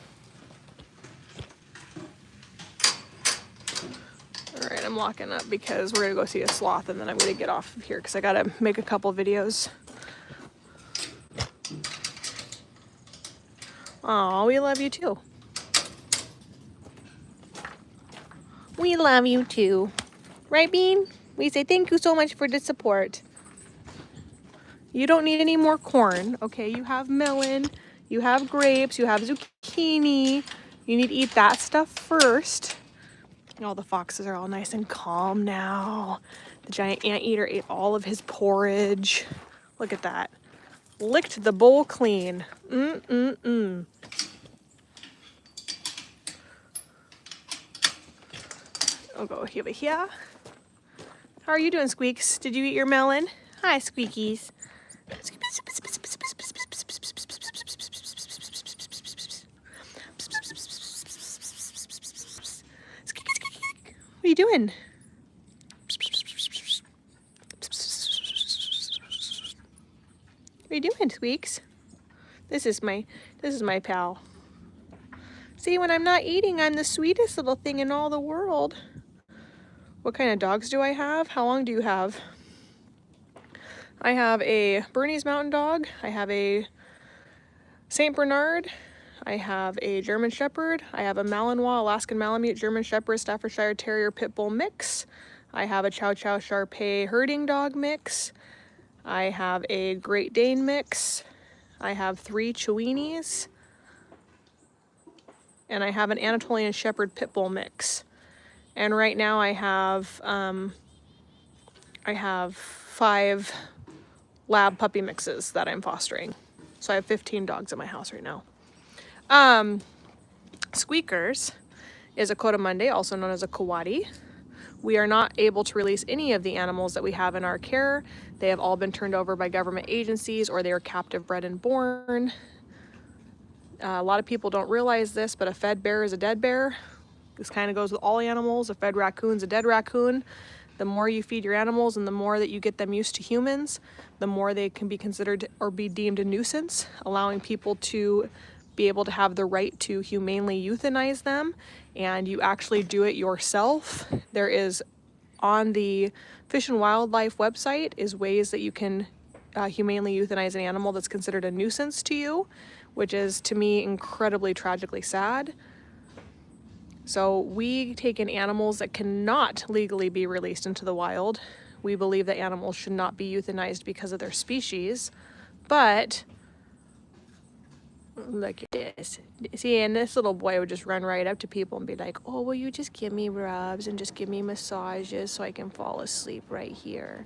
All right, I'm locking up because we're gonna go see a sloth and then I'm gonna get off of here because I gotta make a couple videos. Aw, we love you too. We love you too. Right, Bean? We say thank you so much for the support. You don't need any more corn, okay? You have melon, you have grapes, you have zucchini. You need to eat that stuff first. All the foxes are all nice and calm now. The giant anteater ate all of his porridge. Look at that. Licked the bowl clean. I'll go over here. How are you doing, Squeaks? Did you eat your melon? Hi, Squeakies. What are you doing? What are you doing, Squeaks? This is my pal. See, when I'm not eating, I'm the sweetest little thing in all the world. What kind of dogs do I have? How long do you have? I have a Bernese Mountain Dog. I have a Saint Bernard. I have a German Shepherd. I have a Malinois, Alaskan Malamute, German Shepherd, Staffordshire Terrier Pit Bull mix. I have a Chow Chow Shar Pei herding dog mix. I have a Great Dane mix. I have 3 Chihuahuas. And I have an Anatolian Shepherd Pit Bull mix. And right now I have 5 lab puppy mixes that I'm fostering. So I have 15 dogs in my house right now. Squeakers is a Coatimundi, also known as a Coati. We are not able to release any of the animals that we have in our care. They have all been turned over by government agencies, or they are captive bred and born. A lot of people don't realize this, but a fed bear is a dead bear. This kind of goes with all animals. A fed raccoon's a dead raccoon. The more you feed your animals and the more that you get them used to humans, the more they can be considered or be deemed a nuisance, allowing people to be able to have the right to humanely euthanize them. And you actually do it yourself. There is, on the Fish and Wildlife website, is ways that you can humanely euthanize an animal that's considered a nuisance to you, which is, to me, incredibly tragically sad. So we take in animals that cannot legally be released into the wild. We believe that animals should not be euthanized because of their species, but look at this. See, and this little boy would just run right up to people and be like, oh, will you just give me rubs and just give me massages so I can fall asleep right here?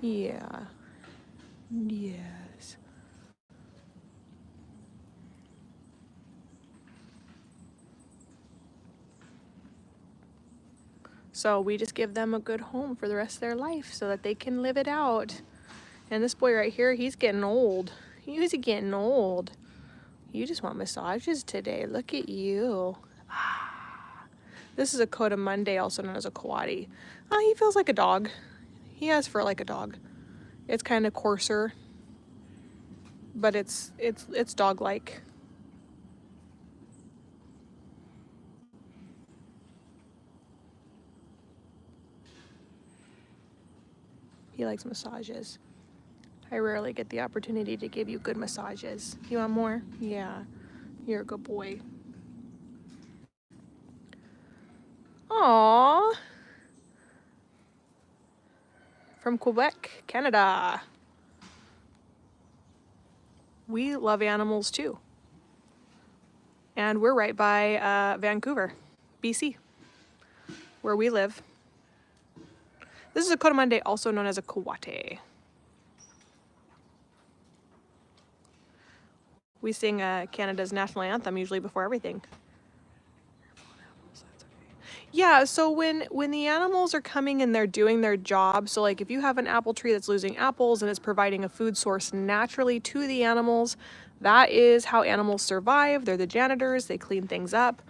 Yeah. Yes. So we just give them a good home for the rest of their life so that they can live it out. And this boy right here, he's getting old. He's getting old. You just want massages today. Look at you. This is a Coatimundi, also known as a Coati. He feels like a dog. He has fur like a dog. It's kind of coarser, but it's dog-like. He likes massages. I rarely get the opportunity to give you good massages. You want more? Yeah, you're a good boy. Aww. From Quebec, Canada. We love animals too. And we're right by Vancouver, BC, where we live. This is a Coatimundi, also known as a Coati. We sing Canada's national anthem usually before everything. Yeah, so when the animals are coming and they're doing their job, so like if you have an apple tree that's losing apples and it's providing a food source naturally to the animals, that is how animals survive. They're the janitors, they clean things up.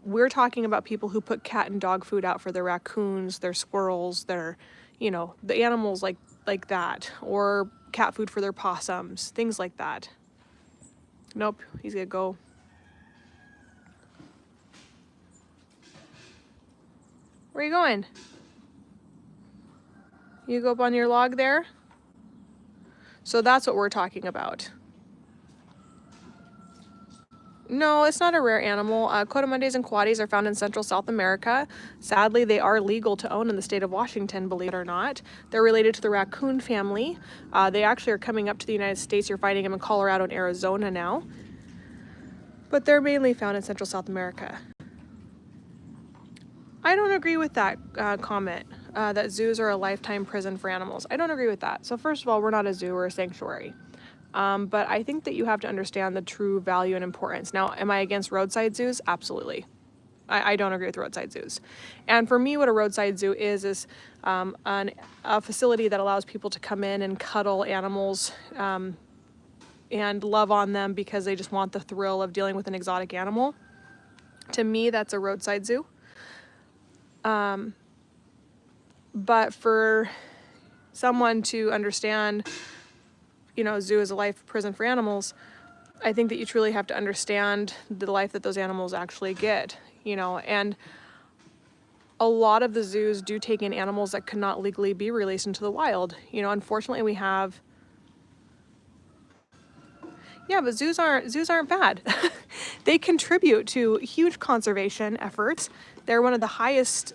We're talking about people who put cat and dog food out for their raccoons, their squirrels, their, the animals like that, or cat food for their possums, things like that. Nope, he's gonna go. Where are you going? You go up on your log there? So that's what we're talking about. No, it's not a rare animal. Coatimundis and Coatis are found in Central South America. Sadly, they are legal to own in the state of Washington, believe it or not. They're related to the raccoon family. They actually are coming up to the United States. You're finding them in Colorado and Arizona now. But they're mainly found in Central South America. I don't agree with that comment, that zoos are a lifetime prison for animals. I don't agree with that. So first of all, we're not a zoo, we're a sanctuary. But I think that you have to understand the true value and importance. Now, am I against roadside zoos? Absolutely. I don't agree with roadside zoos. And for me, what a roadside zoo is a facility that allows people to come in and cuddle animals and love on them because they just want the thrill of dealing with an exotic animal. To me, that's a roadside zoo. But for someone to understand, you know, a zoo is a life prison for animals, I think that you truly have to understand the life that those animals actually get, you know, and a lot of the zoos do take in animals that could not legally be released into the wild. You know, unfortunately we have, yeah, but zoos aren't bad. They contribute to huge conservation efforts. They're one of the highest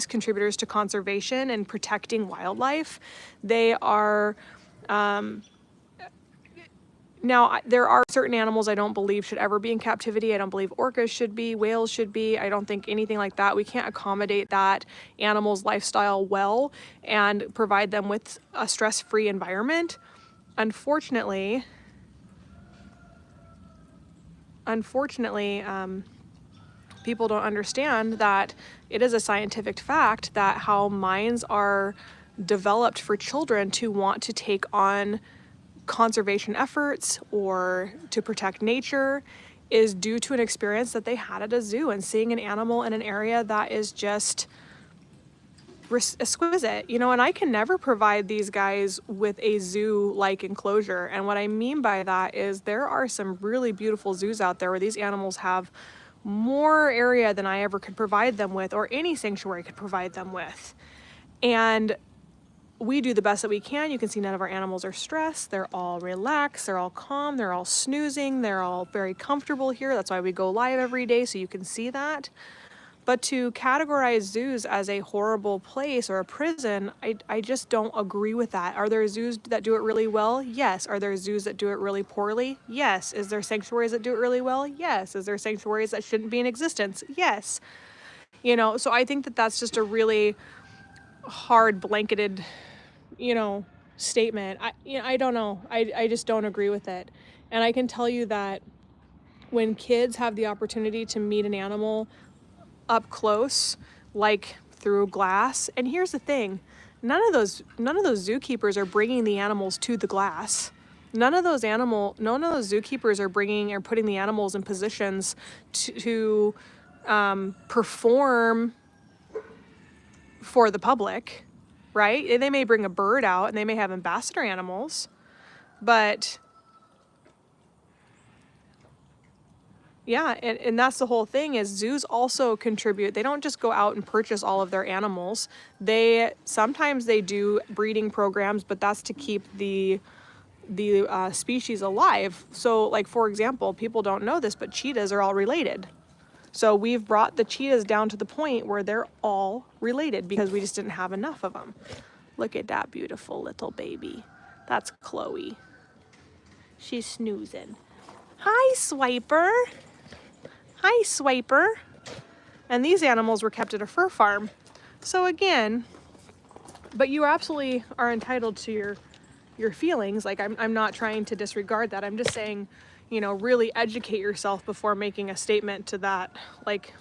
contributors to conservation and protecting wildlife. They are, now there are certain animals I don't believe should ever be in captivity. I don't believe orcas should be, whales should be. I don't think anything like that. We can't accommodate that animal's lifestyle well and provide them with a stress-free environment. Unfortunately, people don't understand that it is a scientific fact that how minds are developed for children to want to take on conservation efforts or to protect nature is due to an experience that they had at a zoo and seeing an animal in an area that is just exquisite, you know, and I can never provide these guys with a zoo-like enclosure. And what I mean by that is there are some really beautiful zoos out there where these animals have more area than I ever could provide them with, or any sanctuary could provide them with. And we do the best that we can. You can see none of our animals are stressed. They're all relaxed. They're all calm. They're all snoozing. They're all very comfortable here. That's why we go live every day, so you can see that. But to categorize zoos as a horrible place or a prison, I just don't agree with that. Are there zoos that do it really well? Yes. Are there zoos that do it really poorly? Yes. Is there sanctuaries that do it really well? Yes. Is there sanctuaries that shouldn't be in existence? Yes. You know, so I think that that's just a really hard blanketed, you know, statement. I don't know. I just don't agree with it. And I can tell you that when kids have the opportunity to meet an animal up close, like through glass. And here's the thing, none of those zookeepers are bringing the animals to the glass. None of those zookeepers are bringing or putting the animals in positions to perform for the public, right? They may bring a bird out and they may have ambassador animals, but yeah, and that's the whole thing is zoos also contribute. They don't just go out and purchase all of their animals. Sometimes they do breeding programs, but that's to keep the species alive. So like, for example, people don't know this, but cheetahs are all related. So we've brought the cheetahs down to the point where they're all related because we just didn't have enough of them. Look at that beautiful little baby. That's Chloe. She's snoozing. Hi, Swiper. Hi, Swiper. And these animals were kept at a fur farm. So again, but you absolutely are entitled to your feelings. Like I'm not trying to disregard that. I'm just saying, you know, really educate yourself before making a statement to that, like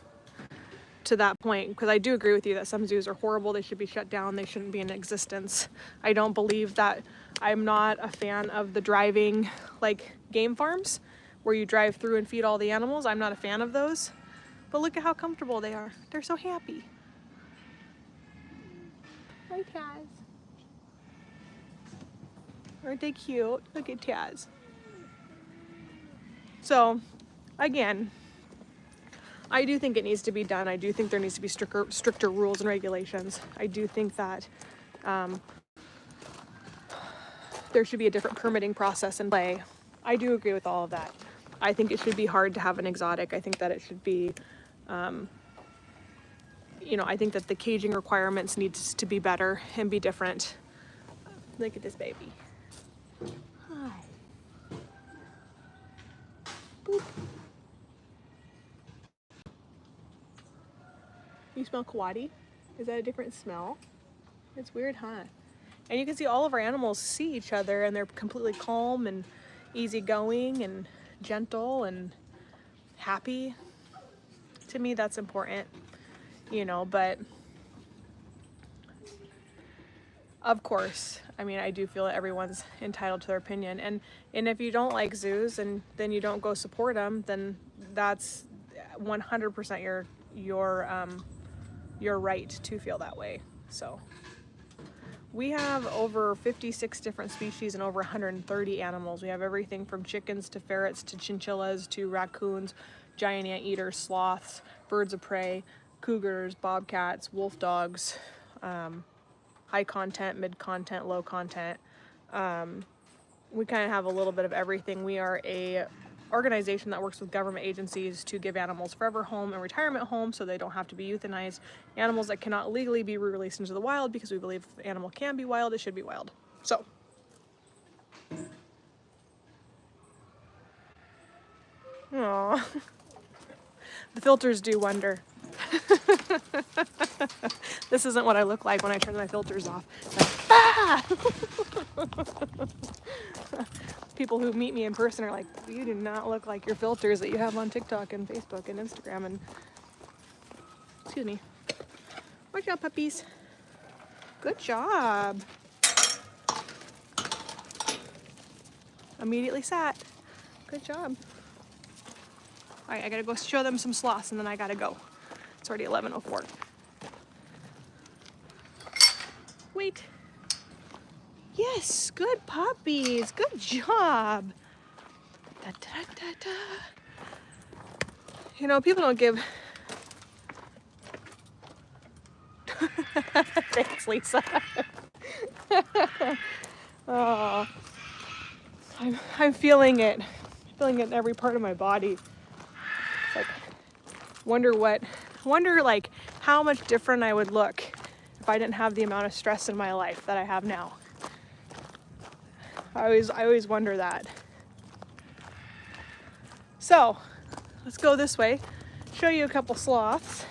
to that point. Because I do agree with you that some zoos are horrible. They should be shut down. They shouldn't be in existence. I don't believe that. I'm not a fan of the driving, like game farms, where you drive through and feed all the animals. I'm not a fan of those. But look at how comfortable they are. They're so happy. Hi, Taz. Aren't they cute? Look at Taz. So, again, I do think it needs to be done. I do think there needs to be stricter rules and regulations. I do think that there should be a different permitting process in play. I do agree with all of that. I think it should be hard to have an exotic. I think that it should be, you know, I think that the caging requirements need to be better and be different. Look at this baby. Hi. Boop. You smell kawadi? Is that a different smell? It's weird, huh? And you can see all of our animals see each other and they're completely calm and easygoing and gentle and happy. To me, that's important, you know, but of course, I mean, I do feel that everyone's entitled to their opinion. And if you don't like zoos and then you don't go support them, then that's 100% your right to feel that way. So we have over 56 different species and over 130 animals. We have everything from chickens to ferrets to chinchillas to raccoons, giant anteaters, sloths, birds of prey, cougars, bobcats, wolf dogs, high content, mid content, low content. We kind of have a little bit of everything. We are a organization that works with government agencies to give animals forever home and retirement home so they don't have to be euthanized. Animals that cannot legally be released into the wild, because we believe if an animal can be wild, it should be wild. So aww. The filters do wonder. This isn't what I look like when I turn my filters off. Like, ah! People who meet me in person are like, you do not look like your filters that you have on TikTok and Facebook and Instagram and... Excuse me. Watch out, puppies. Good job. Immediately sat. Good job. All right, I gotta go show them some sloths and then I gotta go. It's already 11:04. Wait. Yes, good puppies. Good job. Da, da, da, da. You know, people don't give... Thanks, Lisa. Oh, I'm feeling it. I'm feeling it in every part of my body. It's like, wonder like how much different I would look if I didn't have the amount of stress in my life that I have now. I always wonder that. So, let's go this way, show you a couple sloths,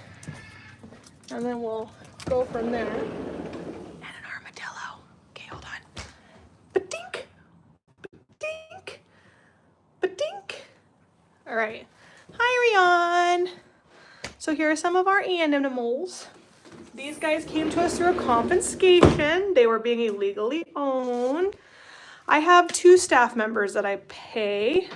and then we'll go from there. And an armadillo. Okay, hold on. Ba-dink! Ba-dink! Ba-dink! All right. Hi, Rion. So here are some of our animals. These guys came to us through a confiscation. They were being illegally owned. I have 2 staff members that I pay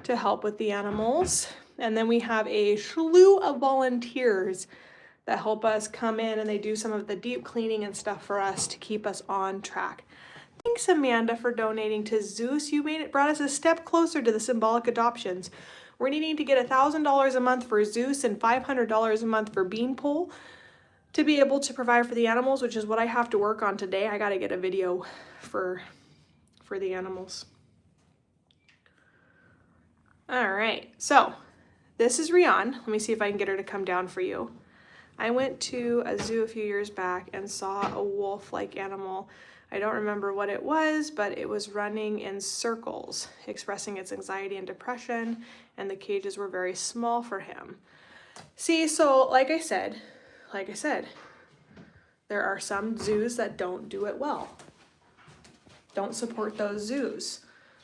to help with the animals. And then we have a slew of volunteers that help us come in and they do some of the deep cleaning and stuff for us to keep us on track. Thanks, Amanda, for donating to Zeus. You brought us a step closer to the symbolic adoptions. We're needing to get $1,000 a month for Zeus and $500 a month for Beanpole to be able to provide for the animals, which is what I have to work on today. I got to get a video for the animals. All right, so this is Rion. Let me see if I can get her to come down for you. I went to a zoo a few years back and saw a wolf-like animal. I don't remember what it was, but it was running in circles, expressing its anxiety and depression, and the cages were very small for him. See, so like I said, there are some zoos that don't do it well. Don't support those zoos.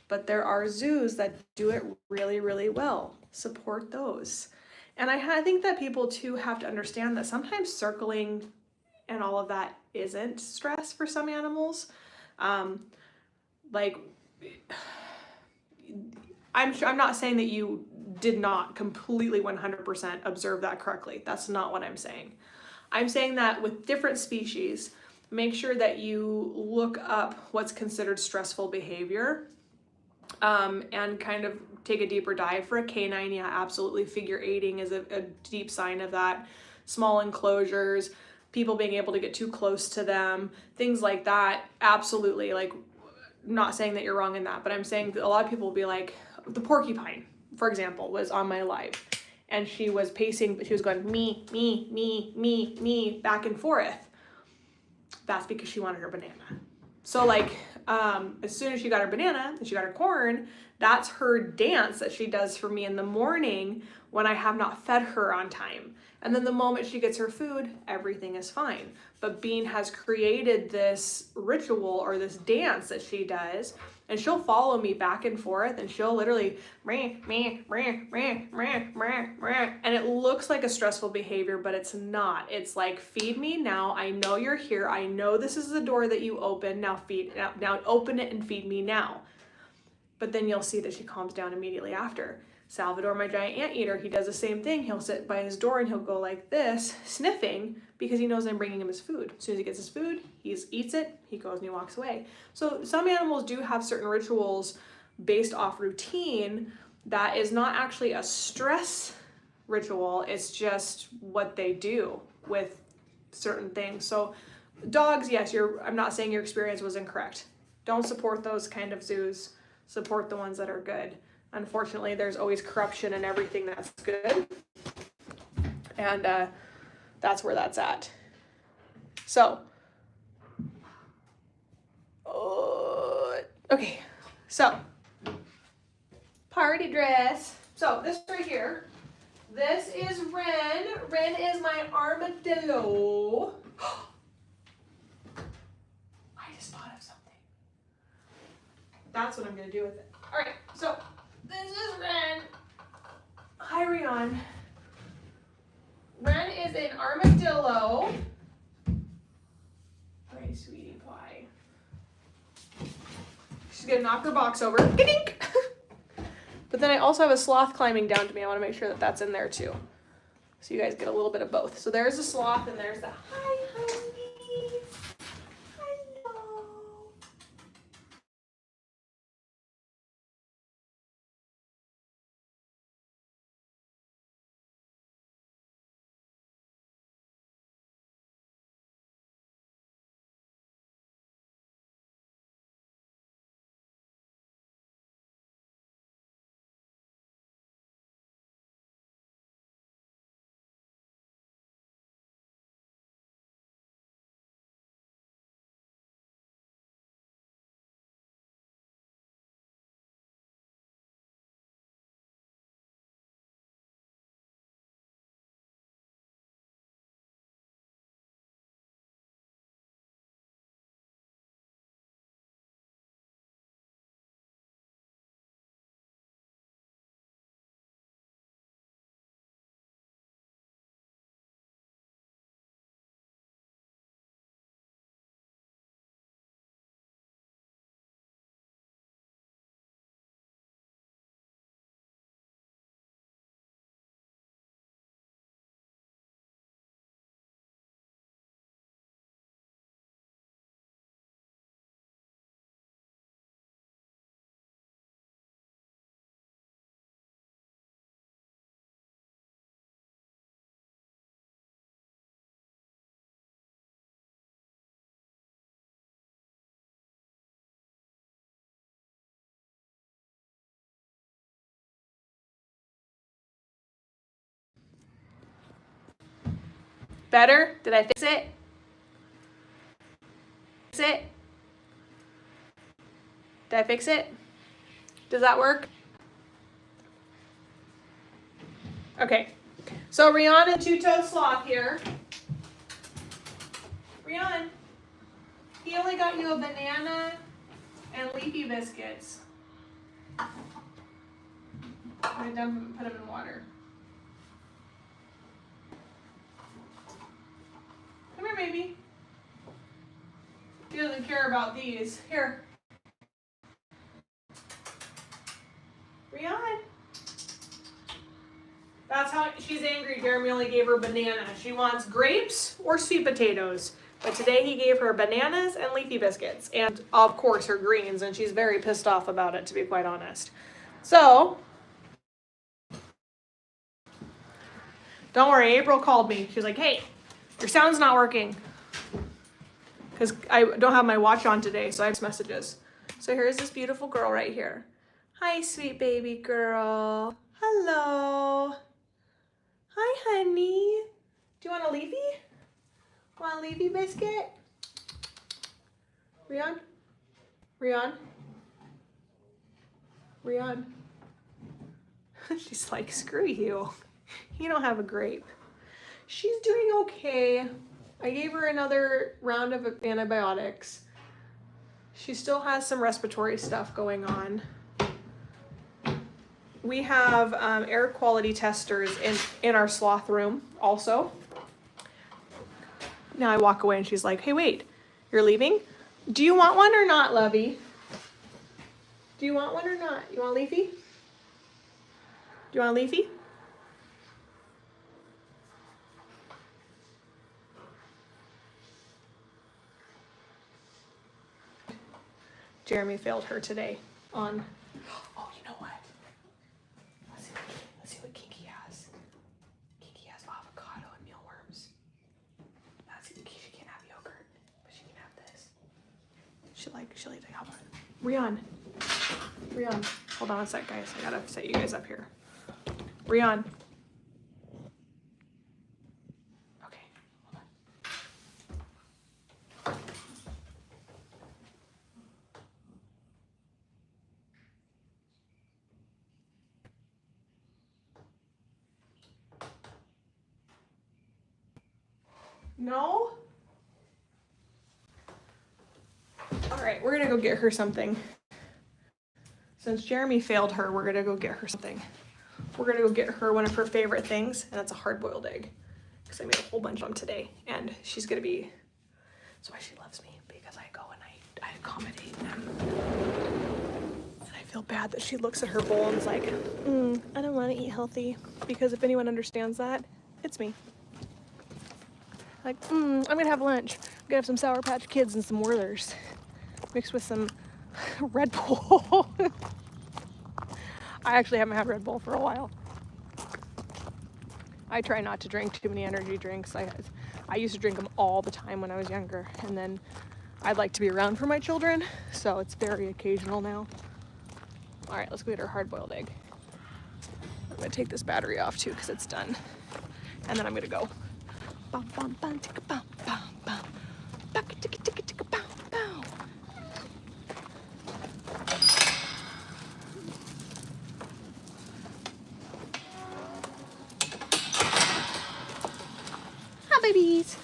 But there are zoos that do it really, really well. Support those. And I think that people too have to understand that sometimes circling and all of that isn't stress for some animals. Like, I'm not saying that you did not completely 100% observe that correctly. That's not what I'm saying. I'm saying that with different species, make sure that you look up what's considered stressful behavior, and kind of take a deeper dive. For a canine, yeah, absolutely. Figure 8ing is a deep sign of that. Small enclosures, people being able to get too close to them, things like that, absolutely. Like, not saying that you're wrong in that, but I'm saying that a lot of people will be like, the porcupine, for example, was on my live, and she was pacing, but she was going me, me, me, me, me, back and forth. That's because she wanted her banana. So like, as soon as she got her banana and she got her corn, that's her dance that she does for me in the morning when I have not fed her on time. And then the moment she gets her food, everything is fine. But Bean has created this ritual or this dance that she does, and she'll follow me back and forth, and she'll literally meh, meh, meh, meh, meh, meh, meh. And it looks like a stressful behavior, but it's not. It's like, feed me now. I know you're here. I know this is the door that you open. Now now open it and feed me now. But then you'll see that she calms down immediately after. Salvador, my giant anteater, he does the same thing. He'll sit by his door and he'll go like this, sniffing, because he knows I'm bringing him his food. As soon as he gets his food, he eats it, he goes and he walks away. So some animals do have certain rituals based off routine that is not actually a stress ritual. It's just what they do with certain things. So dogs, yes, I'm not saying your experience was incorrect. Don't support those kind of zoos. Support the ones that are good. Unfortunately, there's always corruption in everything that's good. And that's where that's at. So, okay, so, party dress. So this right here, this is Ren. Ren is my armadillo. I just thought of something. That's what I'm gonna do with it. All right, so this is Ren. Hi, Rion. Ren is an armadillo. My sweetie pie. She's gonna knock her box over. Ka-dink! But then I also have a sloth climbing down to me. I want to make sure that that's in there too. So you guys get a little bit of both. So there's the sloth and there's the hi, honey. Hello. Better? Did I fix it? Fix it? Did I fix it? Does that work? Okay. So Rion and two-toed sloth here. Rion, he only got you a banana and leafy biscuits. I'm gonna dump him and put him in water. Come here, baby. He doesn't care about these. Here. Rion. That's how she's angry. Jeremy only gave her banana. She wants grapes or sweet potatoes. But today he gave her bananas and leafy biscuits. And of course her greens. And she's very pissed off about it, to be quite honest. So, don't worry, April called me. She's like, hey, your sound's not working. Because I don't have my watch on today, so I have messages. So here's this beautiful girl right here. Hi, sweet baby girl. Hello. Hi, honey. Do you want a leafy? Want a leafy biscuit? Rion? Rion? Rion? She's like, screw you. You don't have a grape. She's doing okay. I gave her another round of antibiotics. She still has some respiratory stuff going on. We have air quality testers in our sloth room also. Now I walk away and she's like, hey, wait, you're leaving? Do you want one or not, lovey? Do you want one or not? You want leafy? Do you want a Leafy? Jeremy failed her today on, oh, you know what? Let's see what Kiki has. Kiki has avocado and mealworms. She can't have yogurt, but she can have this. She likes the avocado. Rion, hold on a sec, guys. I gotta set you guys up here. Rion. Okay, hold on. No? All right, we're gonna go get her something. Since Jeremy failed her, we're gonna go get her something. We're gonna go get her one of her favorite things, and that's a hard-boiled egg. Because I made a whole bunch of them today, and she's gonna be, that's why she loves me, because I go and I accommodate them. And I feel bad that she looks at her bowl and is like, I don't wanna eat healthy. Because if anyone understands that, it's me. Like, I'm gonna have lunch. I'm gonna have some Sour Patch Kids and some Werthers mixed with some Red Bull. I actually haven't had Red Bull for a while. I try not to drink too many energy drinks. I used to drink them all the time when I was younger, and then I'd like to be around for my children, so it's very occasional now. All right, let's go get our hard-boiled egg. I'm gonna take this battery off too because it's done, and then I'm gonna go. Bum, bum, bum, ticka, bum, bum, bum. Bucka, ticka, ticka, ticka, bow, bow. Hi, babies.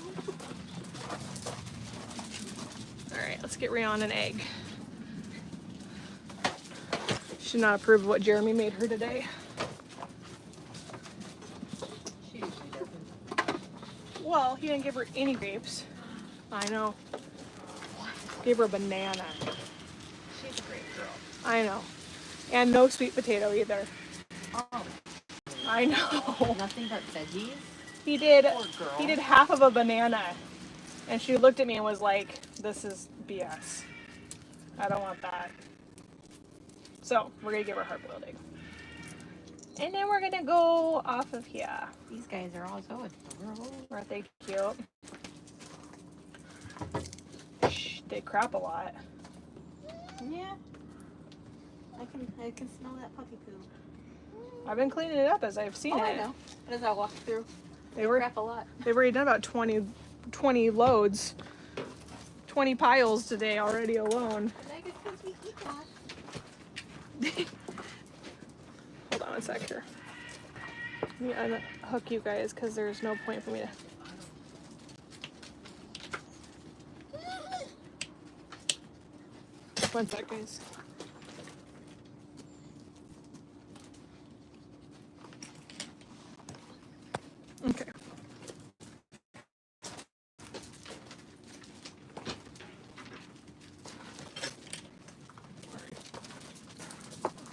All right, let's get Rihanna an egg. She should not approve of what Jeremy made her today. She usually doesn't. Well, he didn't give her any grapes. I know. Gave her a banana. She's a great girl. I know. And no sweet potato either. Oh, I know. nothing but veggies? He did Poor girl. he did half of a banana. And she looked at me and was like, this is BS. I don't want that. So we're gonna give her a hard-boiled egg. And then we're gonna go off of here. These guys are all so adorable. Aren't they cute? Shh, they crap a lot. Yeah. I can smell that puppy poo. I've been cleaning it up as I've seen Oh, it. I know. As I walk through. They were Crap a lot. They've already done about 20 loads, 20 piles today already alone. I guess because we eat that. Hold on a sec here. Let me unhook you guys because there's no point for me to. One sec, guys. Okay.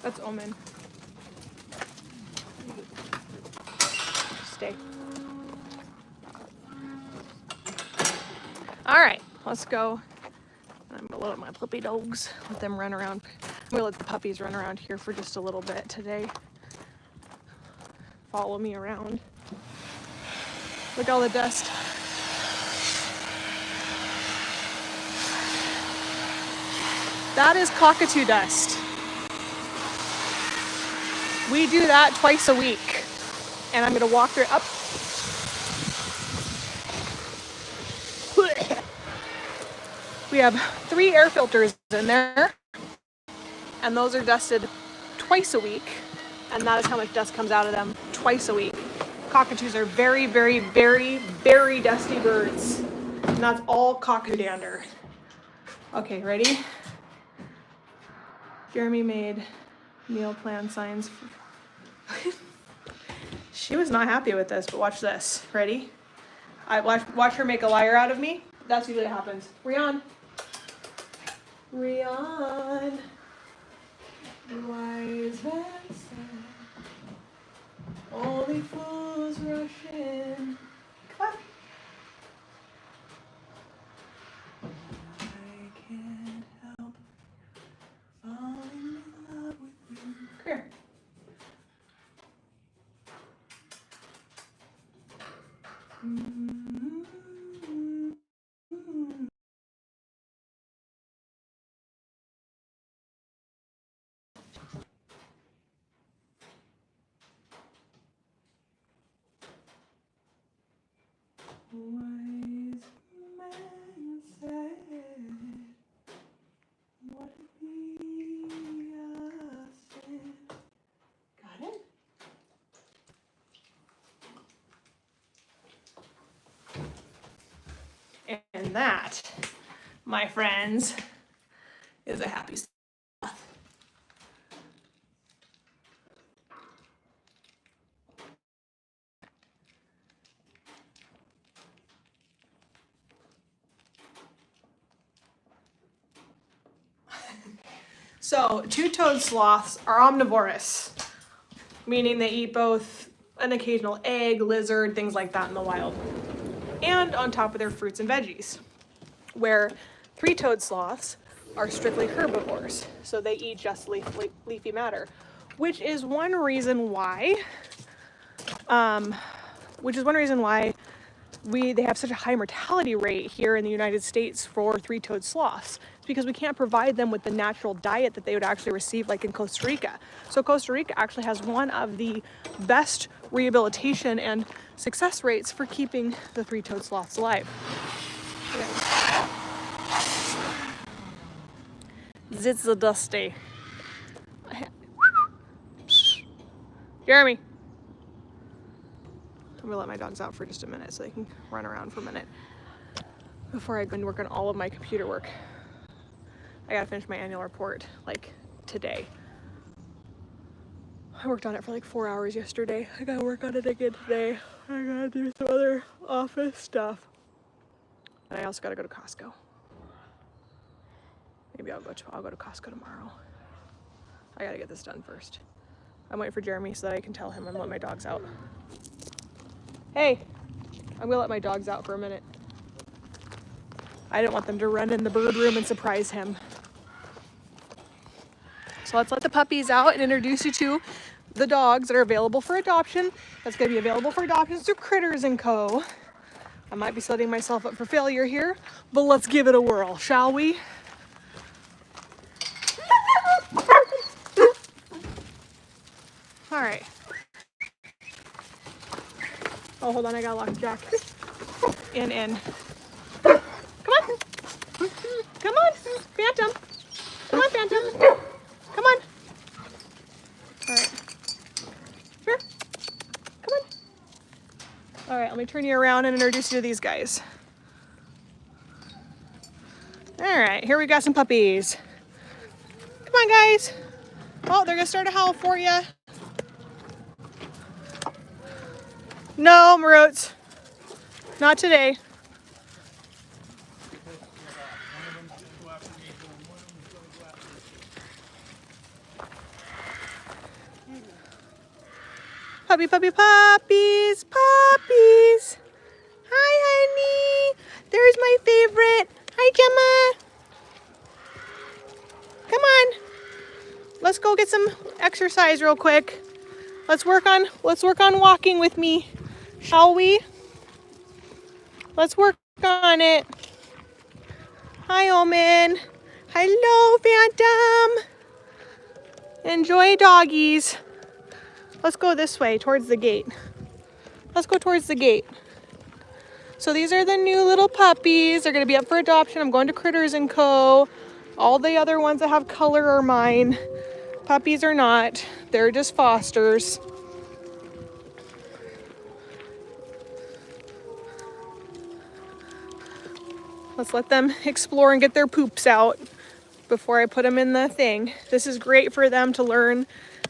That's Omen. Stay. All right, let's go. I'm gonna let my puppy dogs, let them run around. I'm gonna let the puppies run around here for just a little bit today. Follow me around. Look at all the dust. That is cockatoo dust. We do that twice a week. And I'm gonna walk through up. We have 3 air filters in there. And those are dusted twice a week. And that is how much dust comes out of them twice a week. Cockatoos are very, very, very, very dusty birds. And that's all cockatoo dander. Okay, ready? Jeremy made meal plan signs. She was not happy with this, but watch this. Ready? I watch her make a liar out of me. That's usually what happens. Rion. Rion. Why is that sad? Here. Wise man said, would it be a sin? Got it? And that, my friends, is a happy sloth. So, two-toed sloths are omnivorous, meaning they eat both an occasional egg, lizard, things like that in the wild, and on top of their fruits and veggies, where three-toed sloths are strictly herbivores, so they eat just leafy matter, which is one reason why they have such a high mortality rate here in the United States for three-toed sloths. It's because we can't provide them with the natural diet that they would actually receive like in Costa Rica. So Costa Rica actually has one of the best rehabilitation and success rates for keeping the three-toed sloths alive. Zit's a dusty. Jeremy. I'm gonna let my dogs out for just a minute so they can run around for a minute before I go and work on all of my computer work. I gotta finish my annual report like today. I worked on it for like 4 hours yesterday. I gotta work on it again today. I gotta do some other office stuff. And I also gotta go to Costco. Maybe I'll go to Costco tomorrow. I gotta get this done first. I'm waiting for Jeremy so that I can tell him I'm letting my dogs out. Hey, I'm gonna let my dogs out for a minute. I didn't want them to run in the bird room and surprise him. So let's let the puppies out and introduce you to the dogs that are available for adoption. That's gonna be available for adoption through Critters & Co. I might be setting myself up for failure here, but let's give it a whirl, shall we? All right. Oh, hold on, I gotta lock Jack in. Come on. Come on, Phantom. Come on, Phantom. Come on. All right. Here. Come on. All right, let me turn you around and introduce you to these guys. All right, here we got some puppies. Come on, guys. Oh, they're gonna start a howl for you. No, Maroots. Not today. Puppy, puppy, puppies, puppies. Hi, honey. There's my favorite. Hi, Gemma. Come on. Let's go get some exercise real quick. Let's work on walking with me, shall we? Let's work on it. Hi, Omen. Hello, Phantom. Enjoy doggies. Let's go this way, towards the gate. Let's go towards the gate. So these are the new little puppies. They're gonna be up for adoption. I'm going to Critters & Co. All the other ones that have color are mine. Puppies are not. They're just fosters. Let's let them explore and get their poops out before I put them in the thing. This is great for them to learn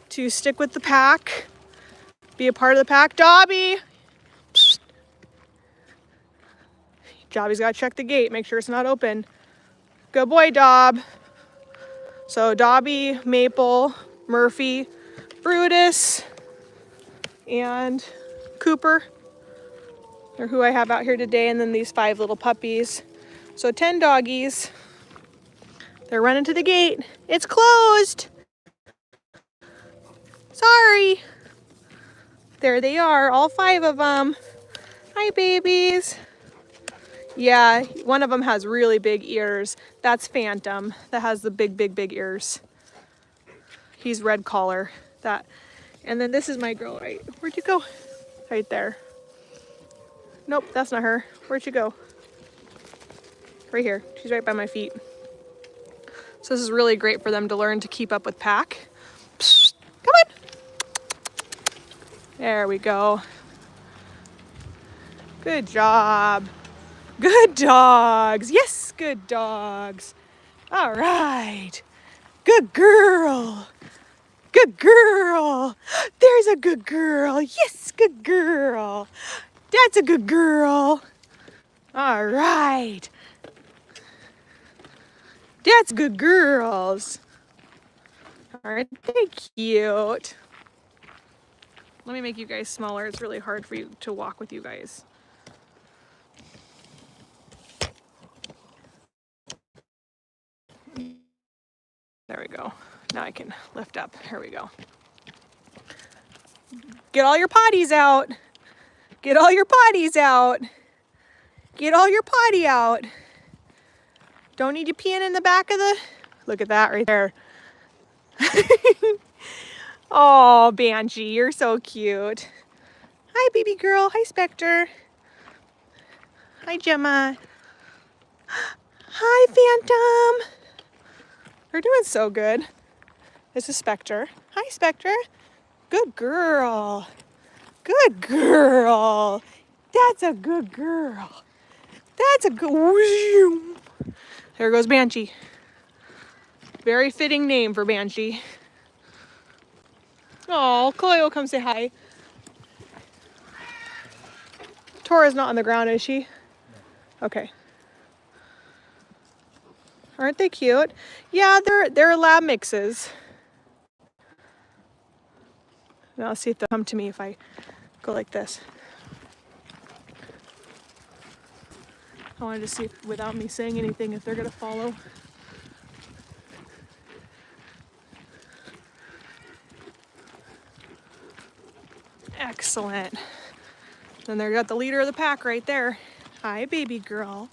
to stick with the pack, be a part of the pack. Dobby! Dobby's gotta check the gate, make sure it's not open. Good boy, Dob. So Dobby, Maple, Murphy, Brutus, and Cooper are who I have out here today, and then these 5 little puppies. So 10 doggies. They're running to the gate. It's closed. Sorry. There they are, all 5 of them. Hi, babies. Yeah, one of them has really big ears. That's Phantom. That has the big ears. He's red collar. That. And then this is my girl, right? Where'd you go? Right there. Nope, that's not her. Where'd she go? Right here. She's right by my feet. So this is really great for them to learn to keep up with pack. Psst, come on. There we go. Good job. Good dogs. Yes, good dogs. All right. Good girl. Good girl. There's a good girl. Yes, good girl. That's a good girl. All right. That's good girls. Aren't they cute? Let me make you guys smaller. It's really hard for you to walk with you guys. There we go. Now I can lift up. Here we go. Get all your potties out. Get all your potties out. Get all your potty out. Don't need you peeing in the back of the... Look at that right there. Oh, Banshee, you're so cute. Hi, baby girl. Hi, Spectre. Hi, Gemma. Hi, Phantom. They're doing so good. This is Spectre. Hi, Spectre. Good girl. Good girl. That's a good girl. That's a good... There goes Banshee. Very fitting name for Banshee. Oh, Chloe will come say hi. Tora's not on the ground, is she? Okay. Aren't they cute? Yeah, they're lab mixes. Now let's see if they'll come to me if I go like this. I wanted to see if, without me saying anything, if they're gonna follow. Excellent. Then they got the leader of the pack right there. Hi, baby girl.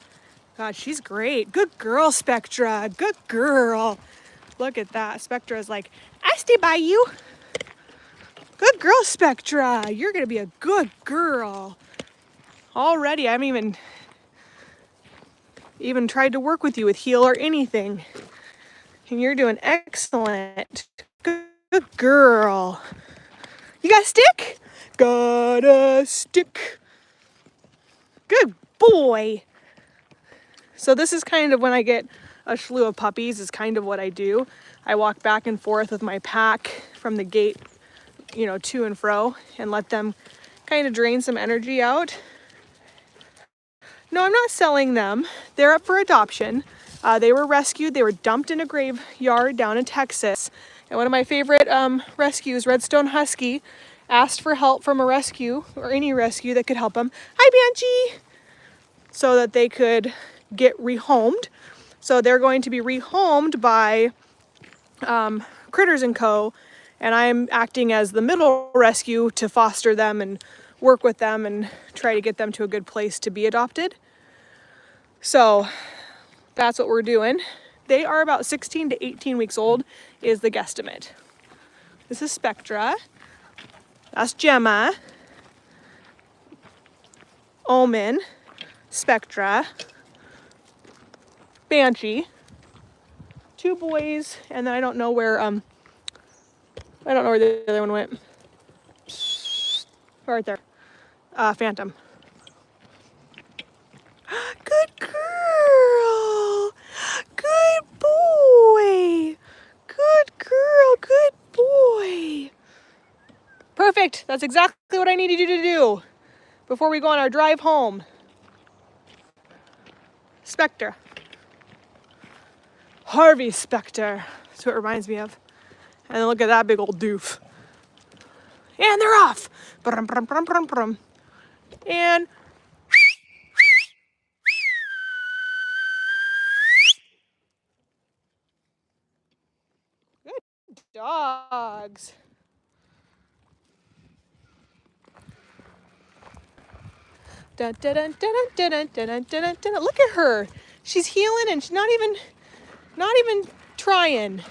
God, she's great. Good girl, Spectra. Good girl. Look at that. Spectra's like, I stay by you. Good girl, Spectra. You're gonna be a good girl. Already, I haven't even tried to work with you with heel or anything. And you're doing excellent. Good girl. You got a stick? Got a stick. Good boy. So this is kind of when I get a slew of puppies is kind of what I do. I walk back and forth with my pack from the gate, you know, to and fro, and let them kind of drain some energy out. No, I'm not selling them. They're up for adoption. They were rescued. They were dumped in a graveyard down in Texas. And one of my favorite rescues, Redstone Husky, asked for help from a rescue or any rescue that could help him. Hi, Banshee! So that they could get rehomed. So they're going to be rehomed by Critters & Co. And I'm acting as the middle rescue to foster them and work with them and try to get them to a good place to be adopted. So that's what we're doing. They are about 16 to 18 weeks old is the guesstimate. This is Spectra. That's Gemma. Omen. Spectra. Banshee. 2 boys, and then I don't know where the other one went. Right there. Phantom. Good girl. Good boy. Good girl. Good boy. Perfect. That's exactly what I needed you to do before we go on our drive home. Spectre. Harvey Spectre. That's what it reminds me of. And then look at that big old doof. And they're off. Brum, brum, brum, brum, brum. And good dogs. Dun, dun, dun, dun, dun, dun, dun, dun, dun, dun. Look at her. She's healing and she's not even trying.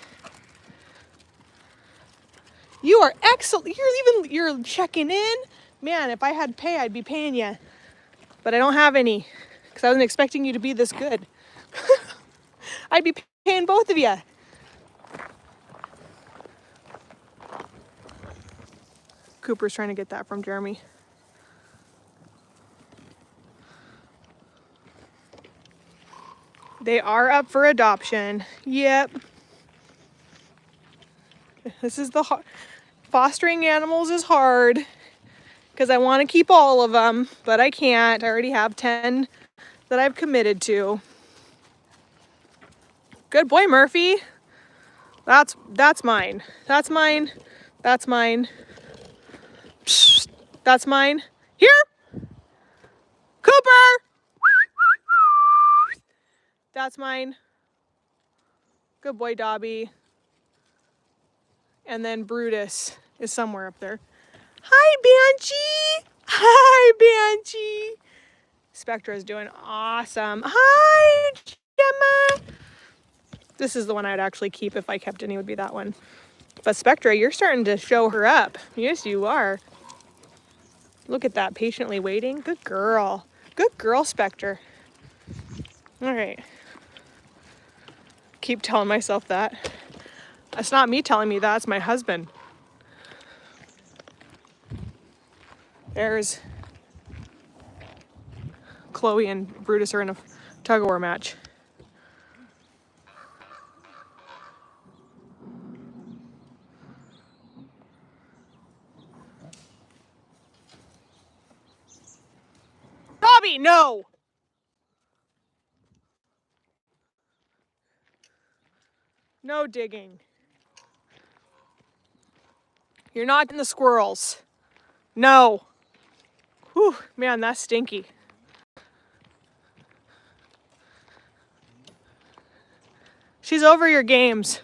You are excellent. You're checking in. Man, if I had pay, I'd be paying you. But I don't have any because I wasn't expecting you to be this good. I'd be paying both of you. Cooper's trying to get that from Jeremy. They are up for adoption. Yep. This is the fostering animals is hard because I want to keep all of them, but I can't. I already have 10 that I've committed to. Good boy, Murphy. That's mine. That's mine. That's mine. Psst, that's mine. Here. Cooper. That's mine. Good boy, Dobby. And then Brutus is somewhere up there. Hi, Banshee. Hi, Banshee. Spectra is doing awesome. Hi, Gemma. This is the one I'd actually keep if I kept any, would be that one. But Spectra, you're starting to show her up. Yes, you are. Look at that, patiently waiting. Good girl. Good girl, Spectre. All right. Keep telling myself that. It's not me telling me that, it's my husband. There's Chloe and Brutus are in a tug-of-war match. Bobby, no! No digging. You're not in the squirrels. No. Whew, man, that's stinky. She's over your games.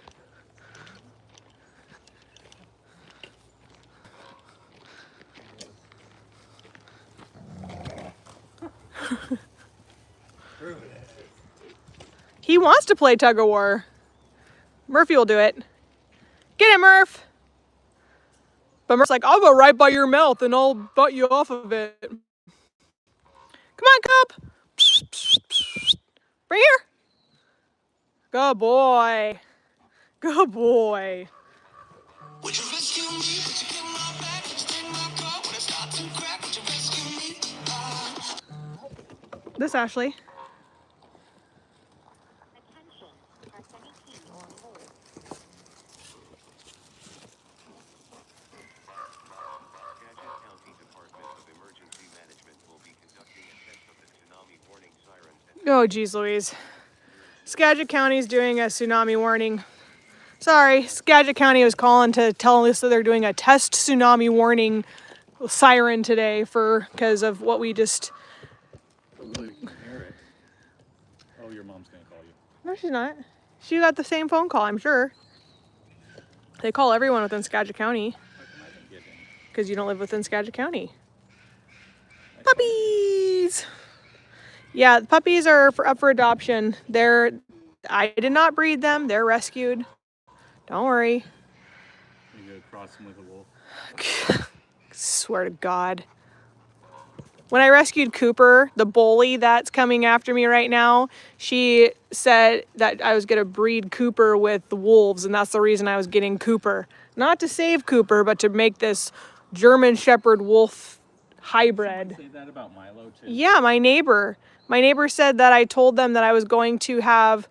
He wants to play tug of war. Murphy will do it. Get it, Murph. But Murph's like, I'll go right by your mouth and I'll butt you off of it. Come on, Cup. Right here. Good boy. Good boy. Would you rescue me? Would you get my back? Would you take my car? Would I start to crack? Would you rescue me? This Ashley. Oh, geez, Louise. Skagit County is doing a tsunami warning. Sorry, Skagit County was calling to tell us that they're doing a test tsunami warning siren today because of what we just... Hopefully we can hear it. Oh, your mom's gonna call you. No, she's not. She got the same phone call, I'm sure. They call everyone within Skagit County. How come I didn't get any? Because you don't live within Skagit County. Puppies! Yeah, the puppies are up for adoption. I did not breed them. They're rescued. Don't worry. You go cross them with a wolf. Swear to God. When I rescued Cooper, the bully that's coming after me right now, she said that I was going to breed Cooper with the wolves, and that's the reason I was getting Cooper. Not to save Cooper, but to make this German Shepherd wolf hybrid. Say that about Milo too. Yeah, my neighbor. My neighbor said that I told them that I was going to have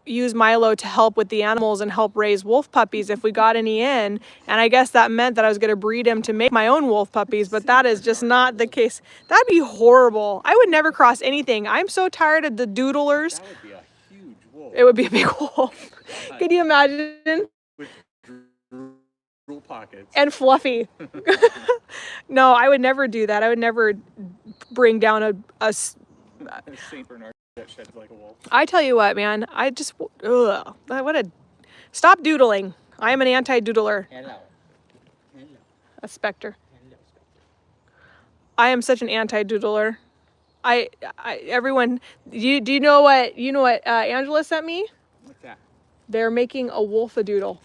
use Milo to help with the animals and help raise wolf puppies if we got any in. And I guess that meant that I was going to breed him to make my own wolf puppies, but that is just not the case. That'd be horrible. I would never cross anything. I'm so tired of the doodlers. That would be a huge wolf. It would be a big wolf. Could you imagine? With drool pockets. And fluffy. No, I would never do that. I would never bring down a Saint Bernard that sheds like a wolf. I tell you what, man, I just, ugh, stop doodling. I am an anti-doodler. Hello. Hello. A specter. Hello, Spectre. I am such an anti-doodler. Everyone, do you know what Angela sent me? What's that? They're making a wolf-a-doodle.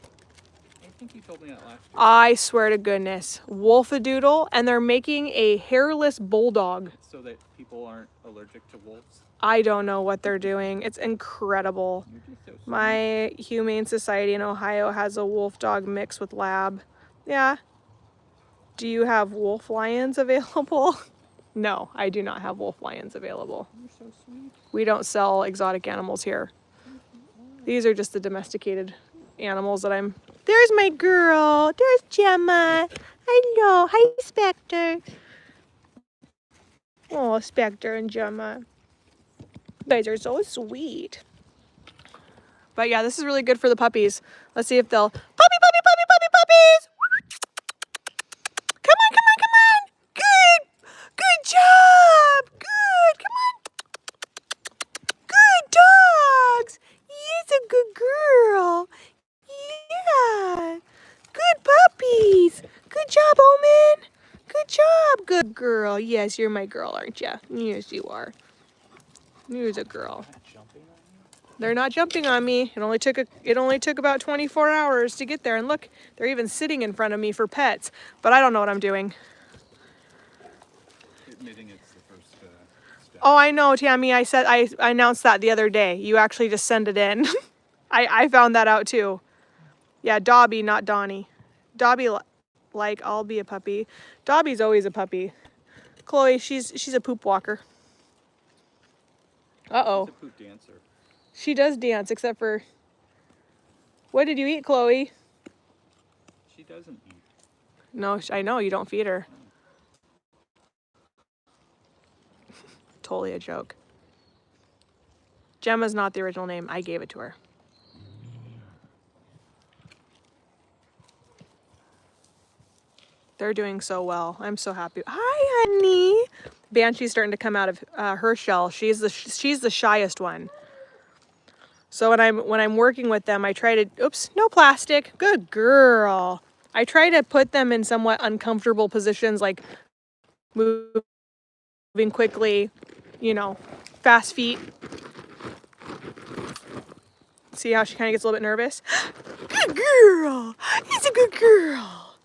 I think you told me that last year. I swear to goodness, wolf-a-doodle, and they're making a hairless bulldog. So that people aren't allergic to wolves. I don't know what they're doing. It's incredible. You're just so sweet. My Humane Society in Ohio has a wolf dog mix with lab. Yeah. Do you have wolf lions available? No, I do not have wolf lions available. You're so sweet. We don't sell exotic animals here. These are just the domesticated animals that I'm... There's my girl. There's Gemma. Hello. Hi, Spectre. Oh, Spectre and Gemma. You guys are so sweet. But yeah, this is really good for the puppies. Let's see if they'll... Puppies! Come on, come on, come on! Good job! Good, come on! Good dogs! He's a good girl. Yeah. Good puppies. Good job, Omen. Good job, good girl. Yes, you're my girl, aren't you? Yes, you are. You're a girl. Not jumping on you? They're not jumping on me. It only took about 24 hours to get there. And look, they're even sitting in front of me for pets. But I don't know what I'm doing. Admitting it's the first step. Oh, I know, Tammy. I announced that the other day. You actually just send it in. I found that out too. Yeah, Dobby, not Donnie. Dobby, like, I'll be a puppy. Dobby's always a puppy. Chloe, she's a poop walker. Uh-oh. She's a poop dancer. She does dance, except for... What did you eat, Chloe? She doesn't eat. No, I know, you don't feed her. Totally a joke. Gemma's not the original name. I gave it to her. They're doing so well. I'm so happy. Hi, honey. Banshee's starting to come out of her shell. She's the shyest one. So when I'm working with them, I try to... Oops, no plastic. Good girl. I try to put them in somewhat uncomfortable positions, like moving quickly, you know, fast feet. See how she kind of gets a little bit nervous? Good girl. It's a good girl.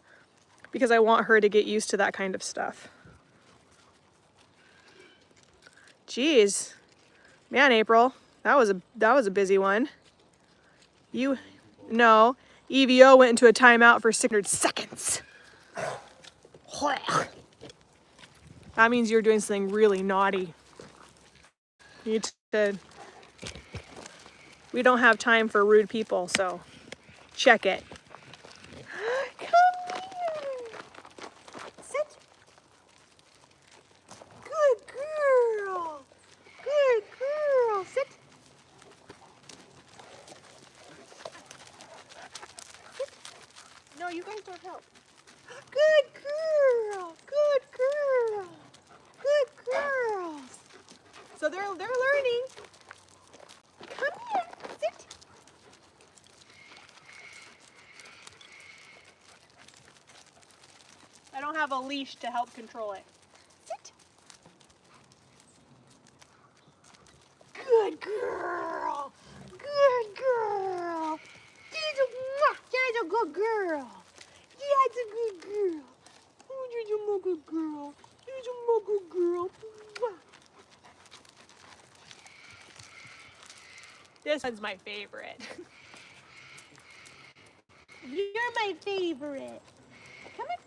Because I want her to get used to that kind of stuff. Jeez. Man, April, that was a busy one. No, EVO went into a timeout for 600 seconds. That means you're doing something really naughty. You need to... We don't have time for rude people, so check it. Come here. Sit. Good girl. Good girl. Sit. Sit. No, you guys don't help. Good girl. Good girl. Good girls. So they're learning. Come here. Sit. I don't have a leash to help control it. Sit. Good girl. Good girl. She's a good girl. She's a good girl. Oh, you're a good girl. You're a good girl. This one's my favorite. You're my favorite. Come on.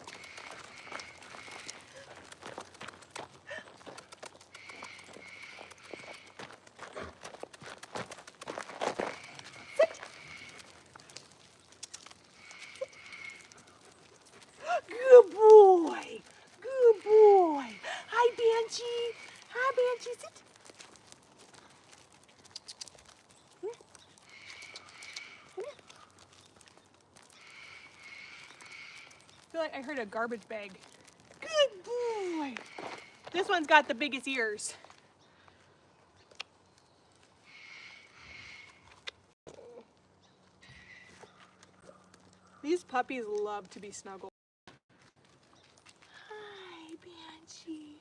Sit. Good boy. Good boy. Hi, Banshee. Hi, Banshee. Sit. I feel like I heard a garbage bag. Good boy. This one's got the biggest ears. These puppies love to be snuggled. Hi, Banshee.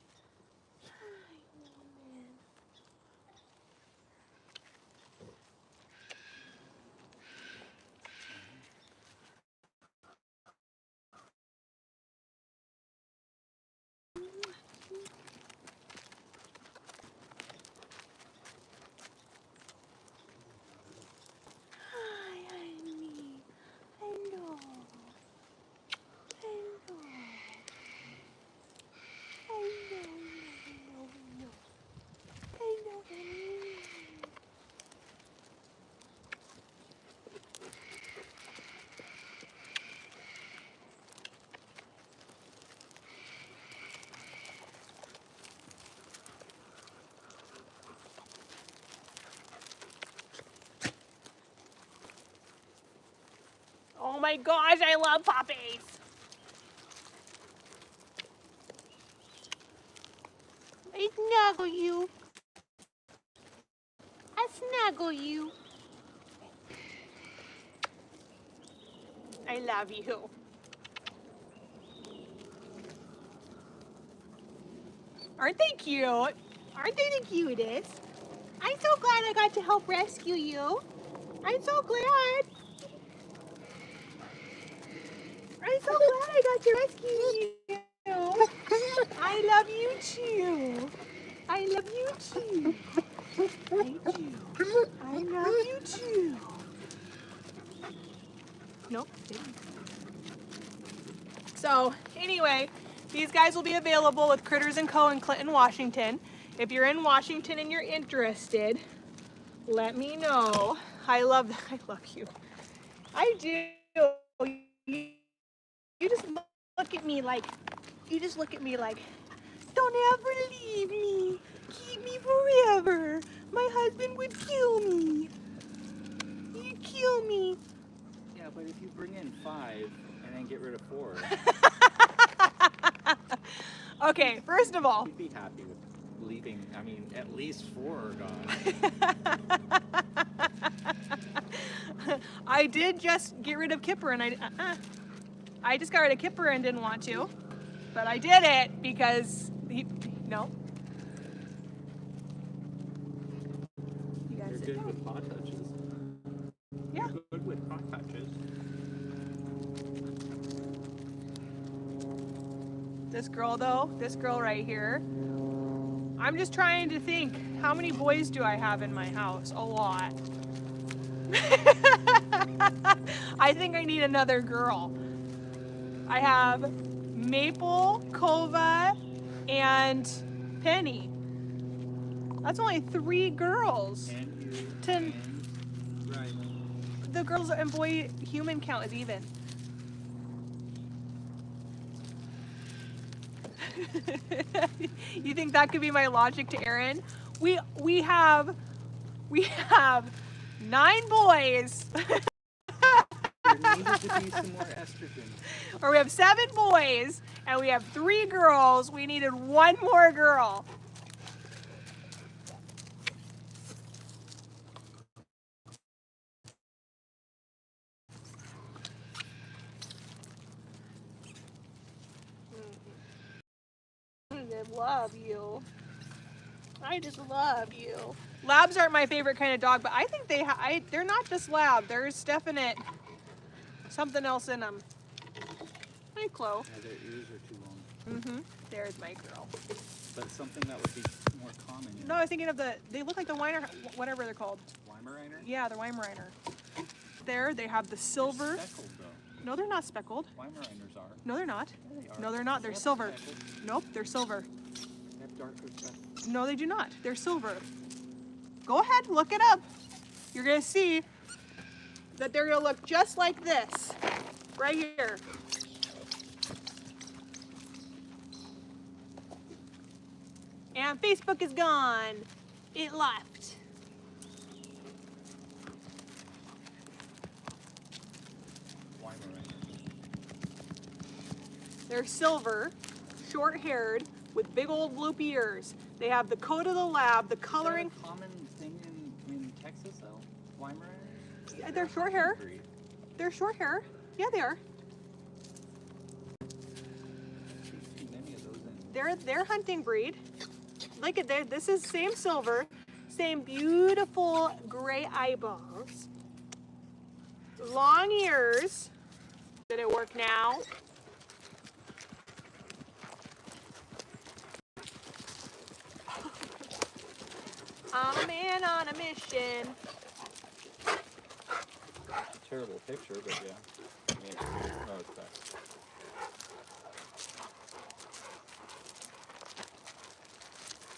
my gosh, I love puppies. I snuggle you. I snuggle you. I love you. Aren't they cute? Aren't they the cutest? I'm so glad I got to help rescue you. I'm so glad. I'm so glad I got to rescue you. I love you too. I love you too. I do. I love you too. Nope. So anyway, these guys will be available with Critters & Co. in Clinton, Washington. If you're in Washington and you're interested, let me know. I love you. I do. You just look at me like, don't ever leave me. Keep me forever. My husband would kill me. He'd kill me. Yeah, but if you bring in 5 and then get rid of 4, Okay, first of all, you'd be happy with leaving. I mean, at least 4 are gone. I did just get rid of Kipper, and I just got rid of Kipper and didn't want to, but I did it because no. You guys You're sit good down. with paw touches. Yeah. You're good with paw touches. This girl right here. I'm just trying to think, how many boys do I have in my house? A lot. I think I need another girl. I have Maple, Kova, and Penny. That's only 3 girls. And you. Ten. And Rylan. The girls and boy human count is even. You think that could be my logic to Aaron? We have 9 boys. There needed to be some more estrogen. Or we have 7 boys and we have 3 girls. We needed 1 more girl. I love you. I just love you. Labs aren't my favorite kind of dog, but I think they're not just lab. There's definite something else in them. Hi, Chloe. Yeah, their ears are too long. Mm-hmm. There's my girl. But something that would be more common. No, I was thinking of they look like the Weiner, whatever they're called. Weimaraner? Yeah, the Weimaraner. There, they have the silver. They're speckled, though. No, they're not speckled. Weimaraners are. No, they're not. Yeah, they are. No, they're not. They're They have silver. speckles. Nope, they're silver. They have darker speckles. No, they do not. They're silver. Go ahead, look it up. You're gonna see that they're gonna look just like this, right here. And Facebook is gone. It left. Weimaraners. They're silver, short-haired, with big old loopy ears. They have the coat of the lab, the coloring. Is that a common thing in Texas, though? Weimaraners? Yeah, they're short hair. Breed. They're short hair. Yeah, they are. I've seen many of those in. They're hunting breed. Look at there. This is same silver, same beautiful gray eyeballs, long ears. Did it work now? I'm a man on a mission. Terrible picture, but yeah. I mean, no, it's back.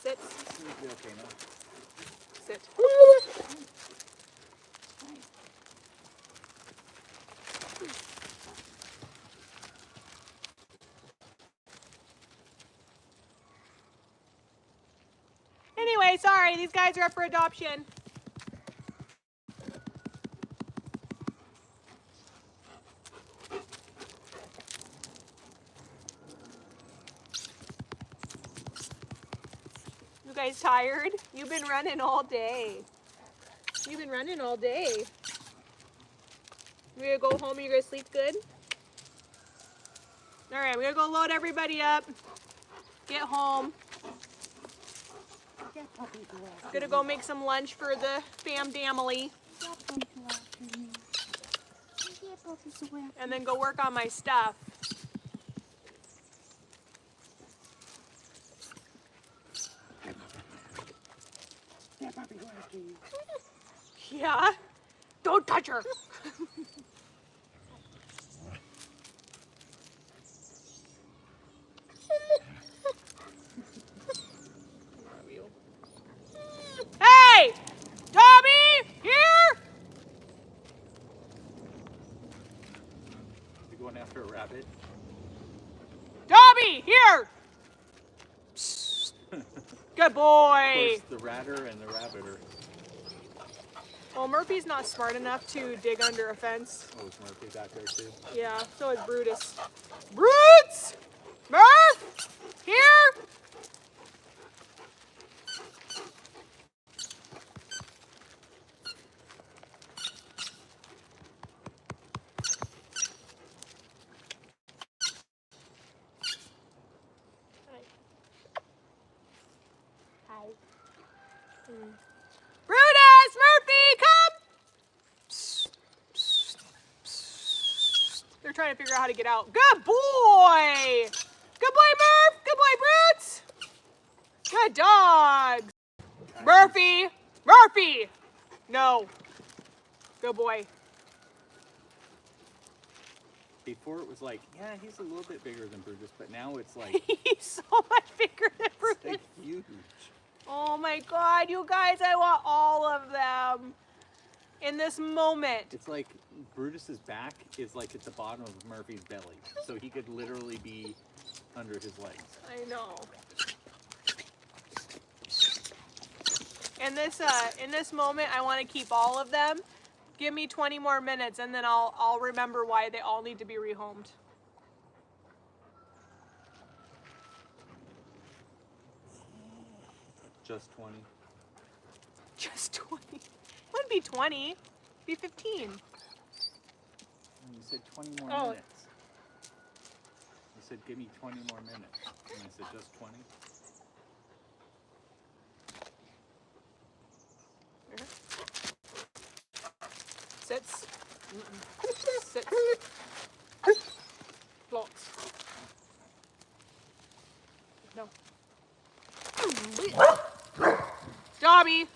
Sit. Seems to be okay now. Sit. Anyway, sorry, these guys are up for adoption. guys tired? You've been running all day. You've been running all day. You gonna go home and you're gonna sleep good? All right, we're gonna go load everybody up. Get home. Gonna go make some lunch for the family. And then go work on my stuff. Yeah? Don't touch her. Hey! Tommy! Here! You going after a rabbit? Dobby, here! Good Of boy. course, the ratter and the rabbit are. Well, Murphy's not smart enough to dig under a fence. Oh, is Murphy back there too? Yeah, so is Brutus. Brutes! Murph! Here! Hi. Brutus! Murphy, come! They're trying to figure out how to get out. Good boy! Good boy, Murph! Good boy, Brutes! Good dogs! Murphy! Murphy! No. Good boy. Before it was like, yeah, he's a little bit bigger than Brutus, but now it's like, He's so much bigger than it's Brutus. like huge. Oh my god, you guys, I want all of them in this moment. It's like Brutus's back is like at the bottom of Murphy's belly, so he could literally be under his legs. I know. In this moment, I want to keep all of them. Give me 20 more minutes, and then I'll remember why they all need to be rehomed. Just 20. Just 20. Wouldn't be 20. It'd be 15. And you said 20 more Oh. minutes. You said, give me 20 more minutes. And I said, just 20? Sits. Sits. Blocks. No. Dobby.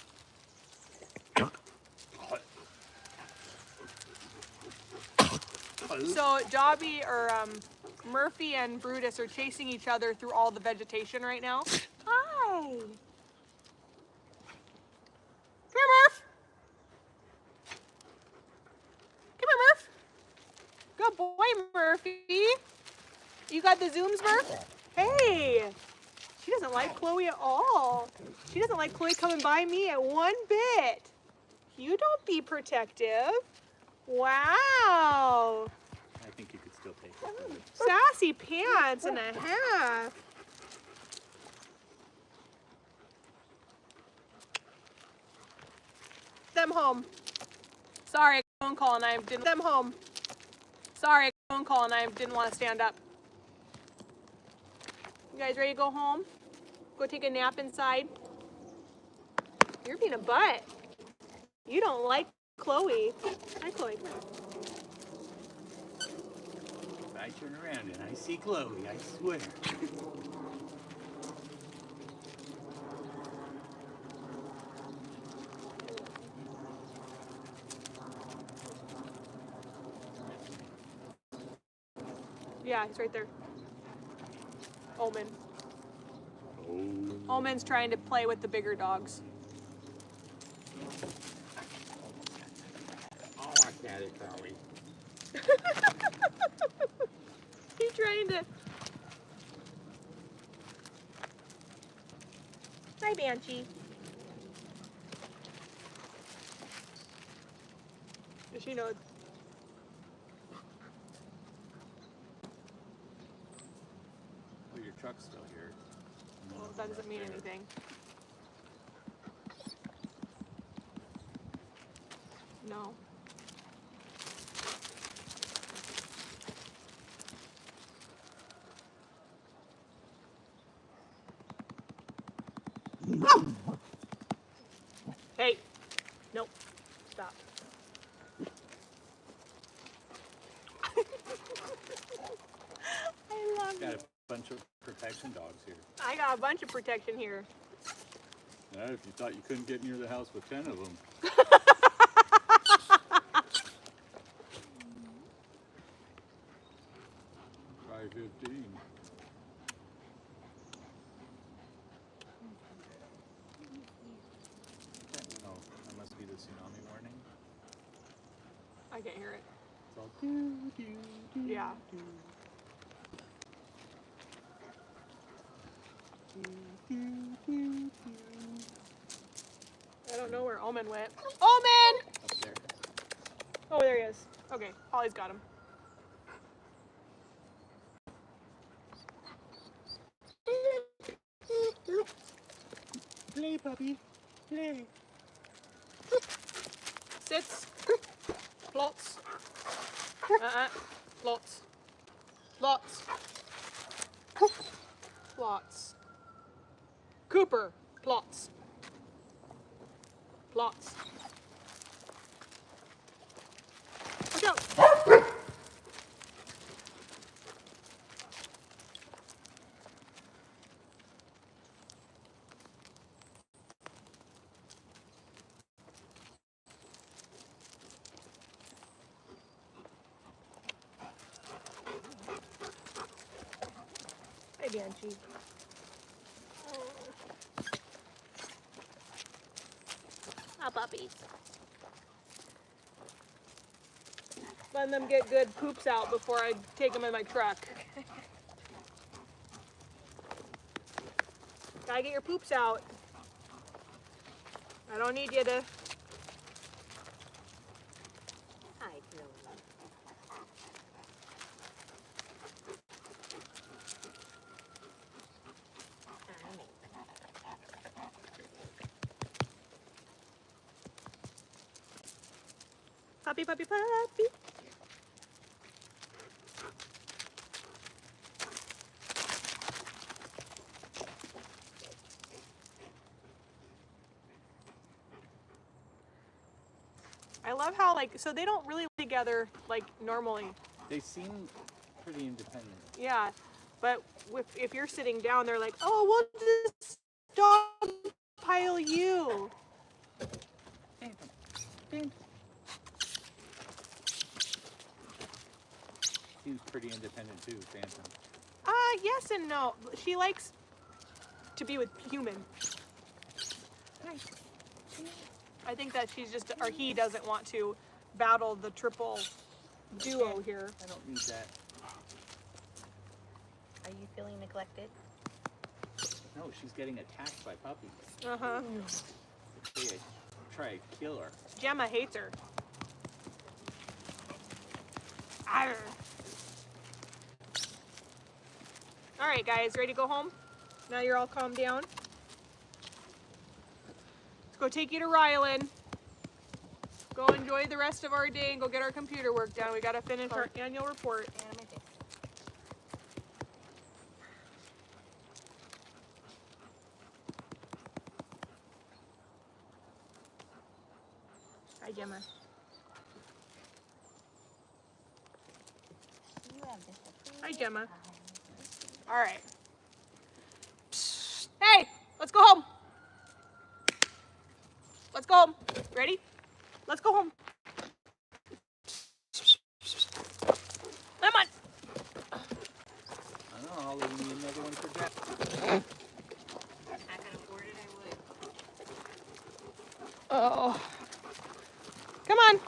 So Dobby or Murphy and Brutus are chasing each other through all the vegetation right now. Hi. Come here, Murph. Come here, Murph. Good boy, Murphy. You got the zooms, Murph? Hey. She doesn't like Chloe at all. She doesn't like Chloe coming by me at one bit. You don't be protective. Wow. I think you could still take it. Sassy pants and a half. Them home. Sorry, I got a phone call and I didn't. Them home. Sorry, I got a phone call and I didn't want to stand up. You guys ready to go home? Go take a nap inside? You're being a butt. You don't like Chloe. Hi, Chloe. If I turn around and I see Chloe, I swear. Yeah, he's right there. Omen. Oh. Omen's trying to play with the bigger dogs. Oh, I got it, Chloe. He's trying to. Hi, Banshee. Does she know? Well, your truck's still here. Well, that doesn't mean anything. I got a bunch of protection here. Yeah, if you thought you couldn't get near the house with 10 of them. Try 15. Oh, that must be the tsunami warning. I can't hear it. It's all doo, doo, doo, Yeah. doo. Doo, doo, doo, doo. I don't know where Omen went. Omen! Up there. Oh, there he is. Okay, Holly's got him. Play, puppy. Play. Sits. Plots. Plots. Plots. Plots. Cooper. Plots. Plots. Watch out. Hey, Banshee. Ah, puppies. Letting them get good poops out before I take them in my truck. Gotta get your poops out. I don't need you to. Hi, Billy. Puppy, puppy, puppy. I love how, like, so they don't really live together like normally. They seem pretty independent. Yeah, but if you're sitting down, they're like, oh, we'll just dog pile you. Seems pretty independent too, Phantom. Yes and no. She likes to be with human. I think that she's just, or he doesn't want to battle the triple duo here. I don't need that. Are you feeling neglected? No, she's getting attacked by puppies. Uh-huh. They try to kill her. Gemma hates her. Arr. All right, guys, ready to go home? Now you're all calmed down. Let's go take you to Ryland. Go enjoy the rest of our day and go get our computer work done. We got to finish our annual report. And my face. Hi, Gemma. You have just a Hi, Gemma. time. All right. Psst. Hey, let's go home. Let's go home. Ready? Let's go home. Come on. I don't know, Holly, we need another one for Jack. I could afford it, I would. Oh. Come on.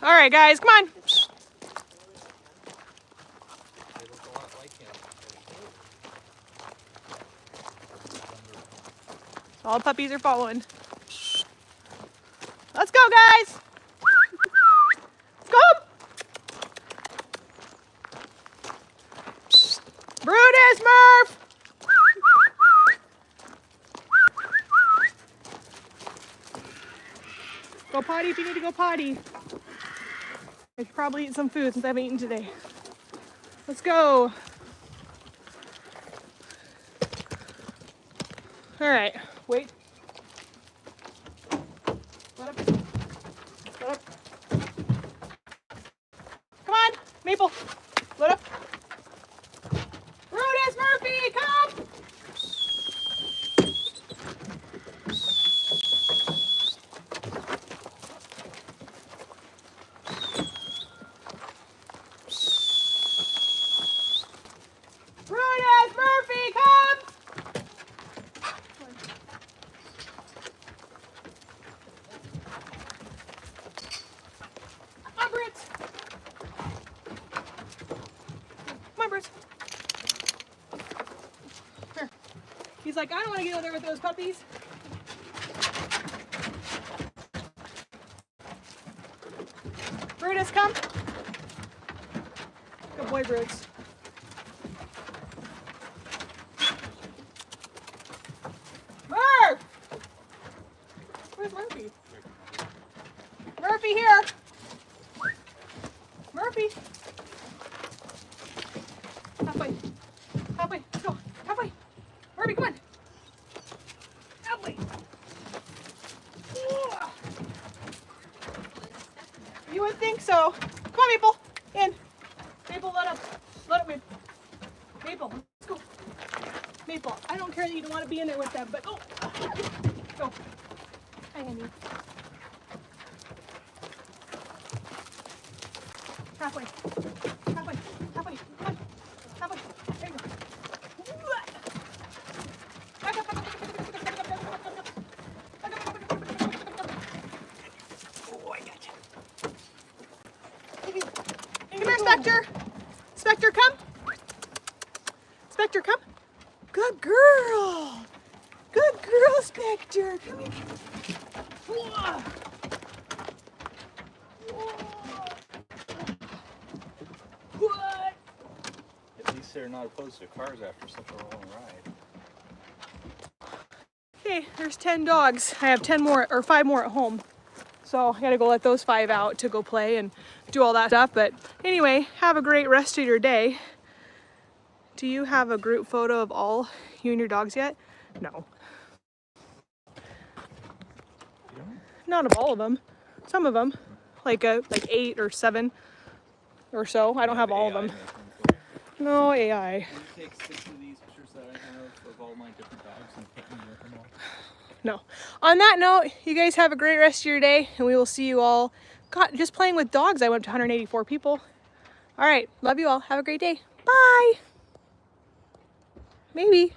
All right, guys, come on. They look a lot like him. All the puppies are following. Let's go, guys. Let's go. Brutus, Murph. Go potty if you need to go potty. I should probably eat some food since I haven't eaten today. Let's go. All right, wait. Let up. Let up. Come on, Maple. Let up. He's like, I don't want to get over there with those puppies. Brutus, come. Good boy, Brutus. Murph! Where's Murphy? Murphy here. Murphy. Halfway. Halfway. Let's go. Halfway. Murphy, come on. Halfway. Yeah. You would think so. Come on, Maple. In. Maple, let up. Let up, Maple. Maple, let's go. Maple, I don't care that you don't want to be in there with them, but oh. Go. Hi, Andy. Halfway. Halfway. Halfway. Come on. Halfway. There you go. Back up, back up, back up, back up, back up, back up, back up, back up. Oh, I got you. Come here, Spectre. Spectre, come. Spectre, come. Good girl. Good girl, Spectre. Come here. Whoa. What? At least they're not opposed to cars after such a long ride. Okay, there's 10 dogs. I have 10 more or 5 more at home. So I gotta go let those 5 out to go play and do all that stuff. But anyway, have a great rest of your day. Do you have a group photo of all you and your dogs yet? No. You don't? Not of all of them. Some of them, like 8 or 7 or so. I don't have all of them. No AI. Can you take 6 of these pictures that I have of all my different dogs and put them with them all? No. On that note, you guys have a great rest of your day, and we will see you all. God, just playing with dogs, I went up to 184 people. All right, love you all. Have a great day. Bye. Maybe.